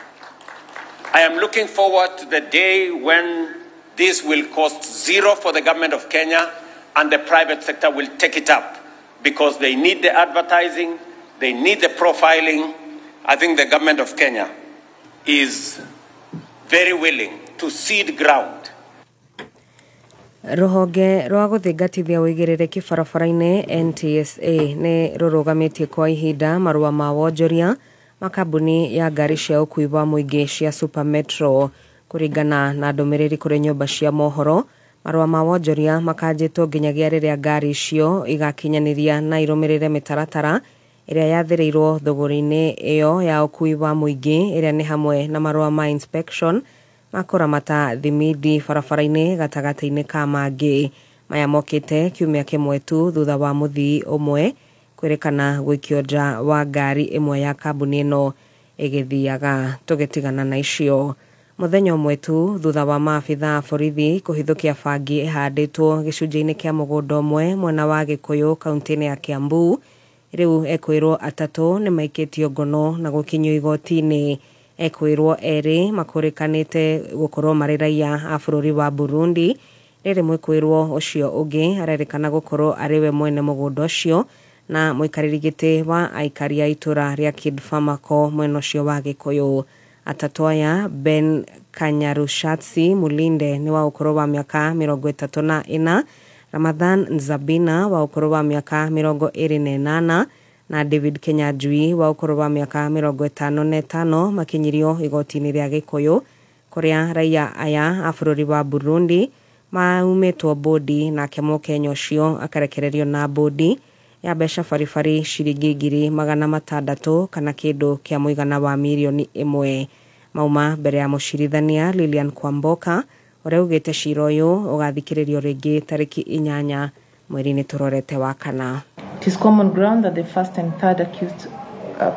I am looking forward to the day when this will cost zero for the government of Kenya and the private sector will take it up. because they need the advertising, they need the profiling. I think the government of Kenya is very willing to cede ground. Ruhonge rwa guthingatithia wigiririki barabara-ini NTSA ni rurugametie kwa ihinda marua ma wonjoria makambuni ya ngari cia ukui wa muingi cia Super Metro kuringana na ndumiriri kuri nyumba cia mohoro. Marua ma wonjoria makanjitwo nginyagia riria ngari icio igakinyaniria na irumirire mitaratara iria yathirirwo thogori-ini iyo ya ukui wa muingi iria ni hamwe na marua ma inspection makuramata thimidi barabara-ini gatagati-ini ka mangi maya mokite kiumia kimwe tu thutha wa muthii umwe kwerekana gwikio nja wa ngari imwe ya kambuni ino igithiaga. Tugitigana na icio muthenya umwe tu thutha wa maabitha borithi kuhithukia bangi ihanditwo gicunjĩ-inĩ kia mugunda umwe mwena wa Gikuyu kaunti-ini ya Kiambu, riu ekwirwo atatu ni maikitio ngono na gukinywo igoti-ini. Ekwirwo eri makurikanite gukorwo mari raia a bururi wa Burundi, riri mwikwirwo ucio ungi arerikana gukorwo ariwe mwene mugunda ucio na muikariri giti wa aikari a itura ria Kidfamako mwena ucio wa Gikuyu. Atatu aya Ben Kanyarushatsi Mulinde ni wa ukoro wa miaka 34, Ramadhan Nzabina wa ukoro wa miaka 28 na David Kenyajui wa ukoro wa miaka 55 makinyirio igoti-ini ria Gikuyu kuria raia aya a bururi wa Burundi maumetwo bodi na kemo Kenya ucio akarekererio na bodi ya besha farifari shiringi 600,000 kana kindu kia muigana wa milioni 1. Mauma mbere ya mucirithania Lilian Kwamboka uria ugite cira uyu ugathikiririo ringi tariki 8 mweri-ini turorete wa kana. It is common ground that the first and third accused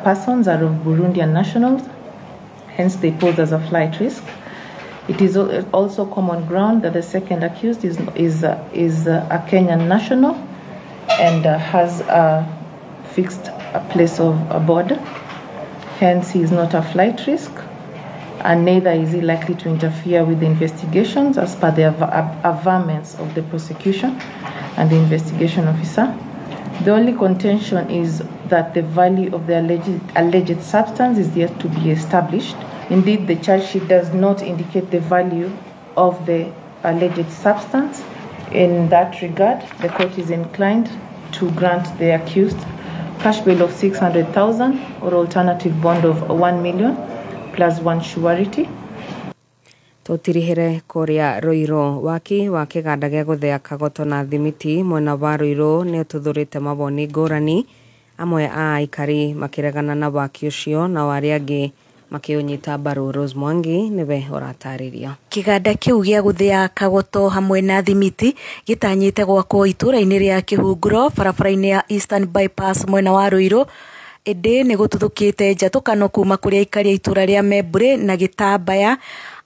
persons are of Burundian nationals, hence they pose as a flight risk. It is also common ground that the second accused is a Kenyan national and has a fixed place of abode. Hence, he is not a flight risk, and neither is he likely to interfere with the investigations as per the averments of the prosecution and the investigation officer. The only contention is that the value of the alleged substance is yet to be established. Indeed, the charge sheet does not indicate the value of the alleged substance. In that regard, the court is inclined to grant the accused cash bail of 600,000 or alternative bond of 1 million plus one surety. Tutirihere kuria Ruiru waki wa kiganda gia guthea kagoto na thimiti mwena wa Ruiru ni ututhurite maboni ngurani, amwe a aikari makiregana na waki ucio na wari angi makiunyita mbaru. Rose Mwangi niwe uratariria. Kiganda kiu gia guthea kagoto hamwe na thimiti gitanyite gwako itura-ini ria Kihunguro barabara-ini ya Eastern Bypass mwena wa Ruiru indi ni gututhukite njatukano kuma kuri aikari itura ria Membure na Gitambaya.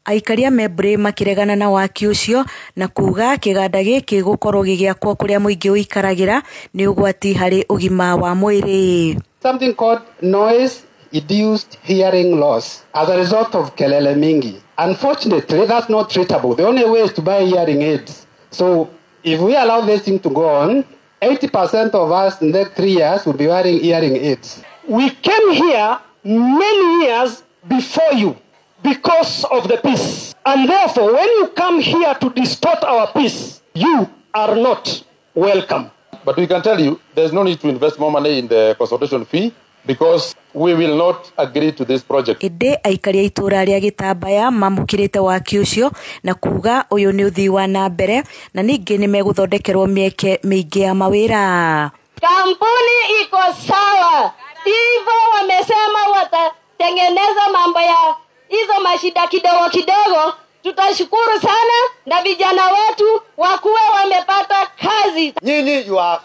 Aikari a Membure makiregana na waki ucio na kuga kiganda giki gukorwo gigiakwo kuria muingi uikaragira ni ugwati hari ugima wa mwiri. Something called noise induced hearing loss as a result of kelele mingi. Unfortunately, that's not treatable. The only way is to buy hearing aids. So if we allow this thing to go on, 80% of us in the next 3 years will be wearing hearing aids. We came here many years before you because of the peace. And therefore, when you come here to distort our peace, you are not welcome. But we can tell you, there's no need to invest more money in the consultation fee because we will not agree to this project. Ide aikari itura ria Gitambaya mamukirite waki ucio na kuga uyu ni uthii wa na mbere na ningi ni meguthondekerwo mieke mingi ya mawira. Kampuni iko sawa, hivyo wamesema watatengeneza mambo ya hizo mashida kidogo kidogo. Tutashukuru sana na vijana wetu wakuwe wamepata kazi. Nyinyi you are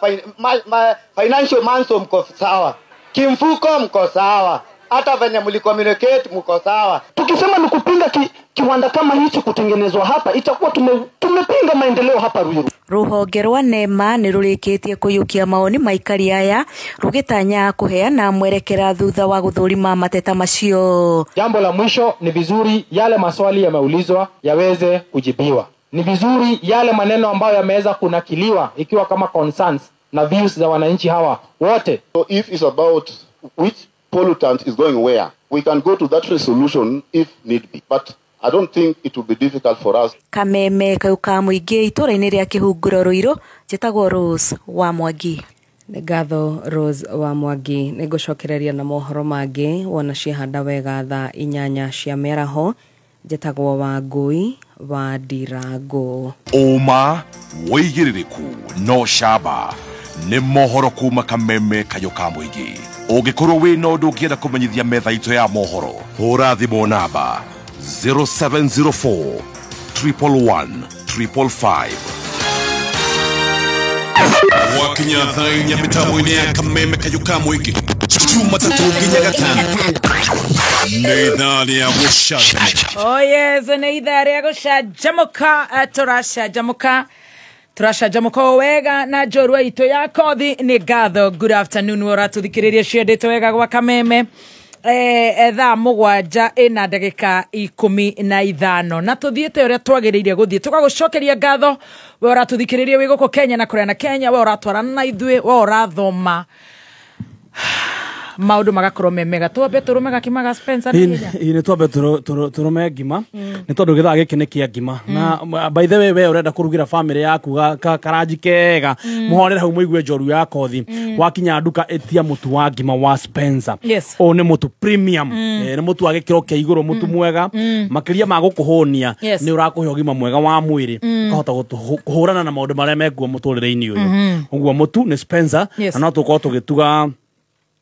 financial manso mko sawa, kimfuko mko sawa, hata venye mlicommunicate mko sawa. Tukisema ni kupinga kiwanda kama hicho kutengenezwa hapa, itakuwa tumepinga maendeleo hapa Ruiru. Ruhonge rwa NEMA ni rurikitie kuyukia maoni maikari aya rugitanya kuheana mwerekera thutha wa guthurima mateta macio. Jambo la mwisho, ni vizuri yale maswali yameulizwa yaweze kujibiwa. Ni vizuri yale maneno ambayo yameweza kunakiliwa ikiwa kama concerns na views za wananchi hawa wote. So if it's about which pollutant is going where, we can go to that resolution if need be. But I don't think it will be difficult for us. Kameme kauka muingi itũra-inĩ rĩa Kĩhunguro Ruiru, njĩtagwo Rose wa Mwangi. Ngatho Rose wa Mwangi. Nĩngũcokereria na mohoro mangĩ wona ciahanda wega thaa 8 cia mĩaraho. Njĩtagwo Wangui wa Ndirango. Uma wĩigĩrĩrĩku no camba nĩ mohoro kuma Kameme kayũka mũingĩ. Ũngĩkorwo wĩna ũndũ ũngĩenda kũmenyithia metha itũ ya mohoro, hũra thimũ namba 0704 111 555. Wakinya thainya mitambo-inĩ ya Kameme kayũka mũingĩ, Jumatatu nginya Gatano. Nĩ ithaa rĩa gũcanjamũka. Oh yes, nĩ ithaa rĩa gũcanjamũka. Turashanjamuka wega na njorua itu ya kothi. Nĩ ngatho. Good afternoon ũratũthikĩrĩria ciendete wega gwa Kameme. Thaa 7 na ndagĩka 15 na tuthiĩte ũrĩa twagĩrĩire gũthiĩ. Tũgagũcokeria ngatho we ũratũthikĩrĩria wĩ gũkũ Kenya na kũrĩa na Kenya, we ũratwarana na ithuĩ, we ũrathoma maundu magakorwo memega. Twambe tũrũmega kimaga Spencer nĩ twambe tũrũme ngima nĩ tondũ gĩthaa gĩkĩ nĩ kĩa ngima. Na by the way, we ũrenda kũrugĩra family yaku karanji kega, muhonere hau mũigue njoru ya kothi, wakinya nduka etia mũtu wa ngima wa Spencer. O nĩ mũtu premium, nĩ mũtu wa gĩkĩro kĩa igũrũ, mũtu mwega makĩria ma gũkũhũnia, nĩ ũrakũhe ũgima mwega wa mwĩrĩ, kahota kũhũrana na maũndũ marĩa mekuo mũtũrĩre-inĩ ũyũ. Ũguo mũtu nĩ Spencer, na no tũkorwo tũgĩtuga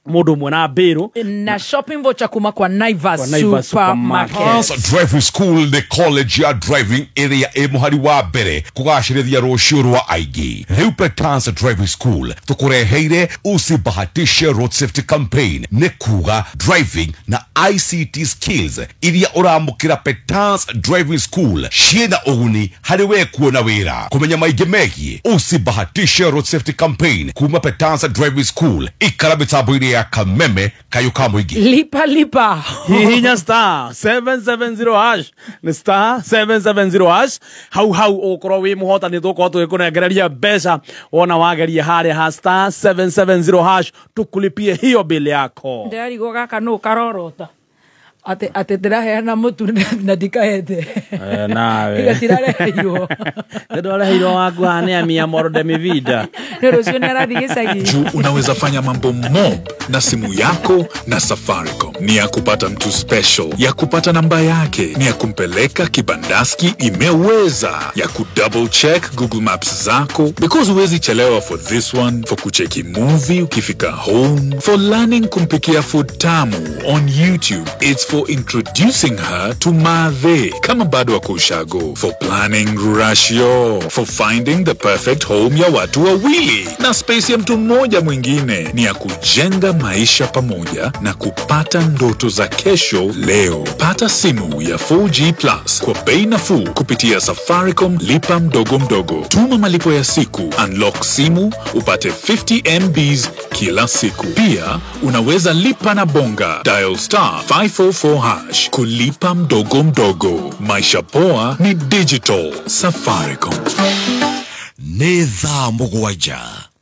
modo mwana bero na shopping voucher kuma kwa Naivas Supermarket. Driving school, the college ya driving area muhari wa mbere kugashirithia rũciũ rwa aingĩ. Rĩu Petans Driving School tukureheire usibahatishe road safety campaign, nĩ kuga driving na ICT skills iria ũramũkĩra Petans Driving School ciena ũguni harĩ we kuona wĩra. Kũmenya maingĩ megiĩ usibahatishe road safety campaign kuma Petans Driving School, ikara mĩtambo-inĩ ya Kameme kayũka mũingĩ. Lipa hihinya star 770 hash nĩ star 770 hash. Hau ũkorwo wĩ mũhotani tũkorwo tũgĩkũnengereria mbeca wona wageria harĩa ha star 770 hash, tukulipie hiyo bill yako. Ndarigwo gaka no karorota ate ndĩraheana mũtu na ndikahete nawe igatirareheirwo ndĩrareheirwo waku nĩ amia moro de mi vida rũciũ nĩ arathiĩ gĩcagi. Unaweza fanya mambo mob na simu yako na Safaricom. Ni ya kupata mtu special, ya kupata namba yake, ni ya kumpeleka kibandaski imeweza, ya kudouble check Google Maps zako because huwezi chelewa for this one, for kucheki movie ukifika home, for learning kumpikia food tamu on YouTube. It's for introducing her to Mathe kama bado wako ushago, for planning rurashio, for finding the perfect home ya watu wawili na space ya mtu mmoja mwingine. Ni ya kujenga maisha pamoja na kupata ndoto za kesho leo. Pata simu ya 4G Plus kwa bei nafuu kupitia Safaricom Lipa Mdogo Mdogo. Tuma malipo ya siku, unlock simu, upate 50 MBs kila siku. Pia unaweza lipa na bonga, dial star 544 hash kulipa mdogo mdogo. Maisha poa ni digital. Safaricom. Nĩ thaa mũgwanja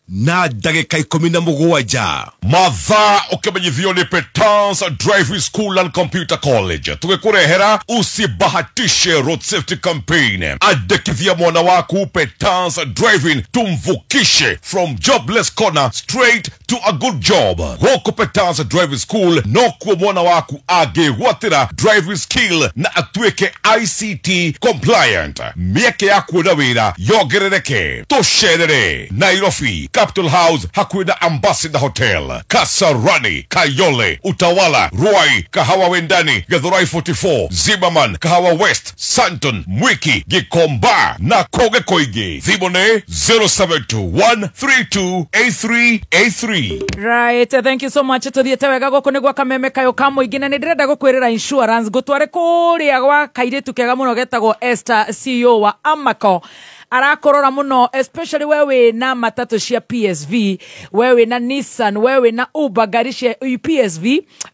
na ndagĩka 17 mathaa ũkĩmenyithio nĩ Petans Driving School and Computer College. Tũgĩkũrehera usibahatishe road safety campaign. Andĩkithia mwana waku Petans Driving, tumvukishe from jobless corner straight to a good job. Gũkũ Petans Driving School no kuo mwana waku angĩgwatĩra driving skill na atuĩke ICT compliant. Mĩeke ya kuona wĩra yongerereke. Tũcerere Nairobi Capital House hakuhĩ na Ambassador Hotel, Kasarani, Kayole, Utawala, Ruai, Kahawa Wendani, Githurai 44, Zimmerman, Kahawa West, Santon, Mwiki, Gikomba na Koge Koigi. Thimũ nĩ 0721328383. Right, thank you so much. Tuthiĩte wega gũkũ nĩ gwa Kameme kayũka mũingĩ, na nĩndĩrenda gũkwĩrĩra insurance gũtware kũrĩa gwa kairĩtu kega mũno getagwo Esther, CEO wa Amaco. Arakorora muno, especially wewe na matatu cia PSV, wewe na Nissan, wewe na Uber, gari cia PSV,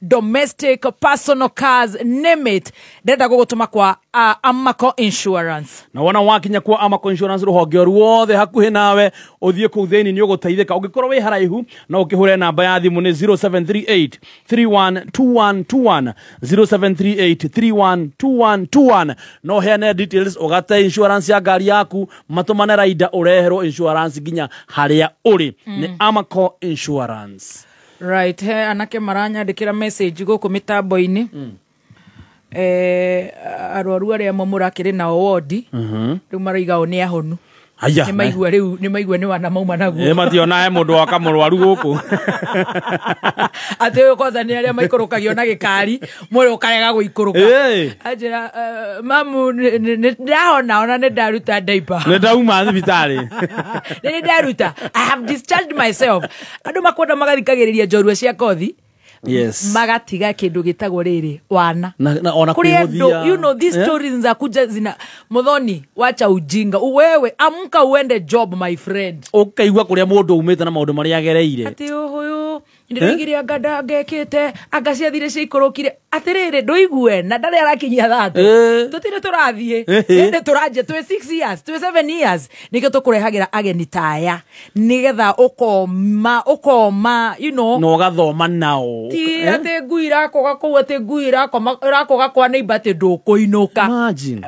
domestic, personal cars, name it. Ndenda gũgũtũma kwa Amaco Insurance. Na wana wakinya kwa Amaco Insurance ruhonge ruothe hakuhe nawe uthie ku theni ni uguteithika ungikorwo wi haraihu na ukihure namba ya thimu ni 0738 312121 0738 312121 no heane details ugate insurance ya gari yaku matumane raida ureherwo insurance ginya haria uri ni Amaco Insurance. Right, he anake maranyandikira message guku mitambo-ini. Arwaru aria murakire na wodi riu maraiga oni ahonu. Aya. Ni maigua ni wana mauma naguo. Mationa mundu wa kamurwaru guku. Ate kwanza ni aria maikorokagia na gikari, mwere ukarega guikoroka. Ajira mamu ndahona ona ne daruta diaper. Ne dauma thibitari. Ne daruta. I have discharged myself. Andu makwenda magathikagiriria njorua cia kothi. Yes. Magatiga kindu gitagwo riri wana. Na ona kuhuthia. You know these stories za kuja zina muthoni wacha ujinga. Wewe amka uende job my friend. Ukaigwa kuria mundu umite na maundu mari agereire. Ati huyu ndigiria ngada ngekite agacia thire ciikorokire atiriri nduigue na ndari arakinyia thatu tutire turathie ende turanje twe 6 years twe 7 years nike tukurehagira ageni taya nigetha ukoma you know no gathoma nao ti ate nguira koga ku ate nguira koga kwa neibate ndukuinuka imagine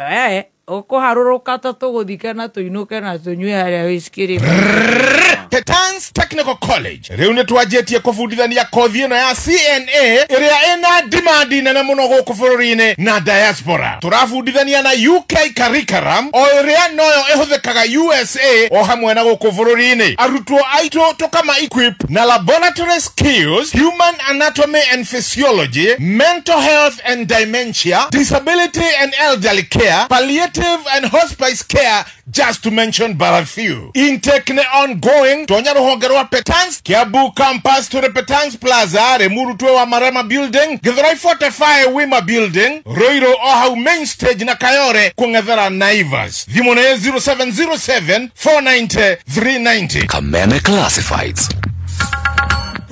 ukuharuruka ta tuguthike na tuinuke na tunywe haria wiskiri Petans Technical College riu ni twajetie kufundithania kothi ino ya CNA iria ina demand nene muno guku bururi-ini na diaspora. Turafundithania na UK curriculum o iria noyo ihuthikaga USA o hamwe na guku bururi-ini. Arutwo aitu tukama equip na laboratory skills, human anatomy and physiology, mental health and dementia, disability and elderly care, palliative and hospice care, just to mention but a few. Intake ne ongoing tonya ruhonge rwa Petans Kiambu campus to the Petans Plaza Remuru twe wa Marema building Githurai 45 Wima building Roiro Ohau main stage na Kayore kungethera Naivas thimu ne 0707 490 390 Kameme Classifieds.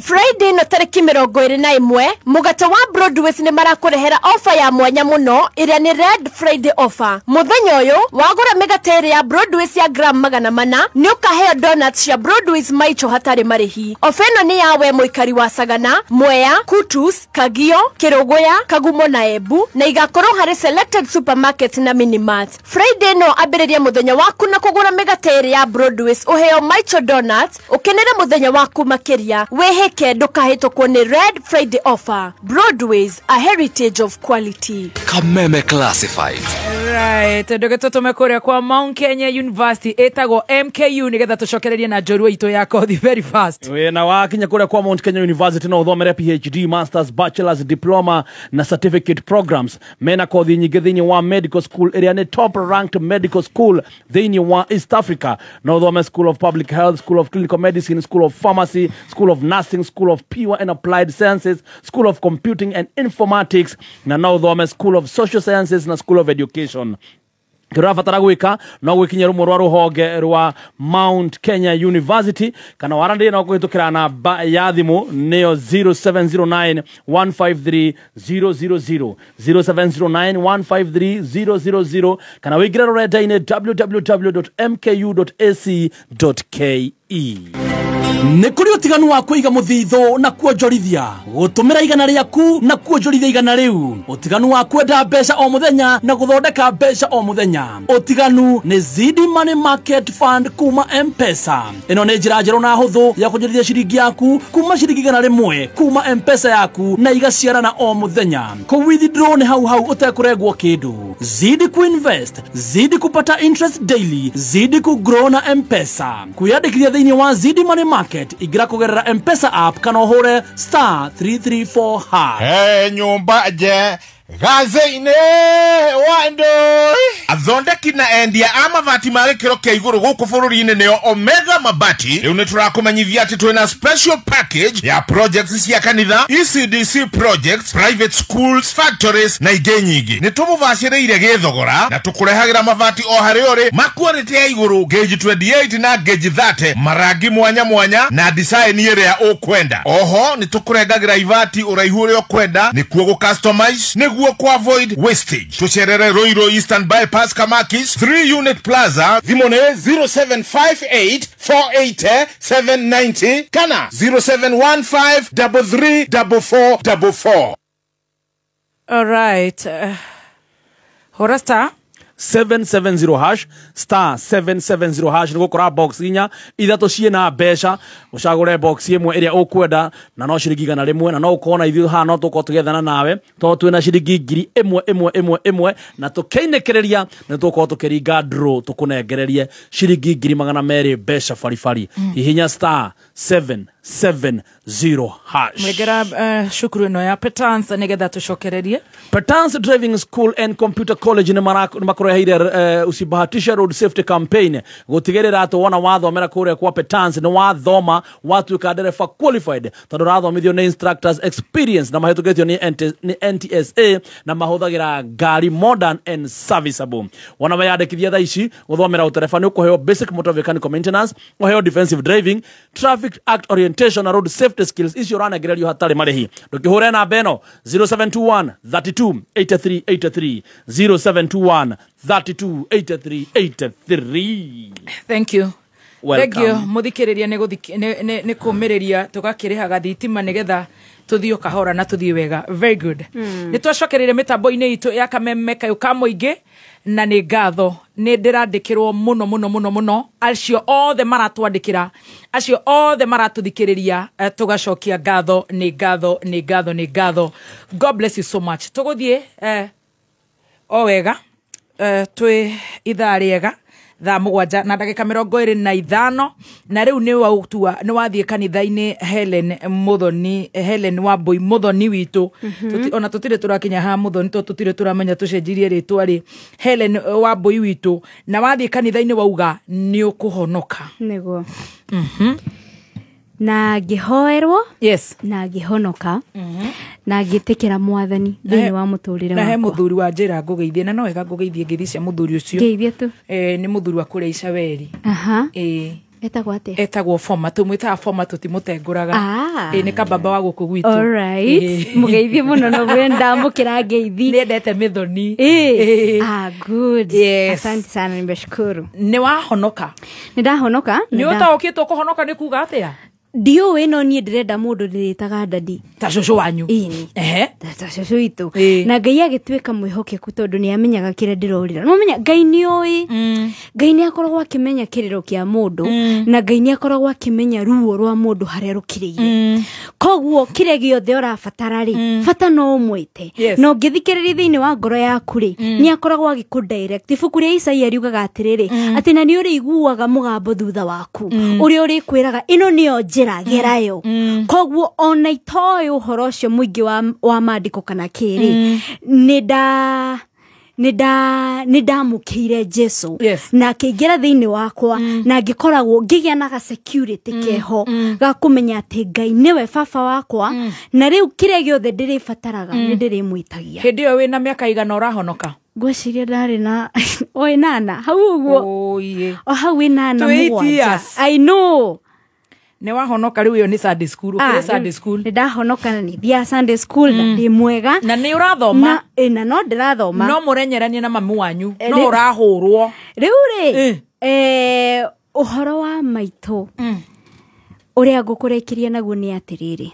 Friday no tariki 21 mugate wa Broadways ni marakurehera offer ya mwanya muno iria ni Red Friday offer. Muthenya uyu wagura migate ya Broadways ya gram 400 ni ukaheo donuts ya Broadways maicho hatari marihi. Offer ino ni yawe muikari wa Sagana, Mwea, Kutus, Kagio, Kirogoya, Kagumo na Ebu na igakorwo hari selected supermarkets na minimart. Friday no ambiriria muthenya waku na kugura migate ya Broadways uheo maicho donuts ukenere muthenya waku makiria wehe kendo kahitoko ni Red Friday offer. Broadways, a heritage of quality. Kameme Classified. Right, ndogeto tumekuria kwa Mount Kenya University etago MKU nigetha tucokererie na njorua ito yako the very fast. We na wakinya kuria kwa Mount Kenya University no uthomere PhD, Masters, Bachelor's, Diploma na Certificate programs. Mena kothi nyingi thini wa medical school area ni top ranked medical school thini wa East Africa. No uthome School of Public Health, School of Clinical Medicine, School of Pharmacy, School of Nursing, School of Pure and Applied Sciences, School of Computing and Informatics na no uthome School of Social Sciences na School of Education. Kirafatara gwika no gwikinya rumo rwa ruhonge rwa Mount Kenya University kana warandi na kuhitukira na ya thimu neo 0709 153 000 0709 153 000 kana wigira rurenda ine www.mku.ac.ke. Nĩ kũrĩ ũtiganu wa kũiga mũthithũ na kuonjorithia gũtũmĩra igana rĩaku na kuonjorithia igana rĩu ũtiganu wa kwenda mbeca o mũthenya na gũthondeka mbeca o mũthenya ũtiganu nĩ Zidi Money Market Fund kuma M-Pesa. Ĩno nĩ njĩra njerũ na hũthũ ya kuonjorithia ciringi yaku kuma ciringi igana rĩmwe kuma M-Pesa yaku na igaciarana o mũthenya. Kũ withdraw nĩ hau hau ũtekũrengwo kĩndũ. Zidi kuinvest, Zidi kupata interest daily, Zidi kugrow na M-Pesa. Kwĩyandĩkithia thĩinĩ wa Zidi Money Market igira kugerera M-Pesa app kana uhure *334#. Nyumba je gaze-ine wando athondeki na endia amavati magikiro kia iguru guku bururi-ini nio Omega Mabati. Riu niturakumenyithia ati twina special package ya projects cia kanitha, ECDC projects, private schools, factories na ingĩ nyingĩ. Nitumuvacĩrĩire gĩthogora na tukurehagira mavati o harĩa ũrĩ ma quality ya iguru gauge 28 na gauge 30 marangi mwanya mwanya na design ĩrĩa ũkwenda. Oho nitukurengagira ivati ũraihu ũrĩa ũkwenda nĩkuo gũ customize nĩguo niguo kwa avoid wastage. Tucherere Roiro Eastern Bypass Kamakis 3 Unit Plaza thimone 0758 480 790 kana 0715 334444. All right. Hora star 770 hash star 770 hash niguo kora box inya ithato ciena mbeca ucagure box imwe iria ukwenda na no ciringi igana rimwe na no ukona ithu ha no tuko tugethana nawe to twina ciringi ngiri imwe na tukeinekereria na tuko tukiringa draw tukunengererie ciringi ngiri 200 mbeca farifari hihinya star 770 hash. Mwegera shukuru no ya Petans nigetha tucokererie. Petans Driving School and Computer College ni makoreheire usibahatisha road safety campaign gutigerera atwana wathomera kuria kwa Petans ni wathoma watu kadereva qualified tondu rathomithio ni instructors experience na mahetũkĩtio ni NTSA na mahũthagĩra ngari modern and serviceable. Wana mayandĩkithia thaa ici guthomera utereba ni ukuheo basic motor vehicle maintenance, uheo defensive driving, traffic act orientation na road safety skills icio ranagererio hatari marehi. Ndũkĩhũre na beno 0721 32 83 83 0721 32 83 83. Thank you. Welcome. Thank you. Muthikiriria ni kumiriria tugakirihaga thitima nigetha tuthio kahora na tuthio wega. Very good. Ni twacokerire mitambo-ini itu ya kameme kayo kamoingi na ni ngatho ni ndirandikirwo muno acio othe maratwandikira acio othe maratuthikiriria tugacokia ngatho ni ngatho. God bless you so much. Tuguthie o wega twi ithaa riega thaa 7 na ndagika 25 na riu ni wautua ni wathie kanitha-ini Helen Wambui Muthoni witu ona tutire turakinya ha Muthoni to tutire turamenya tucenjirie ritwa ri Helen Wambui witu na wathie kanitha-ini wauga ni ukuhonoka niguo na ngihoerwo yes na ngihonoka na ngitikira mwathani thini wa muturire wakwa na he muthuri wa njira ngugeithie na no wega ngugeithie ngithi cia muthuri ucio ngeithie tu ni muthuri wa kuria Icaweri etagwo ate etagwo Foma tumwitaga Foma tutimutenguraga ni kababa wa guku gwitu all right mugeithie muno no gwenda mukira ngeithi ni endete Mithoni good yes. Asante sana nimeshukuru ni wahonoka ni ndahonoka ni utaukitwo kuhonoka ni kuga atia dio we no nie ndirenda mundu ndiritaga ndadi ta shosho wanyu ta shosho itu na Ngai agitweka mwihokeku tondu ni amenyaga kire ndirorira no menya Ngai ni oi Ngai ni akoragwo akimenya kiriro kia mundu na Ngai ni akoragwo akimenya ruo rwa mundu haria rukiriire koguo kire giothe urabatara ri fata no umwite no ngithikiriria thiini wa ngoro yaku ri ni akoragwo agikundirect ibuku ria Isaia riugaga atiriri ati na ni uri iguaga mugambo thutha waku uri uri kwiraga ino nio njira gerayo koguo ona itoy uhoro ucio muingi wa maandiko kana kiri nida mukire Jesu na kĩingĩra thiini wakwa na ngikoragwo ngigia na ga security keho ga kumenya ati Ngai niwe baba wakwa na riu kire giothe ndiribataraga ni ndirimwitagia hindi yo wina miaka igana urahonoka ngwiciria ndari na oi nana hau uguo o hau inana mugwanja I know ne wahonoka riu yo ni Sunday school ukire Sunday school ni ndahonoka na ni thia Sunday school na ndi mwega na ni urathoma na no ndirathoma no murenyerania na mamu wanyu no urahurwo riu ri uhoro wa maito uria ngukurekiria naguo ni atiriri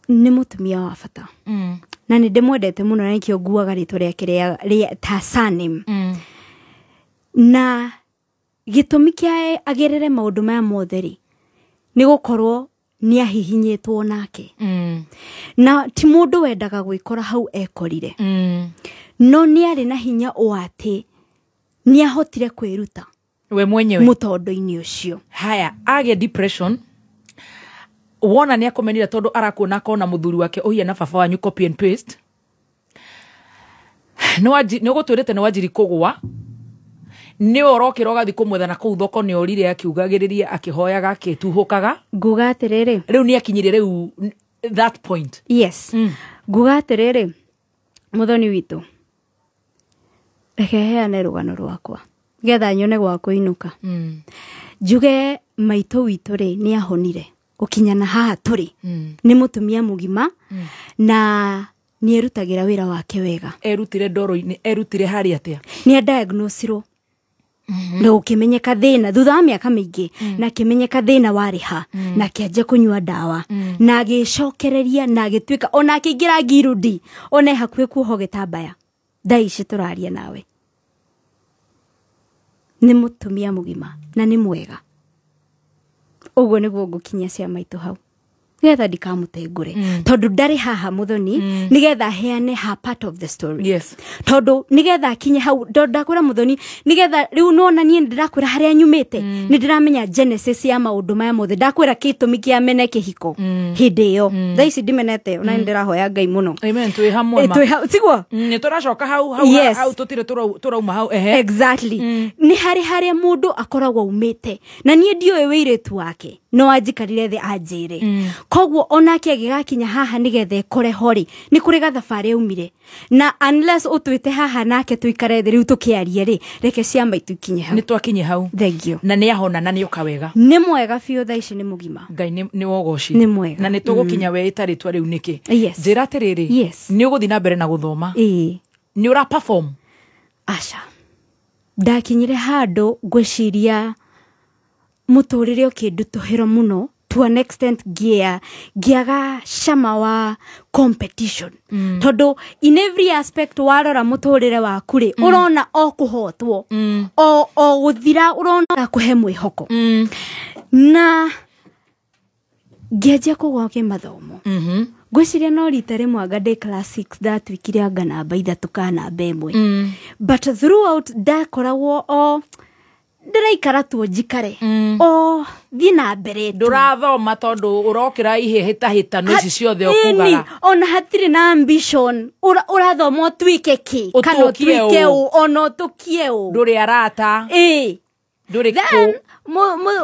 ni mutumia wa bata na ni ndimwendete muno na nikio nguaga ritwa riake ta Sanim na gitumi kia agerere maundu maya motheri ni gukorwo ni ahihinyetwo nake na ti mundu wendaga gwikora hau ekorire no ni ari na hinya oate ni ahotire kwiruta we mwenyewe mutondo-ini ucio haya age depression wona ni akomenira tondu arakuona kona muthuri wake ohiya na baba wanyu copy and paste no gutwirite ni wajiri kugwa ni orokira gathi kumwetha na kuu thoko ni orire akiugagiriria akihoyaga akituhukaga nguga atiriri riu ni akinyire riu that point yes nguga atiriri muthoni witu rekeheane rugano rwakwa getha nyone gwa kuinuka njuge maito witu ri ni ahonire gukinyana haha turi ni mutumia mugima na ni erutagira wira wake wega erutire ndoro-ini erutire hari atia ni diagnosiro na ukimenyeka thina thutha wa miaka mingi na kimenyeka thina wari ha na kianjia kunyua dawa na agicokereria na agituika ona akiingira ngirudi ona hakuhe kuho gitambaya ndaici turaria nawe ni mutumia mugima na ni mwega uguo niguo ngukinya ciama itu hau nigetha ndikamutengure tondu ndari haha muthoni nigetha heane ha part of the story yes tondu nigetha kinye hau ndakwira muthoni nigetha riu nona nie ndirakwira haria nyumite ni ndiramenya genesis ya maundu maya mothe ndakwira kitumi kia mene kihiko hindi iyo thaici ndimenete ona ndirahoya Ngai muno amen twi hamwe ma tigwo ni turacoka hau tutire turauma hau exactly ni haria mundu akoragwo umite na nie ndiwe wiretu wake no ajikarire thi anjire kogwo onake agigakinya haha nigethe kore hori ni kuri gathabari umire na unless utwite haha nake tuikare thi riu tukiarie ri reke ciama itukinye hau ni twakinye hau thank you na ni ahona na ni ukawega ni mwega biu thaici ni mugima Ngai ni wogoci ni mwega na ni tugukinya we itaritwa riu niki yes njira atiriri yes ni uguthi na mbere na guthoma ni ura perform asha ndakinyire handu ngwiciria muturire ukindutuhira muno to an extent giaga shama wa competition tondu in every aspect warora muturire waku ri urona o kuhotwo o guthira urona kuhe mwihoko na ngianjia kugwa mathomo ngwiciria no rita rimwe anga ndi class 6 ndatwikire anga namba 3 kana namba 1 but throughout ndakoragwo o ndiraikara tu njikare o thina mbere ndurathoma tondu urokira ihihitahitano ici ciothe okugaga ona hatire na ambition urathoma twike ki kana twike u ono tukie u nduri arata nduri then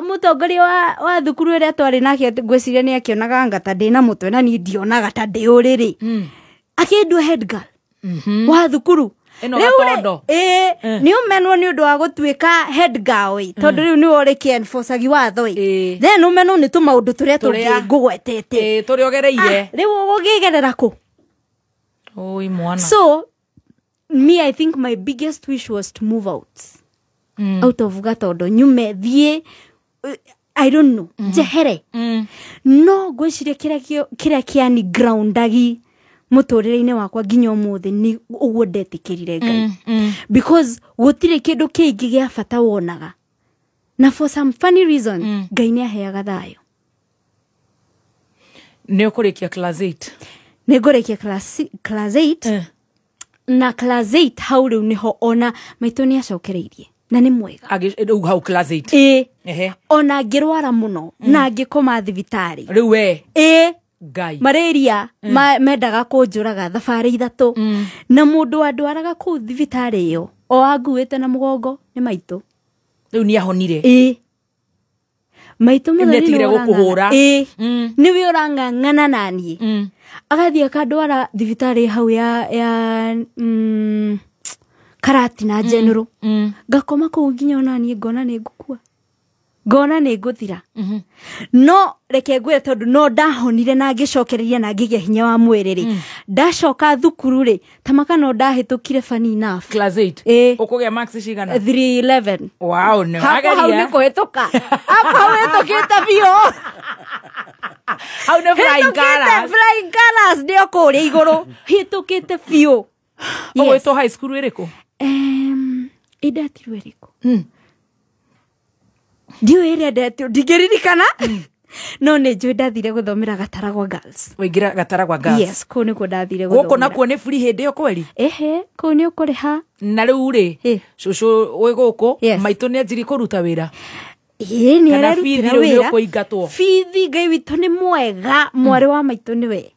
mutongoria wa thukuru ria twari nake ngwiciria ni akionaga ngata ndina mutwe na ni ndionaga ta ndi uriri akindua head girl wa thukuru ni umenwo ni undu wa gutwika head girl tondu riu ni uri kienforcagi watho then umenwo ni tumaundu turia tungi ngugwetete turi ogereire riu ugigerera ku oi mwana so me I think my biggest wish was to move out of gatondo nyume thie I don't know jehere no gwiciria kiria kiani groundagi muturire-ini wakwa nginya umuthi ni uguo ndetikirire Ngai because gutire kindu kingi gia bata wonaga na for some funny reason Ngai ni aheaga thayo ni ukurikia class 8 ni ngurikia class 8 na class 8 hau riu niho ona maitu ni acokereirie na ni mwega hau class 8 ona ngirwara muno na ngikoma thibitari riu we Ngai malaria mendaga kunjuraga thabari 3 na mundu andwaraga ku thibitari iyo o anguite na mugongo ni maitu riu ni ahonire maitu muthoni gukuhura niwe urang'ang'ana nani agathia kandwara thibitari hau ya Karati na General ngakoma ku nginya onani ngona ni ngukua ngona ni nguthira no reke ngwe tondu no ndahonire na ngicokereria na ngigia hinya wa mwiri ri ndacoka thukuru ri tamaka no ndahitukire funny enough class 8 ukugia max cigana 311 wow no ageria hau ni kuhituka hau hitukite bio hau ni flying colors ndio kuria iguru hitukite bio owe to high school iriku idatirwe riku ndio area ndatio ndigeririkana no ne njui ndathire guthomera Gataragwa girls wingira Gataragwa girls yes ko niko ndathire guthomera guko nakuo ni free hindi yo kweli ko ni ukuriha na riu ri cucu wi guku maitu ni anjiri kuruta wira ni ararutira wira kuingatwo fithi Ngai witu ni mwega mwari wa maitu niwe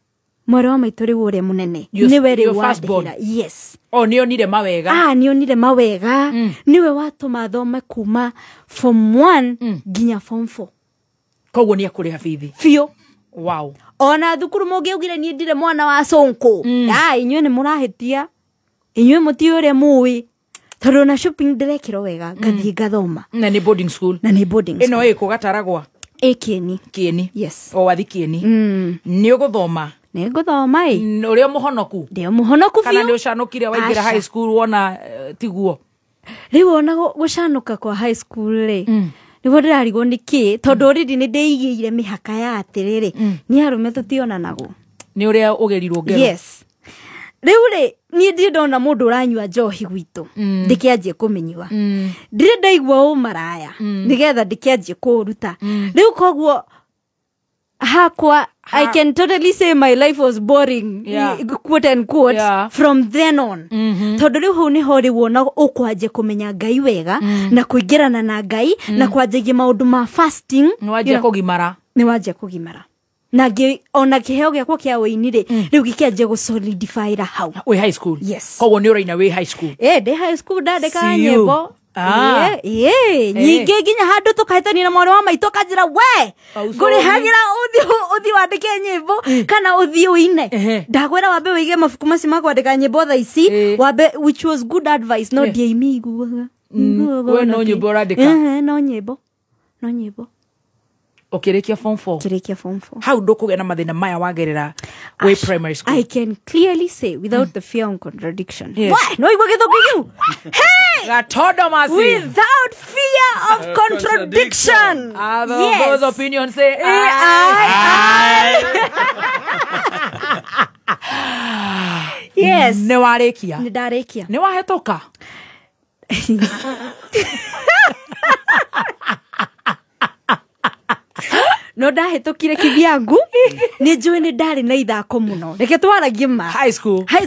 mwari wa maitu riu uri munene niwe ri wa yes ni onire mawega ni onire mawega niwe watuma thome kuma form 1 nginya form 4 koguo ni akuriha fithi fio wow ona thukuru mungiugire ni ndire mwana wa sonko inywe ni murahitia inywe muti ure muwi tondu na shopping ndirekiro wega ngathie ngathoma na ni boarding school ino iko Gataragwa Kieni Kieni yes o wathi Kieni ni uguthoma Nĩngũthoma Ũrĩa mũhonoku. Ndĩ mũhonoku biũ. Kana nĩ ũcanũkire waingĩra high school wona tiguo. Rĩu ona gũcanũka kwa high school rĩ. Nĩguo ndĩrarigwo nĩkĩ tondũ already nĩ ndĩigĩire mĩhaka ya atĩrĩrĩ nĩ arũme tũtionanago. Nĩ ũrĩa ũgerirwo ngero. Yes. Rĩu rĩ niĩ ndirĩ ndona mũndũ ũranyua njohi gwitũ ndĩkĩanjie kũmenyua. Ndirĩ ndaigua ũmaraya nĩgetha ndĩkĩanjie kũruta. Rĩu koguo hakwa I can totally say my life was boring, quote and quote, from then on. Tondũ rĩu hau nĩho rĩu ona ũkwanjia kũmenya Ngai wega na kũingĩrana na Ngai na kwanjagia maũndũ ma fasting. Nĩwanjia kũgimara. Nĩwanjia kũgimara. Na ona kĩheo gĩakwa kĩa wĩini rĩ rĩu gĩkĩanjia gũsolidify hau. Wĩ high school? Yes. Koguo nĩ ũraina wĩ high school? Ndĩ high school ndandĩka nyĩmbo. Nyingĩ nginya handũ tũkahĩtania na mwana wa maitũ kanjĩra we ngũrĩhagĩra ũthi wandĩke nyĩmbo kana ũthi ũine. Ndagwĩra wambe wĩige mabuku macio ma kwandĩka nyĩmbo thaa ici wambe, which was good advice, no ndiaiguaga. We no nyĩmbo ũrandĩka? No nyĩmbo. Ukirikia form 4. Ukirikia form 4. How ndũkũgĩa na mathĩna maya wagerera wĩ primary school? I can clearly say without the fear of contradiction. Yes. No igwa gĩthũngũ kĩu. Hey! Gatodo masi. Without fear of contradiction. Those opinions say Yes. Nĩwarĩkia? Nĩndarĩkia. Nĩwahĩtũka? No ndahĩtũkire kĩgĩangu nĩ njũĩ nĩ ndarĩ na ithako mũno. Reke twaragie ma. High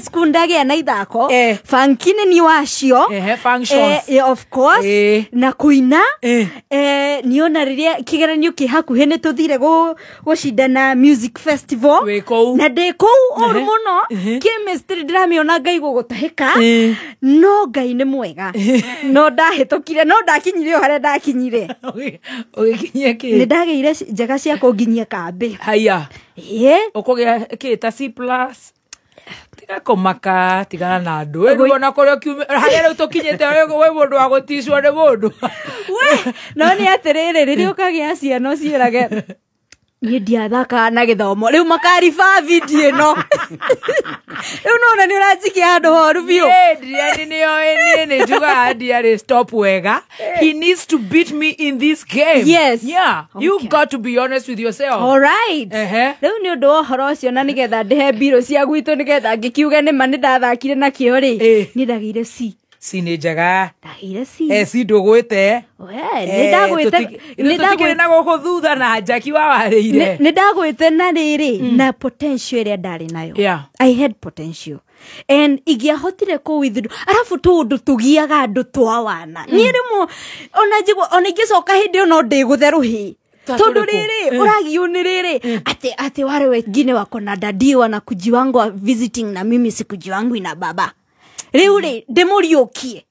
school ndagĩa na ithako. Funky nĩ ni wacio. Functions. Of course. Na kuina. Niona rĩrĩa kĩgeranio kĩ hakuhĩ nĩ tũthire gũcindana music festival. Na ndĩ kũu ũru mũno. Chemistry ndĩramĩona Ngai gũgũtahĩka. No Ngai nĩ mwega. No ndahĩtũkire no ndakinyire o harĩa ndakinyire. Ũgĩkinyia kĩ? Nĩ ndagĩire njega cia kũnginyia kambĩ. Haya. Ũkũgĩa kĩ ta C+? Tiga kũmaka, tigana na andũ. Rĩu na kũrĩa harĩa rĩu tũkinyĩte we mũndũ wa gũticwo nĩ mũndũ. No nĩ atĩrĩrĩ rĩrĩa ũkagĩa ciana ũciĩrage niĩ ndiathaka na gĩthomo rĩu makariba video ĩno. Rĩu nona nĩ ũranjikia handũ horu biũ. Nĩ njugaga ndiarĩ stop wega. He needs to beat me in this game. Yes. Yeah. You got to be honest with yourself. All right. Rĩu nĩ ũndũ wa ũhoro ũcio na nĩgetha ndĩhe mbirũ cia gwitũ nĩgetha ngĩkiuge nĩ ma nĩ ndathakire nakĩo rĩ nĩ ndagĩire C. C nĩ njega. Ndagĩire C. C ndũgwĩte. Nĩ ndagwĩte na gũkũ thutha na njaki wawarĩire. Nĩ ndagwĩte na rĩrĩ na potential ĩrĩa ndarĩ nayo. I had potential. And ingĩahotire kũwithdraw arabu tũndũ tũgiaga andũ twawana. Niĩ rĩmwe ona ingĩcoka hĩndĩ ĩyo no ndĩgũtherũhĩ. Tondũ rĩrĩ ũragio nĩ rĩrĩ ati wale wengine wako na dadi wanakuji wangu wa visiting na mimi sikuji wangu ina baba. Rĩu rĩ ndĩmũriũkie.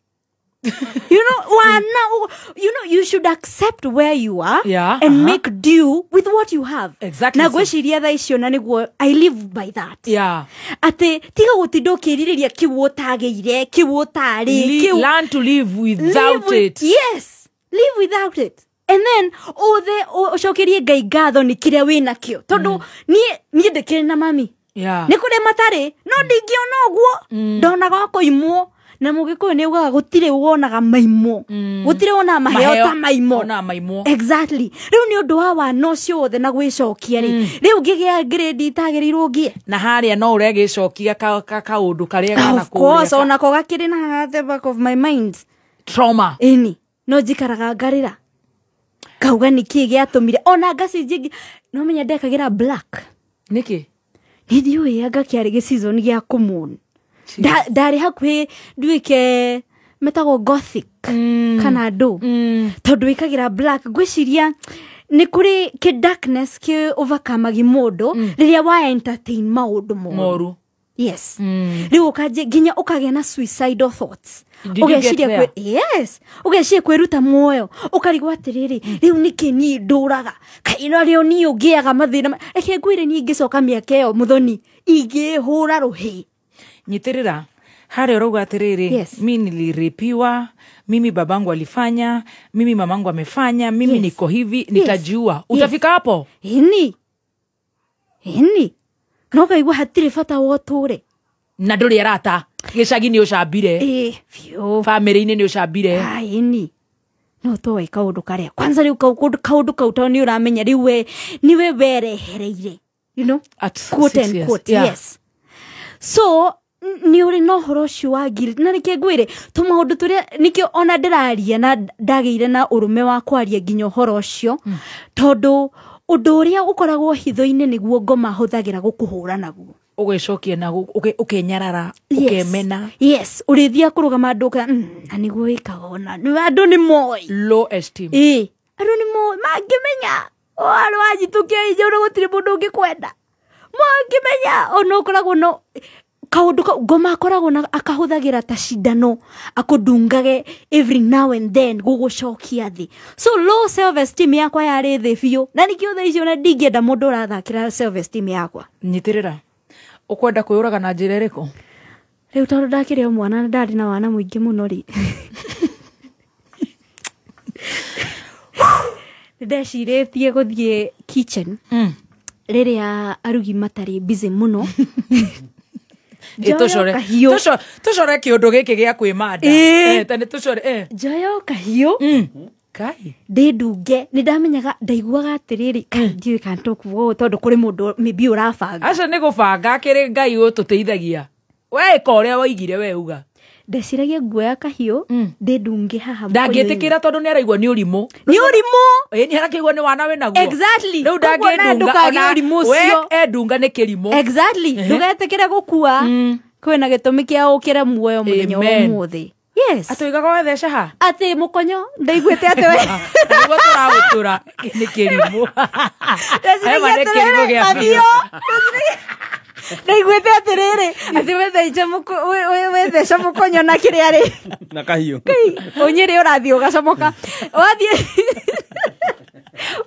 You should accept where you are and make do with what you have. Exactly. Na gwĩciria tha icio na nĩguo I live by that. Ati tiga gũtinda ũkĩrirĩria kĩu ũtagĩire kĩu ũtarĩ. Learn to live without it. Yes. Live without it. And then ũcokerie Ngai ngatho nĩ kĩrĩa wĩna kĩo. Tondũ niĩ ndĩkĩrĩ na mami. Nĩ kũrĩa matarĩ no ndingĩona ũguo. Ndonaga kũimwo. Na mũgĩkũyũ nĩ ugaga gũtirĩ wonaga maimo. Gũtirĩ wona maheo ta maimo. Exactly. Rĩu nĩ ũndũ wa wana ũcio wothe na gwĩcokia rĩ. Rĩu ngĩgĩa grade itagĩrĩirwo ngĩe. Na harĩa no ũregĩcokia kaũndũ karĩa gana kũrĩa. Of course onako gakĩrĩ na the back of my mind. Trauma. Ĩni. No njikaraga ngarĩra. Kauga nĩkĩ gĩatũmire ona ngacinjĩ no menya ndekagĩra black. Nĩkĩ? Nĩ ndiũĩ anga kĩarĩ gĩ-season gĩa kũmũn. Ndarĩ hakuhĩ nduĩke metagwo gothic kana ndũ. Tondũ wĩkagĩra black ngwĩciria nĩ kũrĩ kĩ darkness kĩ overcome-agi mũndũ rĩrĩa wa entertain maũndũ moru. Yes. Rĩu ũkanjĩ nginya ũkagĩa na suicidal thoughts. Ũgeciria kwĩruta muoyo ũkarigwo atĩrĩrĩ rĩu nĩkĩ niĩ ndũraga kaino rĩo niĩ ũngĩaga mathĩna reke ngwĩre niĩ ingĩcoka mĩaka ĩyo mũthoni ingĩhũra rũhĩ. Nyitĩrĩra harĩa ũrauga atĩrĩrĩ mimi niliripiwa, mimi babangu alifanya, mimi mamangu amefanya, mimi niko hivi nitajiua. Utafika hapo? Ini no kaigua hatire bata wa ũtũre na ndũrĩ arata gĩcagi nĩ ũcambire biũ family-inĩ nĩ ũcambire ni no to weka ũndũ karĩa kwanza rĩu kaũndũ kau tondũ nĩ ũramenya rĩu we niwe werehereire you know at quote and quote yes so ni uri no horo ũcio wa guilt na reke ngwire to maũndũ tũrĩa nikio ona ndĩraria na ndagĩire na ũrũme wa kwaria nginya ũhoro ũcio tondũ ũndũ ũrĩa ũkoragwo hitho-inĩ nĩguo ngoma hũthagĩra gũkũhũra naguo ũgĩcokia na ũkenyarara ũkemena yes ũrĩthia kũrũgama nduka na nĩguo wĩkaga ona andũ nĩ moĩ low esteem andũ nĩ moĩ mangĩmenya wale wajitukia ijoro gũtirĩ mũndũ ũngĩkwenda mangĩmenya ona ũkoragwo no kaũndũ ngoma akoragwo na akahũthagĩra ta cindano akũndungage every now and then gũgũcokia thĩ so low self esteem yakwa yarĩ thĩ biũ na nĩkĩo thaa icio na ndingĩenda mũndũ ũrathakĩra self esteem yakwa nyitĩrĩra ukwenda kwĩũraga na njĩra ĩrĩkũ rĩu tondũ ndakĩrĩ o mwana ndarĩ na wana mũingĩ mũno rĩ ndecirĩtie gũthiĩ kitchen rĩrĩa arugi matarĩ busy mũno tucore kĩũndũ gĩkĩ gĩa kwĩmanda tani tucore njoyo kahiũ kai ndĩndunge nĩ ndamenyaga ndaiguaga atĩrĩrĩ ndiũĩ kana tũkuo tondũ kũrĩ mũndũ maybe ũrabanga aca nĩ gũbanga kĩrĩ Ngai ũtũteithagia weka ũrĩa waigire we uga ndeciragia nguoya kahiũ ndĩndunge haha ndangĩtĩkĩra tondũ nĩ araigua nĩ ũrimũ nĩ arakĩigua nĩ wana wĩ naguo exactly rĩu ndangĩndunga ũrimũ ũcio endunga nĩ kĩrimũ exactly ndũgetĩkĩre gũkua kwĩna gĩtũmi kĩa ũkĩre muoyo mũthenya wa ũmũthĩ yes atũigaga wetheca ha atĩ mũkonyo ndaiguĩte atĩ we nĩguo tũragũtũra nĩ kĩrimũ ndaiguĩte atĩrĩrĩ atĩ wetheca mũkonyo na kĩrĩa rĩ na kahiũ ũnyĩrĩ ũrathiĩ ũgacomoka wathiĩ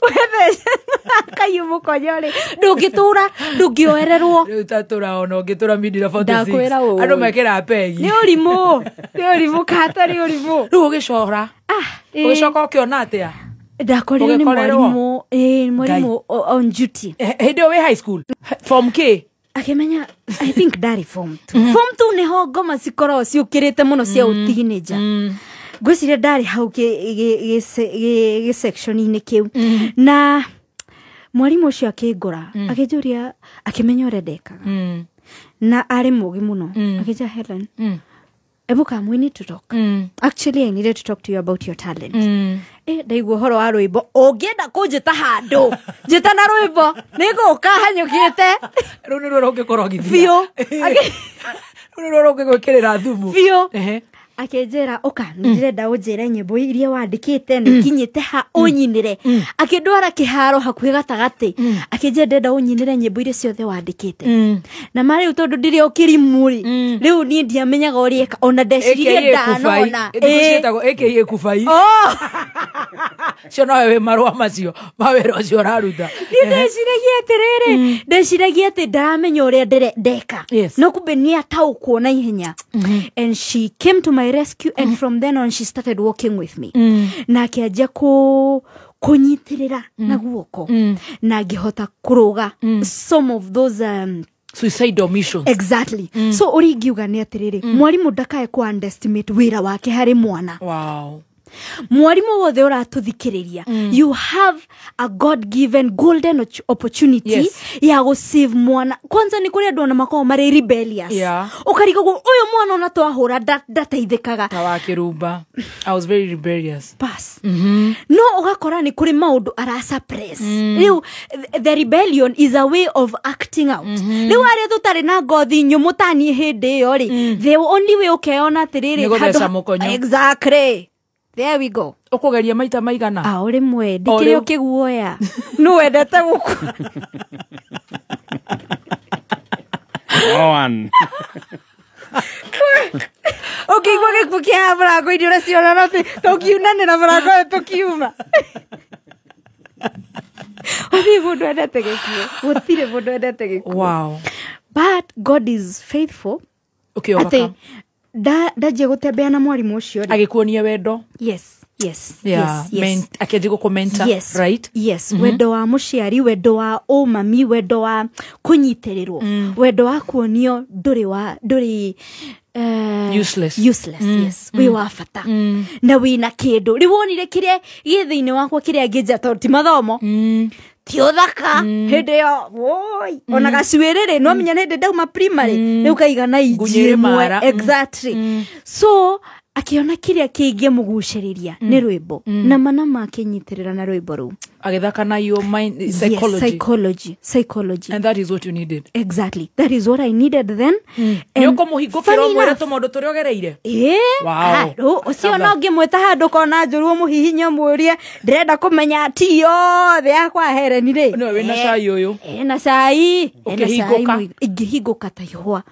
wetheca kahiũ mũkonyo rĩ ndũngĩoererwo rĩu tatũra ona ũngĩtũra mindira 46 andũ mekĩra pegi nĩ ũrimũ kata nĩ ũrimũ rĩu ũgĩcora ũgĩcoka ũkĩona atĩa ndakorirwo nĩ mwarimũ on duty hĩndĩ ĩyo wĩ high school form K akimenya I think dari form 2 form 2 niho ngoma cikorwo ciũkĩrĩte mũno cia teenager ngwĩciria ndari hau gĩ section-inĩ kĩu na mwarimũ ũcio akĩngora akĩnjũria akĩmenya ũrĩa ndekaga na arĩ mũgi mũno akĩnja Helen Ebuka, we need to talk. Actually, I needed to talk to you about your talent. Ndaigua ũhoro wa rwĩmbo ũngĩenda kũnjĩta handũ njĩta na rwĩmbo nĩgũka hanyũkĩte rĩu nĩ ruo rũngĩkorwo gĩthia biũ rĩu nĩ ruo rũngĩgwĩkĩrĩra thumu biũ akĩnjĩra ũka nĩndĩrenda ũnjĩre nyĩmbo iria wandĩkĩte nĩkinyĩte ha ũnyinĩre akĩndwara kĩharo hakuhĩ gatagatĩ akĩnjĩra ndĩrenda ũnyinĩre nyĩmbo iria ciothe wandĩkĩte na marĩu tondũ ndĩrĩ o kĩrimũ-rĩ rĩu niĩ ndiamenyaga ũrĩa eka ona ndecirie ndanona ciĩtagwo aka kubai cio nowe wĩ marũa macio ma wĩra ũcio ũraruta ndeciragia atĩ ndaramenya ũrĩa ndeka no kumbe nĩ ataũkwo na ihenya and she came to my rescue and from then on she started working with me na akĩanjia kũnyitĩrĩra na guoko na ngĩhota kũrũga some of those suicidal missions exactly so ũrĩa ingiuga nĩ atĩrĩrĩ mwarimũ ndakae ku underestimate wĩra wake harĩ mwana mwarimũ wothe ũratũthikĩrĩria you have a God given golden opportunity ya gũsave mwana kwanza nĩ kũrĩ andũ ona makoragwo marĩ rebellious ũkarigagwo ũyũ mwana ona twahũra ndateithĩkaga na wakĩrumba I was very rebellious no ũgakora nĩ kũrĩ maũndũ arasuppress rĩu the rebellion is a way of acting out rĩu arĩa tũtarĩ na ngothi nyũmũ taniĩ hĩndĩ ĩyo rĩ the only way ũkeona atĩrĩrĩ gũtheca mũkonyo exactly. There we go. Ũkũgeria maita maigana? Ũrĩ mwe ndikĩrĩ ũkĩguoya. Nũ wendete gũkũ. One. Ũkĩigua gĩkuũ kĩa mũrango-inĩ ũraciona atĩ tũkiunanĩra mũrango ũyũ tũkiuma. Gũtirĩ mũndũ wendete gĩkuũ. Gũtirĩ mũndũ wendete gĩkuũ. Wow. But God is faithful. Okay, overcome. Ndajia gũtembea na mwarimũ ũcio agĩkuonia wendo yes yes Yeah, akianjia gukomenta, right? Yes, wendo wa muciari, wendo wa umami, wendo wa kunyitererwo, wendo wa kuonio nduri useless. Yes, we wa bata na wina kindu riwonire kiria githiini wakwa kiria ngija tonti mathomo ti uthaka hindi yo woi ona gacuiriri no menya hindi ndauma primary riu kaigana injimwe exactly so akiona kiria kingi muguciriria ni rwimbo na mana makinyitirira na rwimbo ru agithaka na your mind psychology and that is what you needed. Exactly, that is what I needed then. And ko muhingukira mwere to mondo turi ogereire wow ucio no ngimweta handu kona njuru muhihinyo murie ndirenda kumenya ati yothe yakwa hereni ri no we na cai uyu na cai ingihinguka ta ihwa.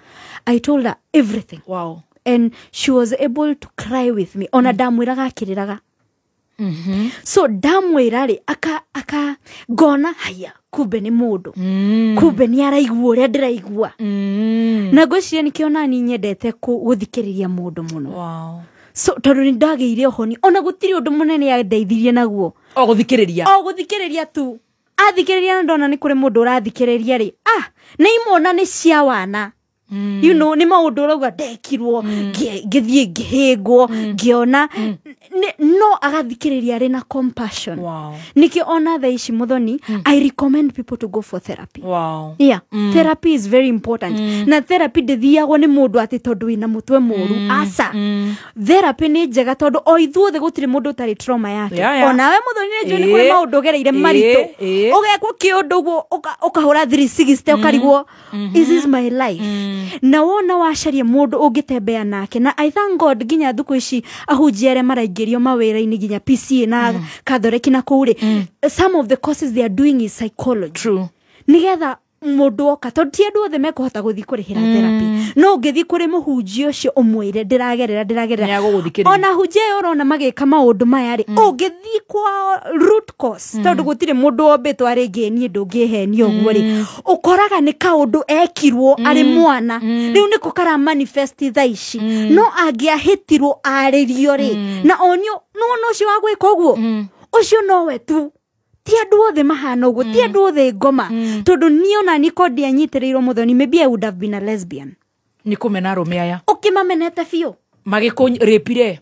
I told her everything. Wow. And she was able to cry with me ona ndamwiraga akiriraga so ndamwira ri aka gona haya kumbe ni mundu kumbe ni araigua uria ndiraigua na ngwiciria nikiona ni nyendete guthikiriria mundu muno. Wow. So tondu ni ndageire honi ona gutiri undu munene ya ndeithirie naguo o guthikiriria tu athikiriria ndona ni kuri mundu urathikiriria ri na imona ni cia wana you know ni maundu rauga ndekirwo ngithie ngihingwo ngiona no agathikiriria ri na compassion. Wow. Niki ona thaici muthoni I recommend people to go for therapy. Wow. Yeah, therapy is very important. Na therapy ndithiagwo ni mundu ati tondu wina mutwe muru asa therapy ni njega tondu o ithuothe gutiri mundu tari trauma yake. Ona we muthoni ni njoni kuri maundu gereire marito ugekwo kiundu guo ukahura 360 ukarigwo is this my life. Na wona washaria mundu ungitembea nake na I thank God ginya thuku ici ahunjiere maraingirio mawira-ini ginya PCA na kathoreki na kuuri some of the courses they are doing is psychology. True. Nigetha mundu oka tondu ti andu othe mekuhota guthi kurihira therapy no ngithi kuri muhunjia ucio umwire ndiragerera ona hunjia urona magika maundu maya ri ungithi kwa root cause tondu gutire mundu ombetwo ari ngeni ndungihenia uguo ri ukoraga ni kaundu ekirwo ari mwana riu niko kara manifest thaici no angiahitirwo aririo ri na onio no cio wa gwika uguo ucio no we tu ti andu othe mahana uguo ti andu othe ngoma tondu niona niko ndianyitirirwo muthoni maybe I would have been a lesbian. Nikumena arume aya ukimamenete biu magikurepire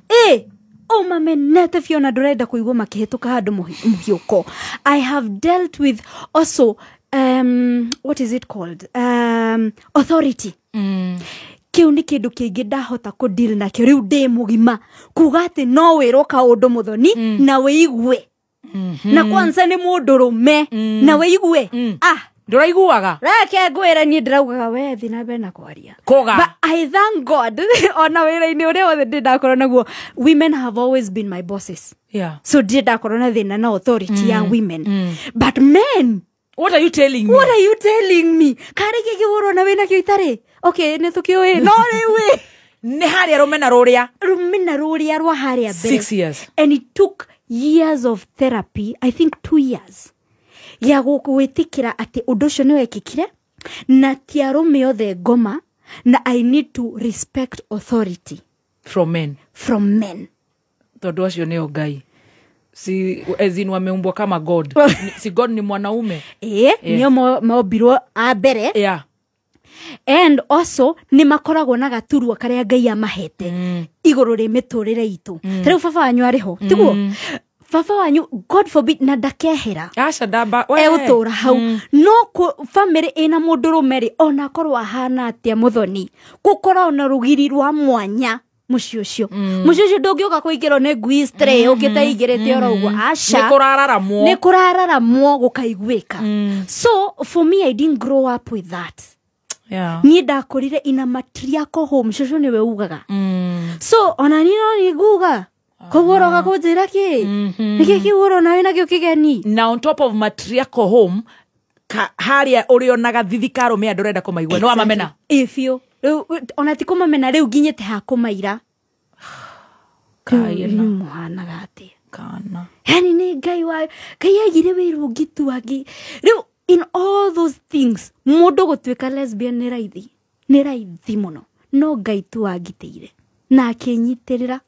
mamenete biu na ndurenda kuigua makihituka handu muhiuko. I have dealt with also what is it called authority. Kiu ni kindu kingi ndahota ku deal na kio riu ndi mugima kuga ati no wirwo kaundu muthoni na wiigue na kwanza ni mundu rume na wiigue nduraiguaga reke ngwira ni ndiraugaga we thi na bena kwaria koga but I thank God ona wira-ini uria wothe ndindakorwo naguo women have always been my bosses. Yeah. So ndindakorwo na thina na authority ya women but men what are you telling me kari giguro na wina kio itari okay ni tukioi no riwe ni haria rumena ruria rwa haria mbere 6 years and it took years of therapy, I think 2 years ya gwitikira ati undu ucio ni wekikire na ti arume othe ngoma na I need to respect authority from men tondu acio ni Ngai si ezin wameumbwa kama God si God ni mwanaume nio maombirwo a mbere and also ni makoragwo na gaturwa karia Ngai amahete iguru ri miturire itu riu baba wanyu ariho tiguo baba wanyu God forbid na ndakehera utura hau no family ina mundu rumeri ona korwa hana atia muthoni gukora na rugiri rwa mwanya mucio ndungioka kuingirwo ni ngui stray ukitaigirite ora uguo asha ni kurararamwo gukaiguika so for me I didn't grow up with that. Yeah. Ni ndakorire ina matriarchal home shosho niwe ugaga so ona ni no ni guga kogoroga kujira ki niki kiworo nawe na kio kigeni na on top of matriarchal home haria urionaga thithikaro me andurenda kumaigua no amamena if you ona ti kumamena riu nginyete ha kumaira kaina muhana gati kana yani ni Ngai wa Ngai agire wiru ngituagi riu in all those things mundu gutwika lesbian ni raithi muno no Ngai tu agiteire na akenyitirira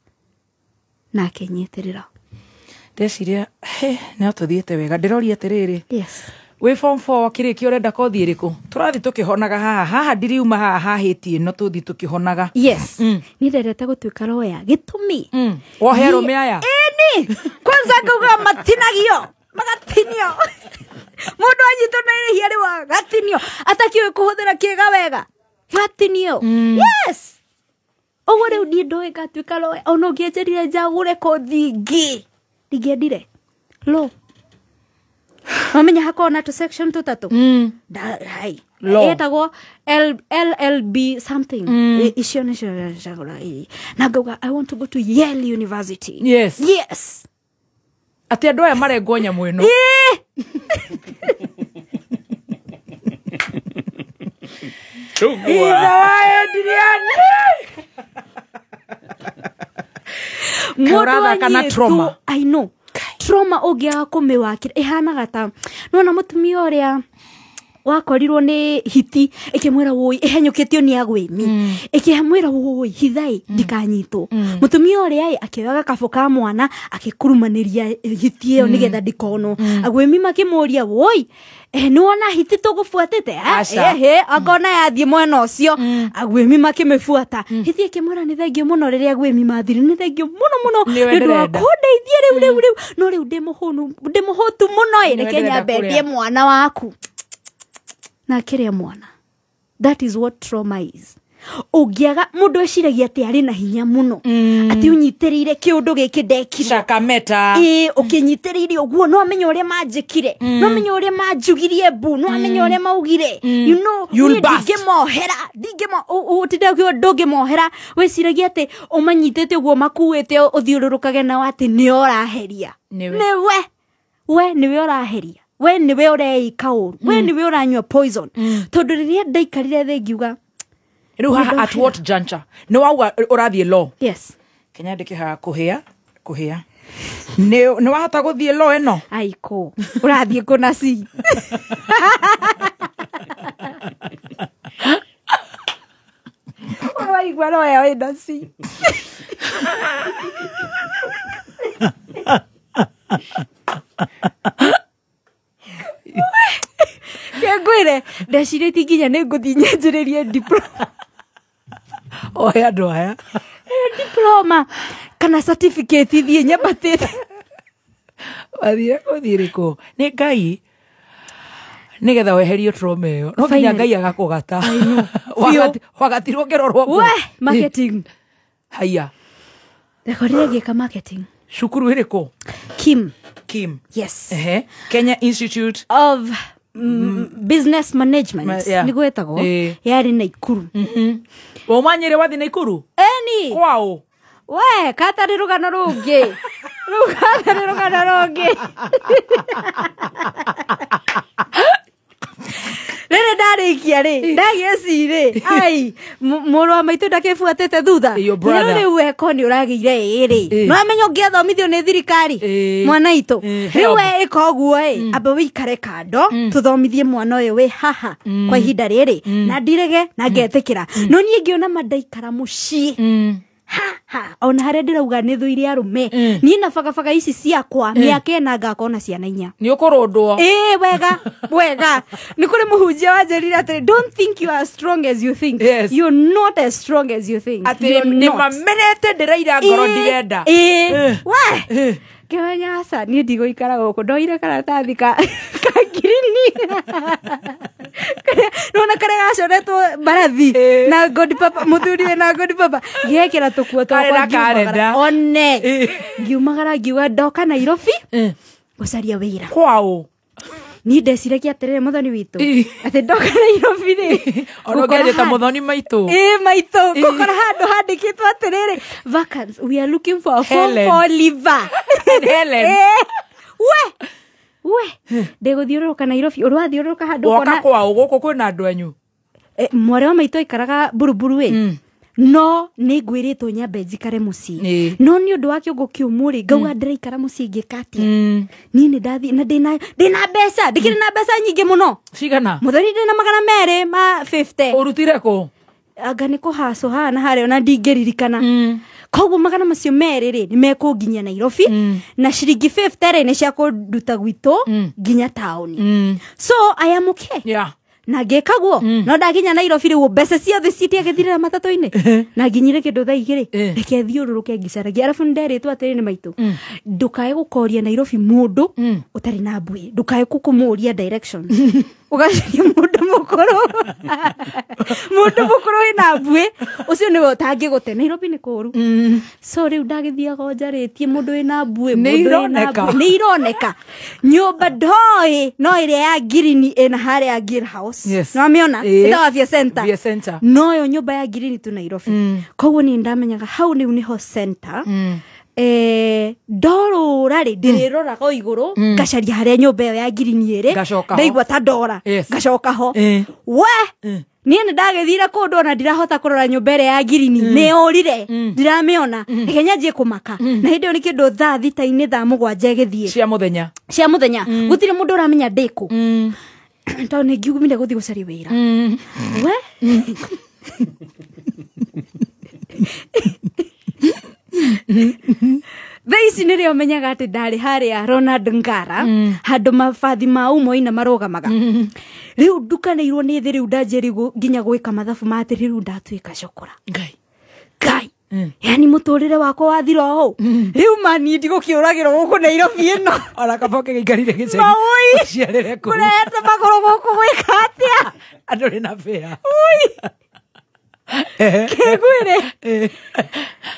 ndeciria no tuthiete wega ndiroria atiriri yes we form 4 kiriki urenda kothi iriku turathi tukihonaga haha ndiriuma haha hahitie no tuthi tukihonaga yes ni nderete gutuika roya gitumi wohero me aya ni kwanza kuga matinagio magatinio mundu anyito na ile hiari wa gatinio atakiwe kuhuthira kiega wega gatinio yes owore udi ndoe gatuika roya ono ngienjerire njagure kothi ingi ndigendire lo mamenya hakona to section tutatu hai etagwo LLB something icio ni shagura na ngauga I want to go to Yale University. Yes ati andu aya marengwo nyamu ino Muda kana trauma. I know. Trauma ogia kumiwakira ihanaga ta nona mutumia uria wakorirwo ni hiti ikimwira woi ihenyukitio ni agwimi ikimwira woi hithai ndikanyitwo mutumia uria akioyaga kabo ka mwana akikurumaniria hiti iyo nigetha ndikono agwimi makimuria woi ni wona hiti tugufuatite akona yathie mwena ucio agwimi makimifuata hiti ikimwira ni thengio muno riria agwimi mathiri ni thengio muno ndu akundeithie riu no riu ndimuhutu muno rekenya bendie mwana waku na kiria mwana. That is what trauma is. Ugiaga mundu eciragia ati ari na hinya muno ati unyitirire kiundu giki ndekire shakameta ukinyitirire uguo no amenye uria manjikire no amenye uria manjugirie bu no amenye uria maugire you know ndingemohera utinde kyo ndungemohera weciragia ati umanyitete uguo makuite uthiururukage na ati ni oraheria we niwe oraheria we niwe ureika uru we niwe uranywa poison tondu riria ndaikarire the ngiuga riu haha at what juncture no wa urathie law yes Kenya ndikiha kuhia ni wahota guthie law eno aiko urathie kuna si waigua no ya wenda si Kengwire ndashiriti nginya ni nguthi nyenjiririe diploma andu aya diploma kana certificate ithie nyabatite wathie uthiriko ni ngai nigetha weherio trauma iyo no nginya ngai agakugata wagatirwo ngirorwo we marketing haya rekorire gika marketing shukuru iriko Kim yes Kenya Institute of Business Management nigwetagwo yari Naikuru omanyire wathi Naikuru eni kwao we katari rugano rungi Rere ndarikia ri ndagecire ai muru wa maitu ndakifuatete thutha riu weko ni uragiire iri no amenyo ngiathomithio ni thirikari mwana itu riu we ikoguo amba wikare kando tuthomithie mwana uyu we haha kwa ihinda riri na ndirege na ngetikira no nie ngiona mandaikara mucii ona hare ndirauga ni thuiri arume ni na bagabaga ici ciakwa miaka na ngakona ciana inya ni ukurundwo wega ni kuri muhunjia wa jerira ati don't think you are as strong as you think you're not as strong as you think ati ni mamenete ndiraira ngoro ndirenda we kenya hasa ni ndigo ikara guku ndoire karatathi ka girini nona kare gacoretwo barathi na god papa muthuri na god papa giekira tukuo twa one ngiumagara ngiuga ndoka Nairobi gucaria wira kwao ni ndeciragia atirire muthoni witu ati ndoka Nairobi ri onogete muthoni maitu maitu gukora handu handikitwo atirire vacants we are looking for a form for liver Helen we ndeguthiururuka Nairobi urwathiururuka handu kona kwao guku kwina andu anyu mware wa maitu ikaraga buruburu we no ni ngwiritwo nyambe njikare mucii no ni undu wa kiungo kiumuri ngauga ndiraikara mucii ngikati ni ndathi na ndina mbeca ndikire na mbeca nyingi muno cigana muthoni ndina 200 ma 50 urutire ku anga ni kuhaso hana hare ona ndingiririkana koguo magana macio merĩ rĩ nĩ mekũnginyia Nairobi na ciringi 50 nĩ cia kũnduta gwitũ nginya taũni so I am okay na ngekaguo no ndakinya Nairobi rĩu mbeca ciothe citiagethire matatũ-inĩ na nginyire kĩndũ thaa igĩrĩ reke thiũrũrũke ngicaragia arabu nderetwo atĩrĩ nĩ maitũ ndukae gũkoria Nairobi mũndũ ũtarĩ na mbuĩ ndukae kũmũria directions ugacaria mũndũ mũkũrũ wĩna mbuĩ ũcio nĩwe ũtangĩgũte Nairobi nĩ kũũru so rĩu ndagĩthiaga njarĩtie mũndũ wĩna mbuĩ nĩ ironeka nyũmba ndoĩ no ĩrĩa ya green ĩna harĩa Gill House no amĩona ĩtawa Via Center no yo nyũmba ya green tu Nairobi koguo nĩ ndamenyaga hau nĩho center ndorũra rĩ ndĩrĩroraga igũrũ ngacaria harĩa nyũmba ĩyo ya green ĩrĩ ndaigua ta ndora ngacoka ho we niĩ nĩ ndagĩthire kũndũ na ndirahota kũrora nyũmba ĩrĩa ya green nĩ ũrire ndiramĩona reke nyanjie kũmaka na hĩndĩ ĩyo nĩ kĩndũ thaa thita-inĩ thaa 7 gĩthiĩ cia mũthenya gũtirĩ mũndũ ũramenya ndĩkũ tondũ nĩ ngiumire gũthiĩ gũcaria wĩra we thaa ici nĩrĩo menyaga atĩ ndarĩ harĩa Ronald Ngara handũ mabathi ma umoina marũgamaga rĩu ndukanĩirwo nĩ thĩ rĩu ndanjĩrĩ nginya gwĩka mathabu ma atĩ rĩu ndatuĩka cokora Ngai yani mũtũrĩre wakwa wathira ũũ rĩu mani ndigũkĩũragĩrwo gũkũ Nairobi ĩno ona kaboke gĩikarire gĩceri kũrete magũrũ gũkũ gwĩka atĩa andũ rĩ na bĩa kegwĩre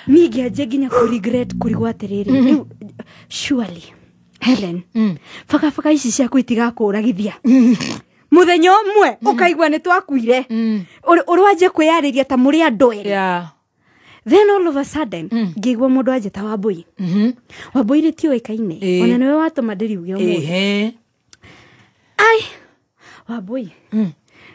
ningĩ anjie nginya kũregret kũrigwo atĩrĩrĩ surely Helen baka ici ciaku itigakũragithia mũthenya ũmwe ũkaigua nĩ twakuire ũrĩ wanjie kwĩyarĩria ta mũrĩ andũ erĩ then all of a sudden ngĩigua mũndũ anjĩta Wambũi Wambũi nĩ tiũĩkaine ona nĩwe watũma ndĩriuge ũmũthĩ ai Wambũi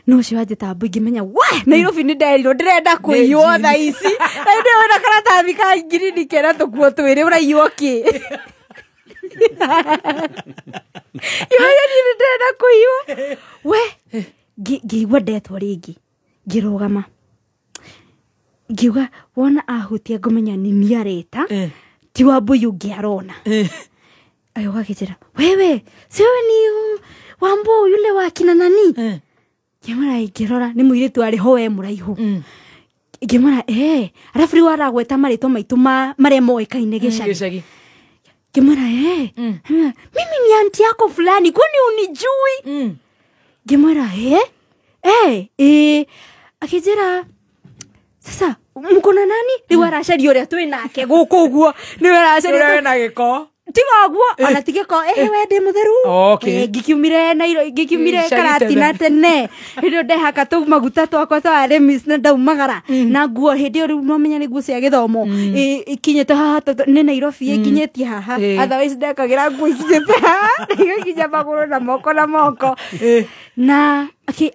no cio anjĩta Wambũi ngĩmenya we Nairobi nĩ nderirwo ndĩrenda kũiywo thaa ici na hĩndĩ ĩyo wĩna karatathi ka ngirini kena tũkuo twĩrĩ ũraiywo kĩ nĩ ndĩrenda kũiywo we ngĩigua ndetwo rĩngĩ ngĩrũgama ngiuga wona ahutia ngũmenya nĩ niĩ areta ti Wambũi ũngĩ arona ayo gakĩnjĩra wewe si wewe ni Wambũi yule wa kina nani ngĩmara ngĩrora nĩ mũirĩtu arĩ ho we mũraihu ngĩmara arabu rĩu aragweta marĩtwa maitũ marĩa moĩkaine gĩcagi ngĩmara mimi ni anti yako fulani kwani unijui ngĩmara akĩnjĩra sasa mkona nani rĩu aracaria ũrĩa twĩ nake gũkũ ũguo nĩwe aracaria na gĩko tiga ũguo ona tigĩko we ndĩ mũtheru ngĩkiumire karatina tene hĩndĩ ndehaka tũu maguta twakwa twa remis na ndaumagara na nguo hĩndĩ ĩyo rĩu no menya nĩ nguo cia gĩthomo ikinyĩte haha nĩ Nairobi ikinyĩtie haha otherwise ndekagĩra nguo ikinyĩte haha igakinya magũrũ na moko na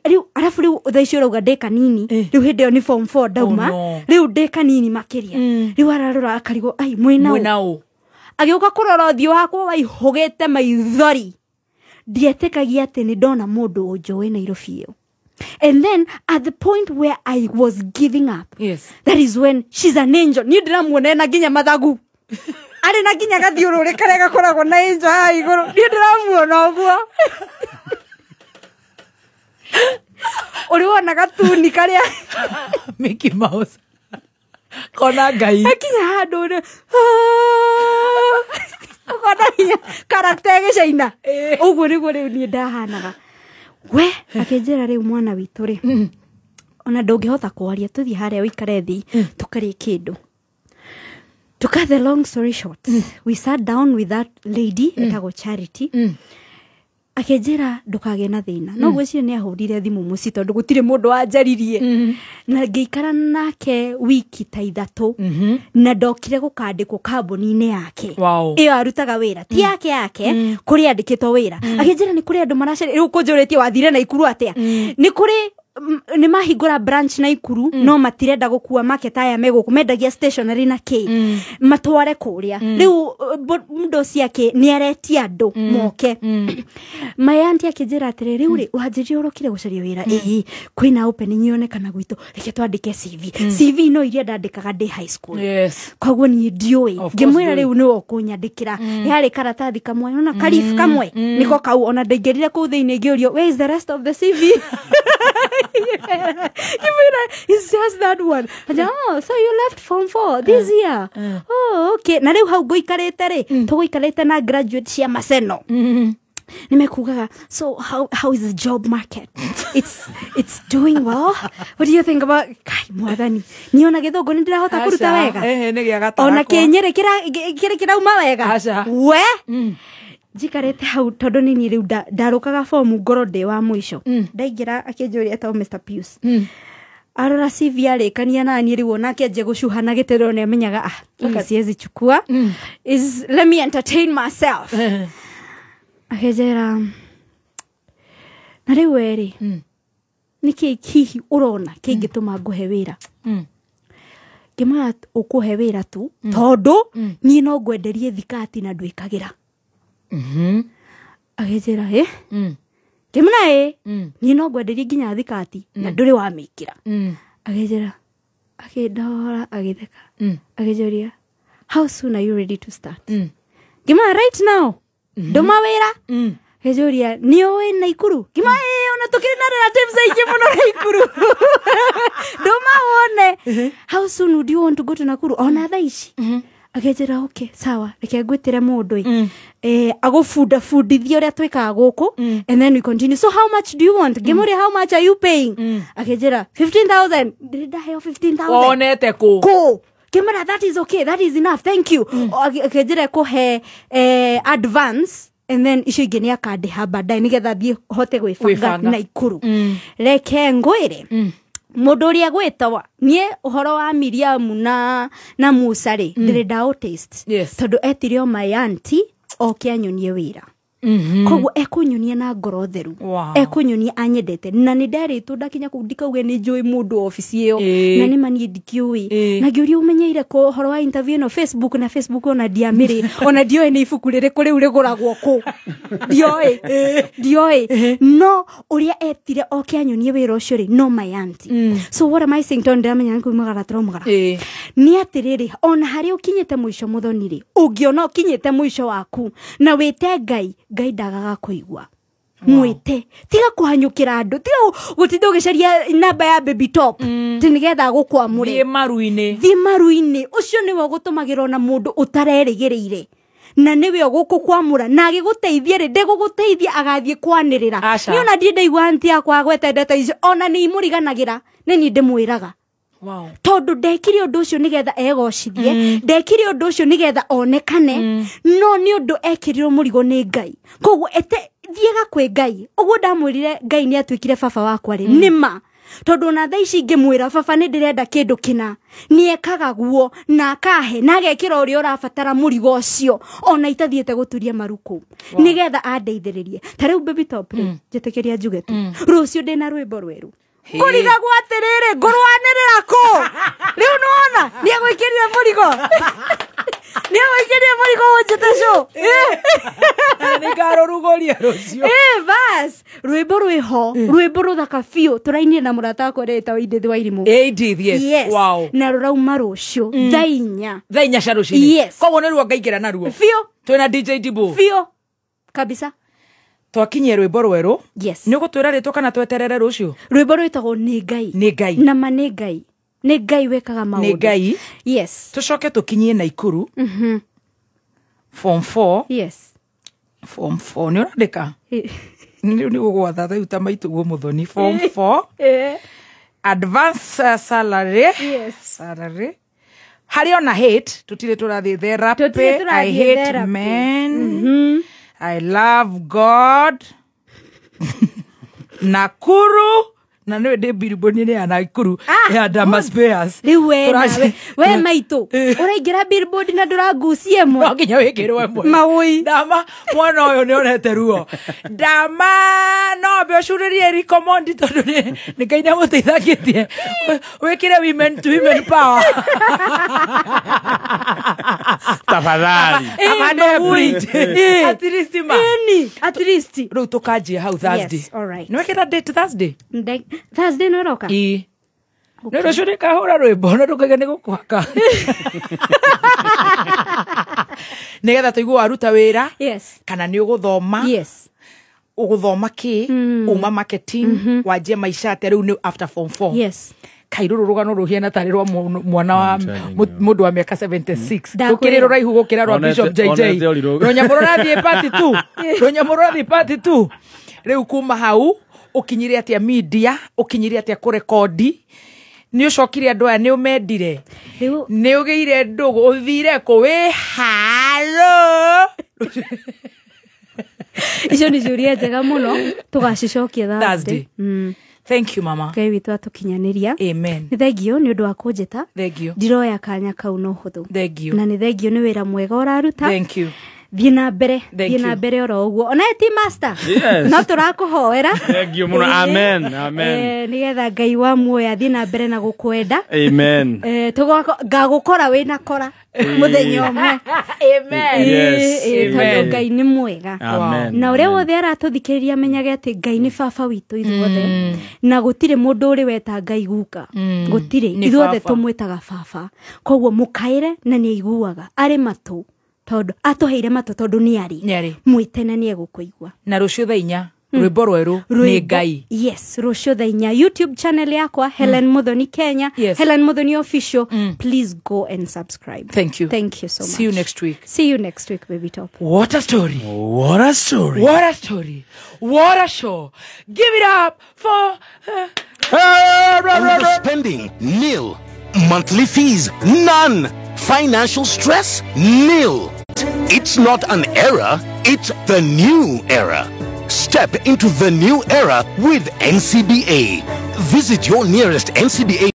rĩu arabu rĩu thaa icio ũrauga ndĩ kanini rĩu hĩndĩ ĩyo nĩ form 4 ndauma rĩu ndĩ kanini makĩria rĩu ararora akarigwo ai mwĩna agĩũka kũrora ũthiũ wakwa waihũgĩte maithori ndietĩkagia atĩ nĩ ndona mũndũ ũnjũĩ Nairobi ĩyo and then at the point where I was giving up that is when she's an angel niĩ ndĩramuona na nginya mathagu arĩ na nginya gathiũrũrĩ karĩa gakoragwo na angel haha igũrũ niĩ ndĩramuona ũguo ũrĩ wona gatuni karĩa Mickey Mouse kona Ngai akinya handũ rĩ kona karakta gĩcaina ũguo nĩguo rĩu niĩ ndahanaga we akĩnjĩra rĩu mwana witũ rĩ ona ndũngĩhota kwaria tũthiĩ harĩa ũikare thĩ tũkarĩe kĩndũ to cut the long story short we sat down with that lady etagwo Charity akĩnjĩra ndũkagĩe na thĩna no gwĩciria nĩ ahũrire thimũ mũciĩ tondũ gũtirĩ mũndũ wanjaririe na ngĩikara nake wiki ta 3 na ndokire gũkandĩkwo kambuni-inĩ yake ĩyo arutaga wĩra ti yake kũrĩ andĩkĩtwo wĩra akĩnjĩra nĩ kũrĩ andũ maracaria rĩu kũnjũrĩtie wathire Naikuru atĩa nĩ kũrĩ ni mahingura branch na Ikuru no matirenda gukua market aya megukumendagia stationery na ki matware kuria riu ndo ciake ni aretia andu moke mayanti akijira atire riu ri wanjiri urokire gucaria wira kwina opening yonekana gwitu reke twandike CV no iria ndandikaga ndi high school koguo ni ndioi ngimwira riu ni okunyandikira yari karatathi kamwe na karifu kamwe niko kau ona ndingerire ku thiini ngiorio where is the rest of the CV it's just that one. So you left Form 4 this year. Oh, okay. Na riu hau goikarete ri tugoikarete na graduate cia Maseno. Nimekugaga. So how is the job market? It's doing well. What do you think about kai mwathani? Niona githungu ni ndirahota kuruta wega. Ni giagata. Ona kenyere kira uma wega. We jikarete hau tondu ni riu ndarukaga form ngoro ndi wa mwisho ndaingira akinjuria to Mr Pius arora CV arikania na ni riu onake aje gucuhana gitero ne amenyaga siezi chukua is let me entertain myself akejera na riu eri niki kihi urona kingituma nguhe wira kimaya ukuhe wira tu tondu ni no ngwenderie thikati na ndwikagira agejera kimuna ni no ngwenderie nginya thikati na nduri wa mikira agejera akidora agitheka agejoria how soon are you ready to start kimuna right now ndoma wira agejoria ni owe na Ikuru kimuna ona tukiri na relatives aije muno na Ikuru ndoma wone how soon would you want to go to Nakuru ona thaici agejera okay sawa reke ngwitire mundu agufundithia uria twikaga guku and then we continue. So how much do you want? Gimuri, how much are you paying? Akejera 15,000. Did I have 15,000? Onete ku Gimura, that is okay, that is enough, thank you. Akejera kuhe advance and then icio ingĩ nĩ akandiha baadaye nigetha thiĩ hote gwĩbanga na Ikuru. Reke ngwĩre mũndũ ũrĩa gwĩtwa niĩ ũhoro wa Miriam na Musa rĩ ndĩrenda o taste tondũ etire o my auntie oke anyonie wĩra koguo ekunyonia na ngoro theru ekunyonia anyendete na nĩ nderitwo ndakinya kũu ndikauge nĩ njũĩ mũndũ office ĩyo na nĩ mani ndikiũĩ na ngĩũria ũmenyeire kũ ũhoro wa interview no Facebook ona ndiamĩrĩ ona ndioĩ nĩ ibuku rĩrĩkũ rĩu rĩgũragwo kũ ndioĩ no ũrĩa etire oke anyonie wĩra ũcio rĩ no my auntie so what am I saying to ndamenya nĩ kumagara tũraumagara nĩ atĩrĩrĩ ona harĩ ũkinyĩte mũico mũthoni rĩ ũngĩona ũkinyĩte mũico waku na wĩte Ngai ndagaga kuigua mwite tiga kuhanyukira andu tiga gutinda ugicaria namba ya baby top ti nigetha gukwamure thi maruini ucio niwe gutumagirwo na mundu utarerigiriire na niwe gukukwamura na agiguteithia ri ndiguguteithia agathie kwanirira ni ona ndie ndaigua anti yakwa gwete ndeta icio ona ni imuriganagira ni ndimwiraga tondu ndekire undu ucio nigetha egocithie ndekire undu ucio nigetha onekane no ni undu ekirirwo murigo ni Ngai koguo thiega kwi Ngai uguo ndamwirire Ngai ni atwikire baba wakwa ri nima tondu na thaici ngimwira baba ni ndirenda kindu kina ni ekaga guo na akahe na agekira uria urabatara murigo ucio ona itathiete guturia maruku nigetha andeithiririe ta riu baby top njitekeria njuge tu rucio ndina rwimbo rweru kuriga gwatirire ngurwanirira ku riu nuona ni agwikiria murigo ni agwikiria murigo wonjete ni ngarurugoria rucio bas rwimbo rwiho rwimbo ruthaka biu turainie na murata wakwa reta Indithi wa Irimu yes wow na rurauma rucio thainya cia rucio koguo ni ruo ngaingira na ruo biu twina DJ Dibu biu kabisa twakinyie rwimbo rweru ni ugutwira ritwa kana tweterere rucio rwimbo rwitagwo ni Ngai na ma ni Ngai wekaga maundu ni Ngai yes tucoke tukinyie na Ikuru form 4 form 4 ni urandika ni ugwatha thau ta maitugo muthoni form 4 advance salary hari ona hate tutire turathi therapy I hate men I love God Nakuru na nä ndä Billboard-inä ya Nakuru ya Damas Bears rä u we maitå å raingä ra Billboard na ndå rangucie mwe no nginya wä kä rwo mwe maåi Dama mwana å yå nä onete ruo Dama no mbe å curä rie rikomondi tondå nä Ngai nä må teithakä tie wä kä re women to women power tafadhali at least rä u tå kanjie hau Thursday nä wä kä ra date Thursday no roka nä rå cio nä kahå ra rwä mbo na ndå kaiga nä gå kwaka nä getha tå igå waruta wä ra kana nä å gå thoma å gå thoma kä uma marketing wanjie maisha atä rä u nä after form 4 kairå rå rå rå hiana tarä rwa mwana wa må ndå wa mä aka 76 rå kä rä rå raihu gå kä ra rwa Bishop JJ rå nyamå rå rathiä pati tu rä u kuma hau å kinyire atä a media å kinyire atä a kå rekondi nä å cokire andå aya nä å mendire nä å gä ire ndå å thire kå wä halo icio nä ciåria njega må no tå gacicokie Thursday. Thank you mama Ngai witå atå kinyanä ria amen nä thengio nä å ndå wa kå njäta ndiroya kanya kau no hå thå na nä thengio nä wä ra mwega å raruta thiä na mbere oro å guo ona ti master no tå rakå hoera nä getha Ngai wa muoya thiä na mbere na gå kwenda ngagå kora wä na kora må thenya å mwe tondå Ngai nä mwega na å rä a wothe aratå thikä rä ria menyage atä Ngai nä baba witå ithuothe na gå tirä må ndå å rä weta Ngai guka gå tirä ithuothe tå mwä taga baba koguo må kaä re na nä aiguaga arä matå tondå atå heire matå tondå nä arä mwä tene nä egå kå igua na rå cio thaa inya rwimbo rweru nä Ngai rå cio thaa inya YouTube channel yakwa Helen Muthoni Kenya Helen Muthoni official please go and subscribe thank you so much see you next week baby top what a story what a show give it up for Overspending nil monthly fees none financial stress nil. It's not an era, it's the new era. Step into the new era with NCBA. Visit your nearest NCBA